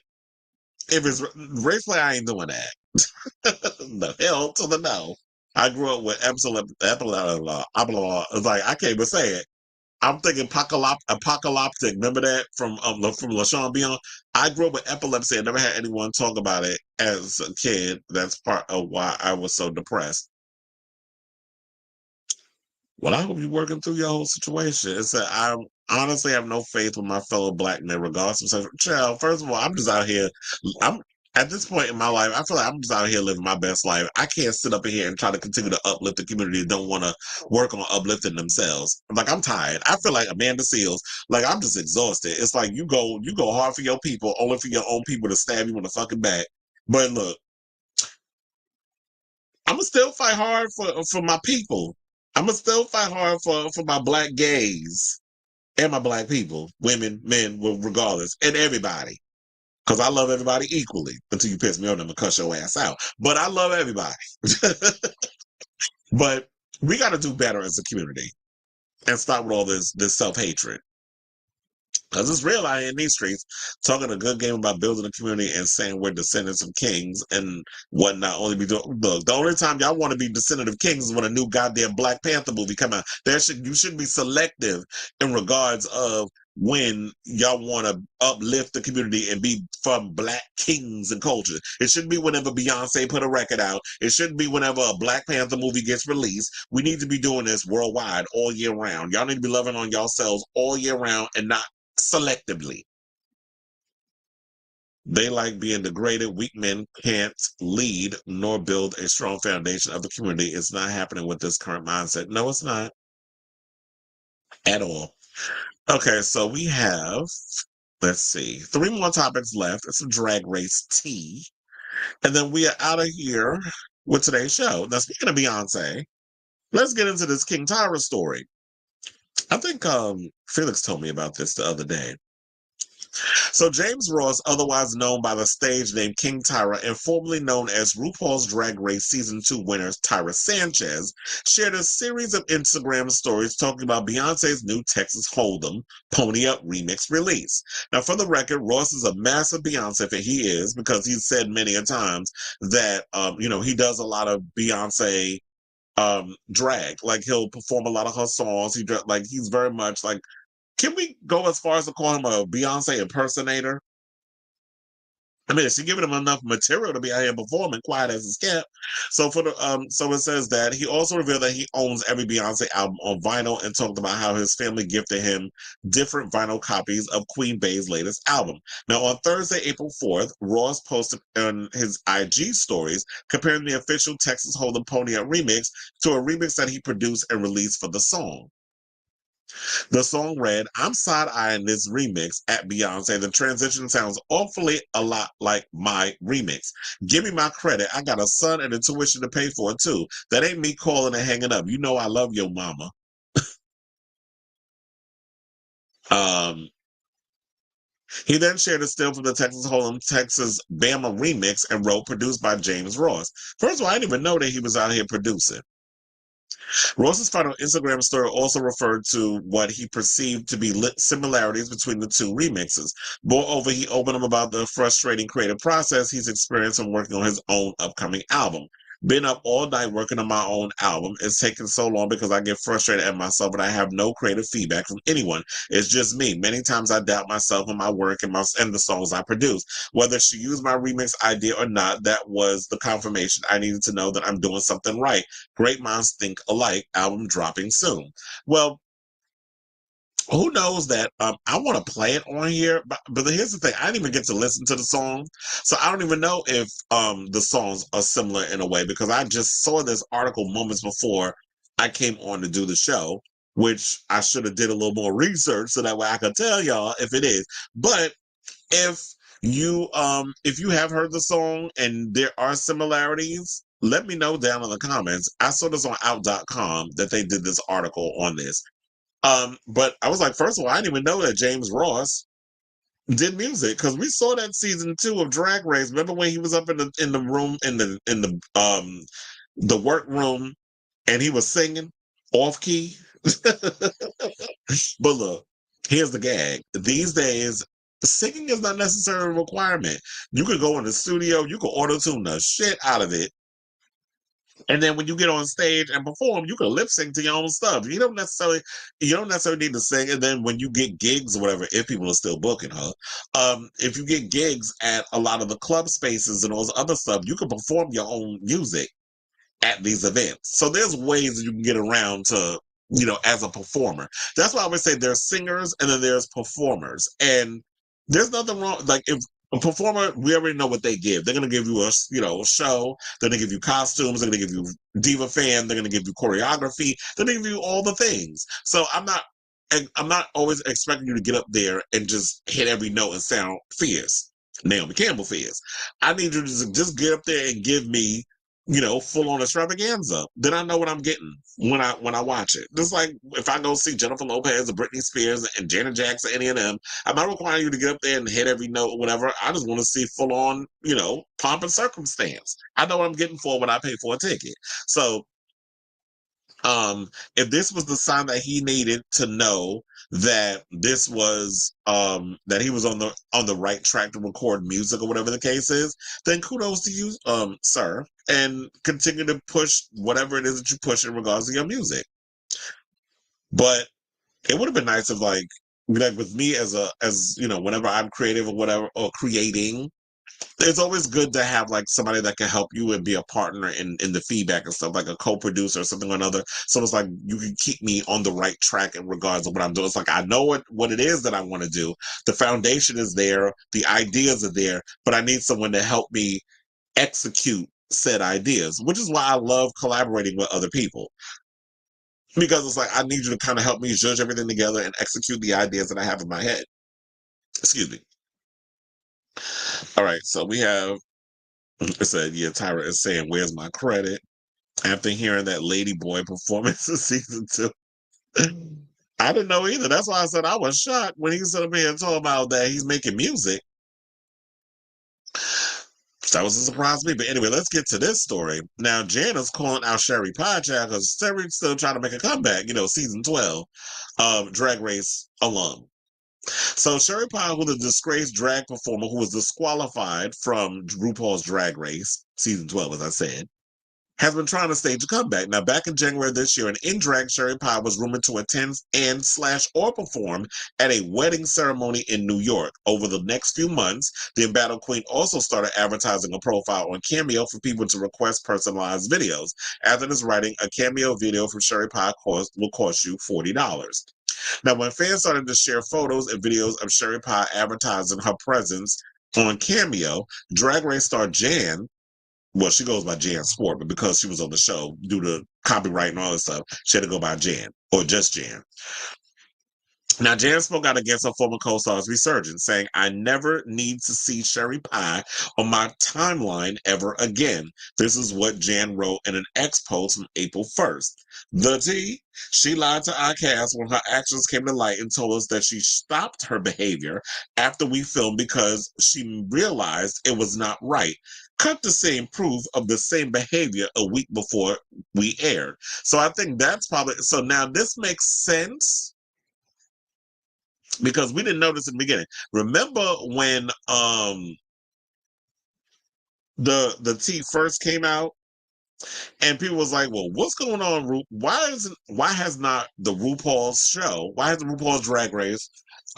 if it's race play, I ain't doing that. The hell to the no. I grew up with like, I can't even say it. I'm thinking apocalyptic. Remember that from LaShawn Beyond? I grew up with epilepsy. I never had anyone talk about it as a kid. That's part of why I was so depressed. Well, I hope you're working through your whole situation. It's that I honestly have no faith with my fellow black men, regardless of sexual. Child, first of all, I'm just out here. I'm at this point in my life, I feel like I'm just out here living my best life. I can't sit up in here and try to continue to uplift the community that don't want to work on uplifting themselves. Like, I'm tired. I feel like Amanda Seals. Like, I'm just exhausted. It's like you go hard for your people, only for your own people to stab you in the fucking back. But look, I'm gonna still fight hard for my people. I'm gonna still fight hard for my black gays and my black people, women, men, regardless, and everybody. Because I love everybody equally until you piss me off, I'm gonna cuss your ass out. But I love everybody. But we got to do better as a community and stop with all this self-hatred. Because it's real out here in these streets, talking a good game about building a community and saying we're descendants of kings and whatnot. Only be doing, look, the only time y'all want to be descendant of kings is when a new goddamn Black Panther movie come out. You should be selective in regards of when y'all want to uplift the community and be from Black kings and culture. It shouldn't be whenever Beyonce put a record out. It shouldn't be whenever a Black Panther movie gets released. We need to be doing this worldwide all year round. Y'all need to be loving on yourselves all year round and not selectively. They like being degraded. Weak men can't lead nor build a strong foundation of the community. It's not happening with this current mindset. No, it's not at all. Okay, so we have, let's see, 3 more topics left. It's some drag race tea. And then we are out of here with today's show. Now, speaking of Beyonce, let's get into this King Tyra story. I think Felix told me about this the other day. So James Ross, otherwise known by the stage name King Tyra and formerly known as RuPaul's Drag Race Season 2 winner Tyra Sanchez, shared a series of Instagram stories talking about Beyonce's new Texas Hold'em Pony Up remix release. Now, for the record, Ross is a massive Beyonce fan. He is, because he's said many a times that, he does a lot of Beyonce drag. Like, he'll perform a lot of her songs. He's very much like, can we go as far as to call him a Beyonce impersonator? I mean, she's giving him enough material to be out here performing, quiet as it's kept. So so it says that he also revealed that he owns every Beyonce album on vinyl and talked about how his family gifted him different vinyl copies of Queen Bey's latest album. Now, on Thursday, April 4th, Ross posted on his IG stories comparing the official Texas Hold'em Pony Up remix to a remix that he produced and released for the song. The song read, "I'm side-eyeing this remix at Beyonce. The transition sounds awfully a lot like my remix. Give me my credit. I got a son and a tuition to pay for, too. That ain't me calling and hanging up. You know I love your mama." He then shared a still from the Texas Hold'em Texas Bama remix and wrote, "Produced by James Ross." First of all, I didn't even know that he was out here producing. Ross's final Instagram story also referred to what he perceived to be similarities between the two remixes. Moreover, he opened up about the frustrating creative process he's experienced in working on his own upcoming album. "Been up all night working on my own album. It's taken so long because I get frustrated at myself and I have no creative feedback from anyone. It's just me. Many times I doubt myself and my work and the songs I produce. Whether she used my remix idea or not, that was the confirmation I needed to know that I'm doing something right. Great minds think alike. Album dropping soon." Well, who knows that I want to play it on here, but here's the thing: I didn't even get to listen to the song, so I don't even know if the songs are similar in a way, because I just saw this article moments before I came on to do the show, which I should have did a little more research so that way I could tell y'all if it is. But if you have heard the song and there are similarities, let me know down in the comments. I saw this on out.com that they did this article on this. But I was like, first of all, I didn't even know that James Ross did music, because we saw that season 2 of Drag Race. Remember when he was up in the room in the workroom and he was singing off key? But look, here's the gag. These days, singing is not necessarily a requirement. You could go in the studio, you could auto-tune the shit out of it, and then when you get on stage and perform, you can lip sync to your own stuff. You don't necessarily need to sing. And then when you get gigs or whatever, if people are still booking her, if you get gigs at a lot of the club spaces and all this other stuff, you can perform your own music at these events. So there's ways that you can get around to, as a performer. That's why I would say there's singers and then there's performers. And there's nothing wrong. Like, if a performer, we already know what they give. They're going to give you a show. They're going to give you costumes. They're going to give you diva fan. They're going to give you choreography. They're going to give you all the things. So I'm not always expecting you to get up there and just hit every note and sound fierce. Naomi Campbell fierce. I need you to just get up there and give me, full on extravaganza. Then I know what I'm getting when I watch it. Just like if I go see Jennifer Lopez or Britney Spears and Janet Jackson, any of them, I'm not requiring you to get up there and hit every note or whatever. I just want to see full on, pomp and circumstance. I know what I'm getting for when I pay for a ticket. So, if this was the sign that he needed to know that this was that he was on the right track to record music or whatever the case is, then kudos to you, sir, and continue to push whatever it is that you push in regards to your music. But it would have been nice if like with me as whenever I'm creative or whatever, or creating, it's always good to have like somebody that can help you and be a partner in the feedback and stuff, like a co-producer or something or another. So it's like you can keep me on the right track in regards to what I'm doing. It's like I know what it is that I want to do. The foundation is there, the ideas are there, but I need someone to help me execute said ideas, which is why I love collaborating with other people. Because it's like I need you to kind of help me judge everything together and execute the ideas that I have in my head. Excuse me. All right, so we have, it said, yeah, Tyra is saying, "Where's my credit?" After hearing that Lady Boy performance in season 2. I didn't know either. That's why I said I was shocked when he stood up here and told about that he's making music. That was a surprise to me. But anyway, let's get to this story. Now, Jan is calling out Sherry Pie Child because Sherry's still trying to make a comeback, season 12 Drag Race alum. So Sherry Pie, who the disgraced drag performer who was disqualified from RuPaul's Drag Race, season 12, as I said, has been trying to stage a comeback. Now, back in January this year, an in-drag Sherry Pie was rumored to attend and/or perform at a wedding ceremony in New York. Over the next few months, the Embattled Queen also started advertising a profile on Cameo for people to request personalized videos. After this writing, a Cameo video from Sherry Pie will cost you $40. Now, when fans started to share photos and videos of Sherry Pie advertising her presence on Cameo, Drag Race star Jan, well, she goes by Jan Sport, but because she was on the show, due to copyright and all this stuff, she had to go by Jan, or just Jan. Now, Jan spoke out against her former co-star's resurgence, saying, "I never need to see Sherry Pie on my timeline ever again." This is what Jan wrote in an X post from April 1st. The tea, she lied to our cast when her actions came to light and told us that she stopped her behavior after we filmed because she realized it was not right. Cut the same proof of the same behavior a week before we aired. So I think that's probably, so now this makes sense because we didn't notice in the beginning. Remember when the tea first came out and people was like, well, what's going on? Why has not the RuPaul's show, why has the RuPaul's Drag Race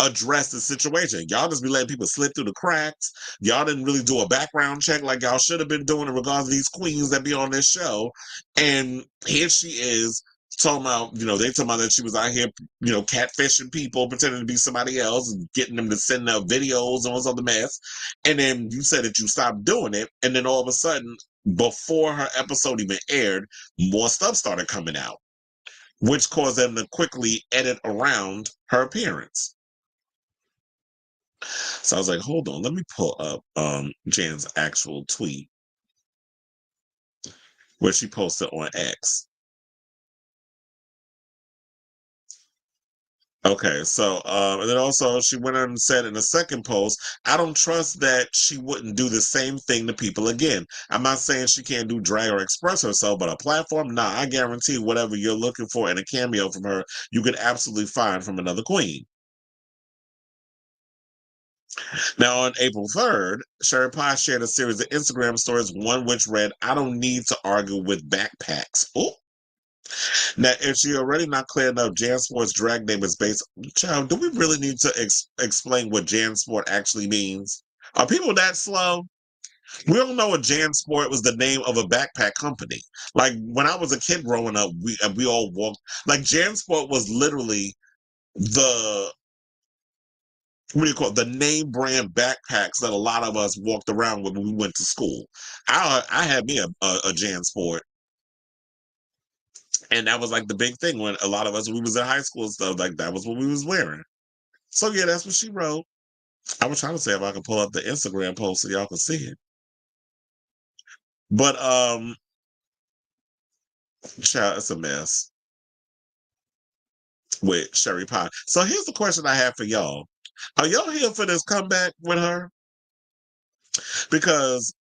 addressed the situation? Y'all just be letting people slip through the cracks. Y'all didn't really do a background check like y'all should have been doing in regards to these queens that be on this show. And here she is talking about, they talking about that she was out here, catfishing people, pretending to be somebody else and getting them to send their videos and all this other mess. And then you said that you stopped doing it. And then all of a sudden, before her episode even aired, more stuff started coming out, which caused them to quickly edit around her appearance. So I was like, hold on, let me pull up Jan's actual tweet where she posted on X. Okay, so and then also she went on and said in the second post, "I don't trust that she wouldn't do the same thing to people again. I'm not saying she can't do drag or express herself, but a platform, nah, I guarantee whatever you're looking for in a cameo from her, you could absolutely find from another queen." Now, on April 3rd, Sherry Pie shared a series of Instagram stories, one which read, "I don't need to argue with backpacks." Oh. Now, if she already not clear enough, JanSport's drag name is based. Child, do we really need to explain what JanSport actually means? Are people that slow? We don't know what JanSport was the name of a backpack company. Like when I was a kid growing up, we all walked. Like JanSport was literally the what do you call it? The name brand backpacks that a lot of us walked around with when we went to school. I had me a JanSport. And that was like the big thing when a lot of us, when we was in high school and stuff, like that was what we was wearing. So yeah, that's what she wrote. I was trying to say if I could pull up the Instagram post so y'all can see it. But child, it's a mess with Sherry Pie. So here's the question I have for y'all. Are y'all here for this comeback with her? Because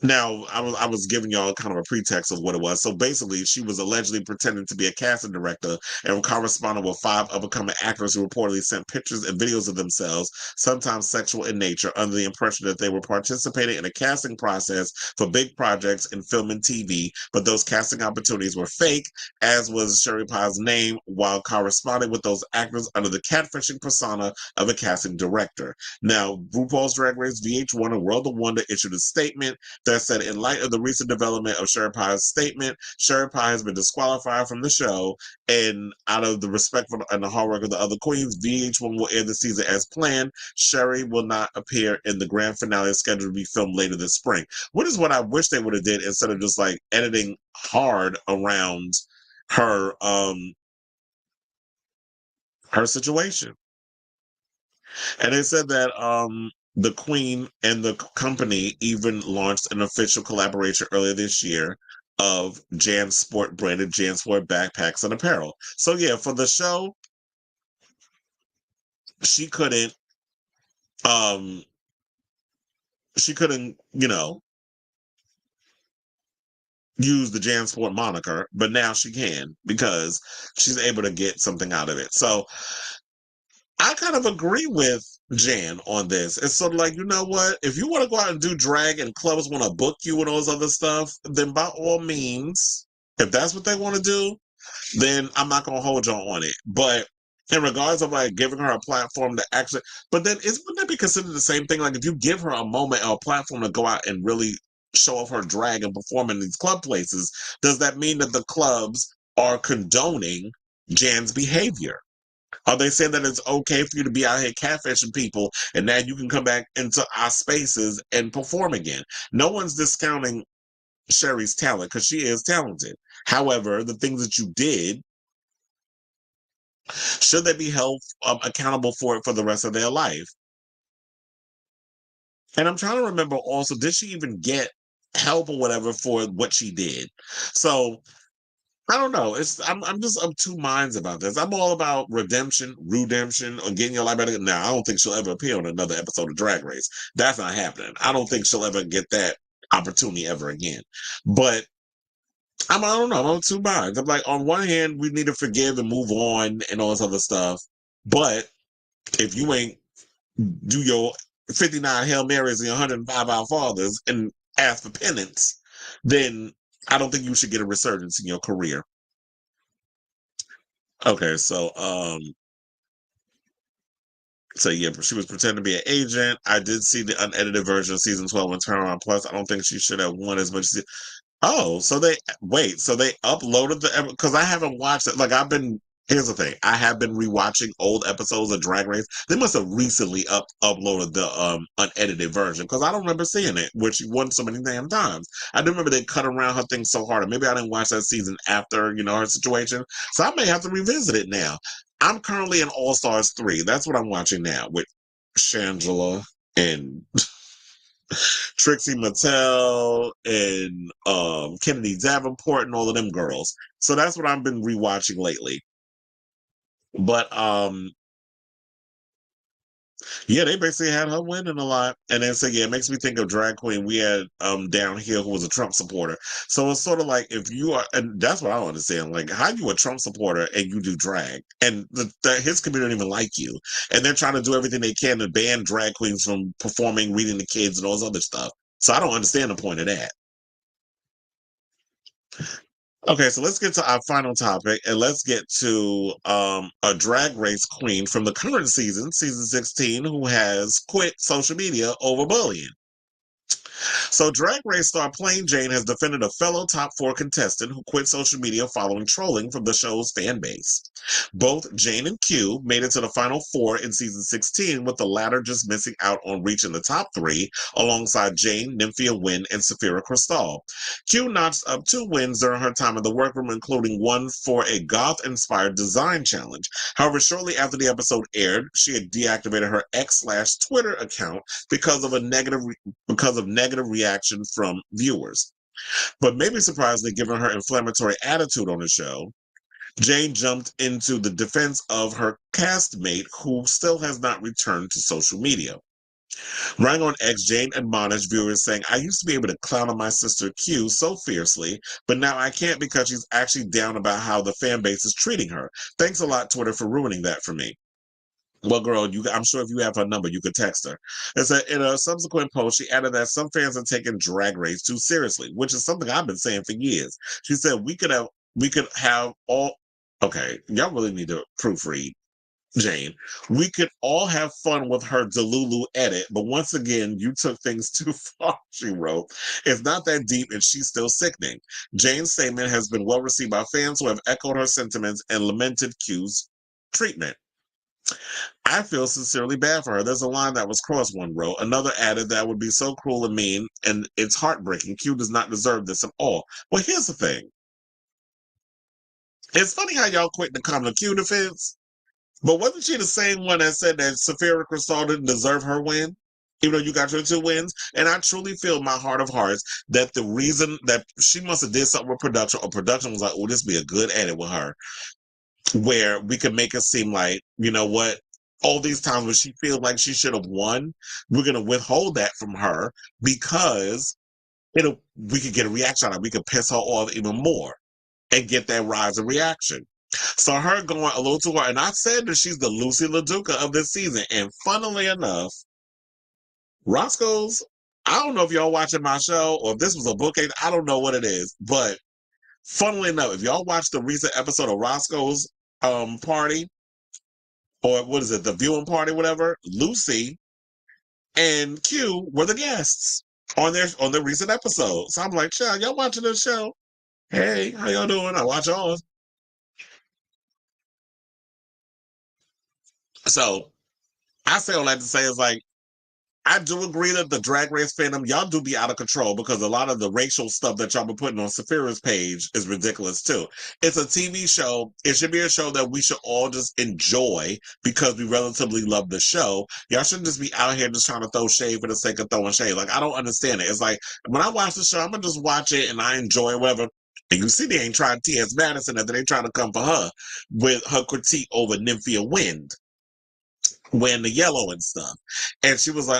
now, I was giving y'all kind of a pretext of what it was. So basically, she was allegedly pretending to be a casting director and corresponding with 5 up-and-coming actors who reportedly sent pictures and videos of themselves, sometimes sexual in nature, under the impression that they were participating in a casting process for big projects in film and TV, but those casting opportunities were fake, as was Sherry Pie's name, while corresponding with those actors under the catfishing persona of a casting director. Now, RuPaul's Drag Race, VH1, and World of Wonder issued a statement that said, in light of the recent development of Sherry Pie's statement, Sherry Pie has been disqualified from the show, and out of the respect for and the hard work of the other queens, VH1 will air the season as planned. Sherry will not appear in the grand finale scheduled to be filmed later this spring. Which is what I wish they would have did instead of just like editing hard around her her situation. And they said that the Queen and the company even launched an official collaboration earlier this year of JanSport branded JanSport backpacks and apparel. So yeah, for the show, she couldn't, use the JanSport moniker, but now she can because she's able to get something out of it. So I kind of agree with Jan on this. It's sort of like, you know what? If you want to go out and do drag and clubs want to book you and all this other stuff, then by all means, if that's what they want to do, then I'm not going to hold y'all on it. But in regards of like giving her a platform to actually, but then wouldn't that be considered the same thing? Like if you give her a moment or a platform to go out and really show off her drag and perform in these club places, does that mean that the clubs are condoning Jan's behavior? Are they saying that it's okay for you to be out here catfishing people and now you can come back into our spaces and perform again? No one's discounting Sherry's talent because she is talented. However, the things that you did, should they be held accountable for it for the rest of their life? And I'm trying to remember also, did she even get help or whatever for what she did? So I don't know. I'm just of two minds about this. I'm all about redemption, or getting your life better. Now, I don't think she'll ever appear on another episode of Drag Race. That's not happening. I don't think she'll ever get that opportunity ever again. But I don't know. I'm on two minds. I'm like, on one hand, we need to forgive and move on and all this other stuff. But if you ain't do your 59 Hail Marys and your 105 Our Fathers and ask for penance, then I don't think you should get a resurgence in your career. Okay, so yeah, she was pretending to be an agent. I did see the unedited version of season 12 on Turnaround Plus. I don't think she should have won as much as so they uploaded because I haven't watched it. Like here's the thing. I have been rewatching old episodes of Drag Race. They must have recently uploaded the unedited version because I don't remember seeing it, which she won so many damn times. I do remember they cut around her thing so hard. And maybe I didn't watch that season after, her situation. So I may have to revisit it now. I'm currently in All Stars 3. That's what I'm watching now with Shangela and Trixie Mattel and Kennedy Davenport and all of them girls. So that's what I've been rewatching lately. But yeah, they basically had her winning a lot. And then say, yeah, it makes me think of drag queen we had down here who was a Trump supporter. So it's sort of like if you are, and that's what I don't understand. Like, how you a Trump supporter and you do drag, and his community don't even like you, and they're trying to do everything they can to ban drag queens from performing, reading to kids, and all this other stuff. So I don't understand the point of that. Okay, so let's get to our final topic, and let's get to a drag race queen from the current season 16, who has quit social media over bullying. So Drag Race star Plain Jane has defended a fellow top 4 contestant who quit social media following trolling from the show's fan base. Both Jane and Q made it to the final 4 in season 16, with the latter just missing out on reaching the top 3 alongside Jane, Nymphia Wynn, and Safira Cristal. Q notched up 2 wins during her time in the workroom, including one for a goth-inspired design challenge. However, shortly after the episode aired, she had deactivated her X/Twitter account because of negative reaction from viewers. But maybe surprisingly, given her inflammatory attitude on the show, Jane jumped into the defense of her castmate, who still has not returned to social media. Writing on X, Jane admonished viewers, saying, "I used to be able to clown on my sister Q so fiercely, but now I can't because she's actually down about how the fan base is treating her. Thanks a lot, Twitter, for ruining that for me." Well, girl, I'm sure if you have her number, you could text her. It said in a subsequent post, she added that some fans are taking Drag Race too seriously, which is something I've been saying for years. She said we could have all. Okay, y'all really need to proofread, Jane. We could all have fun with her Delulu edit, but once again, you took things too far, she wrote. It's not that deep and she's still sickening. Jane's statement has been well received by fans who have echoed her sentiments and lamented Q's treatment. "I feel sincerely bad for her. There's a line that was crossed," one wrote. Another added that would be so cruel and mean, and it's heartbreaking. Q does not deserve this at all. Well, here's the thing. It's funny how y'all quit to come to Q defense, but wasn't she the same one that said that Safira Cristal didn't deserve her win? even though you got your 2 wins. And I truly feel in my heart of hearts that the reason that she must have did something with production, or production was like, oh, this be a good edit with her, where we could make it seem like, you know what, all these times when she feels like she should have won, we're going to withhold that from her because we could get a reaction out of it. We could piss her off even more and get that rise in reaction. So her going a little too hard, and I said that she's the Lucy LaDuca of this season. And funnily enough, Roscoe's, I don't know if y'all watching my show or if this was a bookcase, I don't know what it is, but funnily enough, if y'all watched the recent episode of Roscoe's party, or what is it, the viewing party, whatever, Lucy and Q were the guests on the recent episode. So I'm like, child, y'all watching this show? Hey, how y'all doing? I watch yours. So I say all that to say is like, I do agree that the Drag Race fandom, y'all do be out of control because a lot of the racial stuff that y'all been putting on Saphira's page is ridiculous too. It's a TV show. It should be a show that we should all just enjoy because we relatively love the show. Y'all shouldn't just be out here just trying to throw shade for the sake of throwing shade. Like, I don't understand it. It's like, when I watch the show, I'm going to just watch it and I enjoy it, whatever. And you see they ain't trying T.S. Madison, and they trying to come for her with her critique over Nymphia Wind wearing the yellow and stuff. And she was like,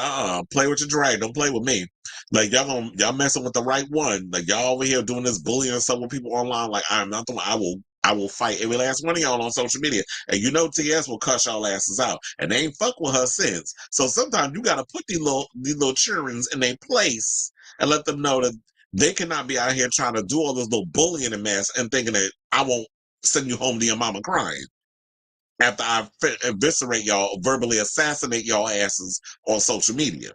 play with your drag, don't play with me. Like, y'all messing with the right one. Like, y'all over here doing this bullying and stuff with people online. Like, I'm not the one. I will fight every last one of y'all on social media. And you know TS will cuss y'all asses out. And they ain't fuck with her since. So sometimes you gotta put these little children in their place and let them know that they cannot be out here trying to do all this little bullying and mess and thinking that I won't send you home to your mama crying after I eviscerate y'all, verbally assassinate y'all asses on social media.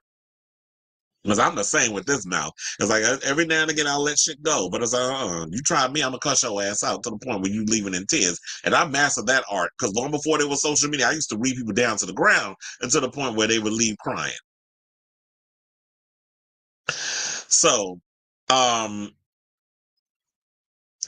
Because I'm the same with this mouth. It's like every now and again I'll let shit go, but it's like, you try me, I'm gonna cuss your ass out to the point where you leaving in tears. And I mastered that art because long before there was social media, I used to read people down to the ground and to the point where they would leave crying. So,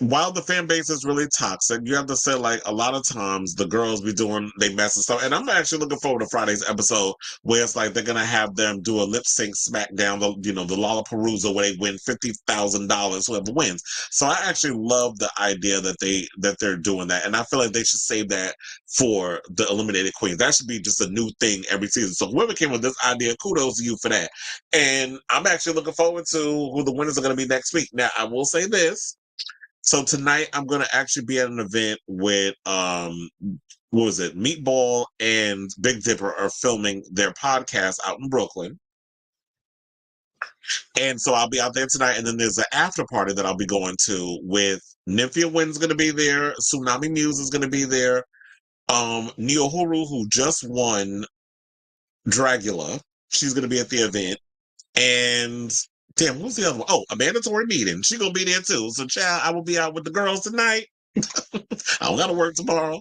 while the fan base is really toxic, you have to say, like, a lot of times the girls be doing they mess and stuff. And I'm actually looking forward to Friday's episode where it's like they're gonna have them do a lip sync smackdown, the Lollapalooza where they win $50,000 whoever wins. So I actually love the idea that they're doing that, and I feel like they should save that for the eliminated queens. That should be just a new thing every season. So whoever came with this idea, kudos to you for that. And I'm actually looking forward to who the winners are gonna be next week. Now I will say this. So tonight I'm going to actually be at an event with, what was it? Meatball and Big Dipper are filming their podcast out in Brooklyn. And so I'll be out there tonight. And then there's an after party that I'll be going to with Nymphia Wynn's going to be there. Tsunami Muse is going to be there. Neohuru, who just won Dragula, she's going to be at the event. And damn, who's the other one? Oh, a mandatory meeting. She's going to be there too. So, child, I will be out with the girls tonight. I don't got to work tomorrow.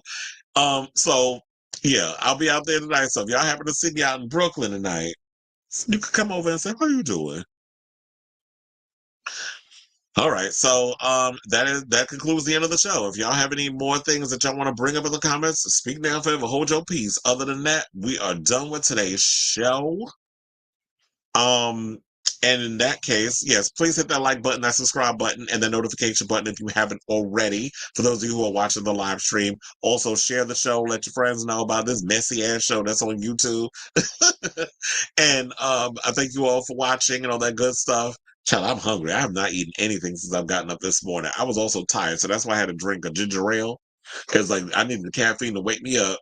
So, yeah, I'll be out there tonight. So, if y'all happen to see me out in Brooklyn tonight, you can come over and say, how you doing? All right. So, that concludes the end of the show. If y'all have any more things that y'all want to bring up in the comments, speak now forever, hold your peace. Other than that, we are done with today's show. And in that case, yes, please hit that like button, that subscribe button, and the notification button if you haven't already. For those of you who are watching the live stream, also share the show, let your friends know about this messy ass show that's on YouTube. And I thank you all for watching and all that good stuff. Child, I'm hungry. I have not eaten anything since I've gotten up this morning. I was also tired, so that's why I had to drink a ginger ale because like I needed the caffeine to wake me up.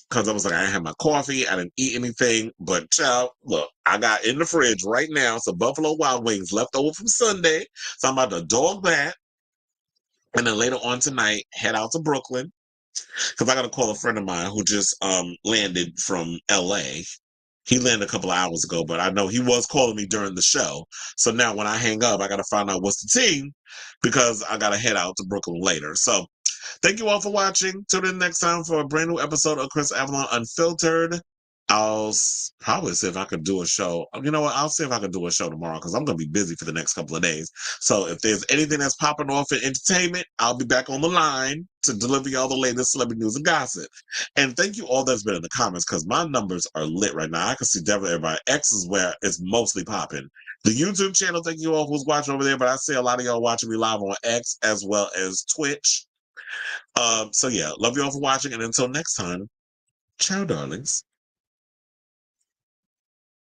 Because I was like, I didn't have my coffee. I didn't eat anything. But, child, look, I got in the fridge right now some Buffalo Wild Wings left over from Sunday. So I'm about to dog that. And then later on tonight, head out to Brooklyn. Because I got to call a friend of mine who just landed from L.A. He landed a couple of hours ago, but I know he was calling me during the show. So now when I hang up, I got to find out what's the team because I got to head out to Brooklyn later. So thank you all for watching. Tune in next time for a brand new episode of Chris Avalon Unfiltered. I'll probably see if I could do a show. You know what? I'll see if I can do a show tomorrow because I'm going to be busy for the next couple of days. So if there's anything that's popping off in entertainment, I'll be back on the line to deliver y'all the latest celebrity news and gossip. And thank you all that's been in the comments because my numbers are lit right now. I can see definitely everybody. X is where it's mostly popping. The YouTube channel, thank you all who's watching over there, but I see a lot of y'all watching me live on X as well as Twitch. So yeah, love you all for watching, and until next time, ciao, darlings.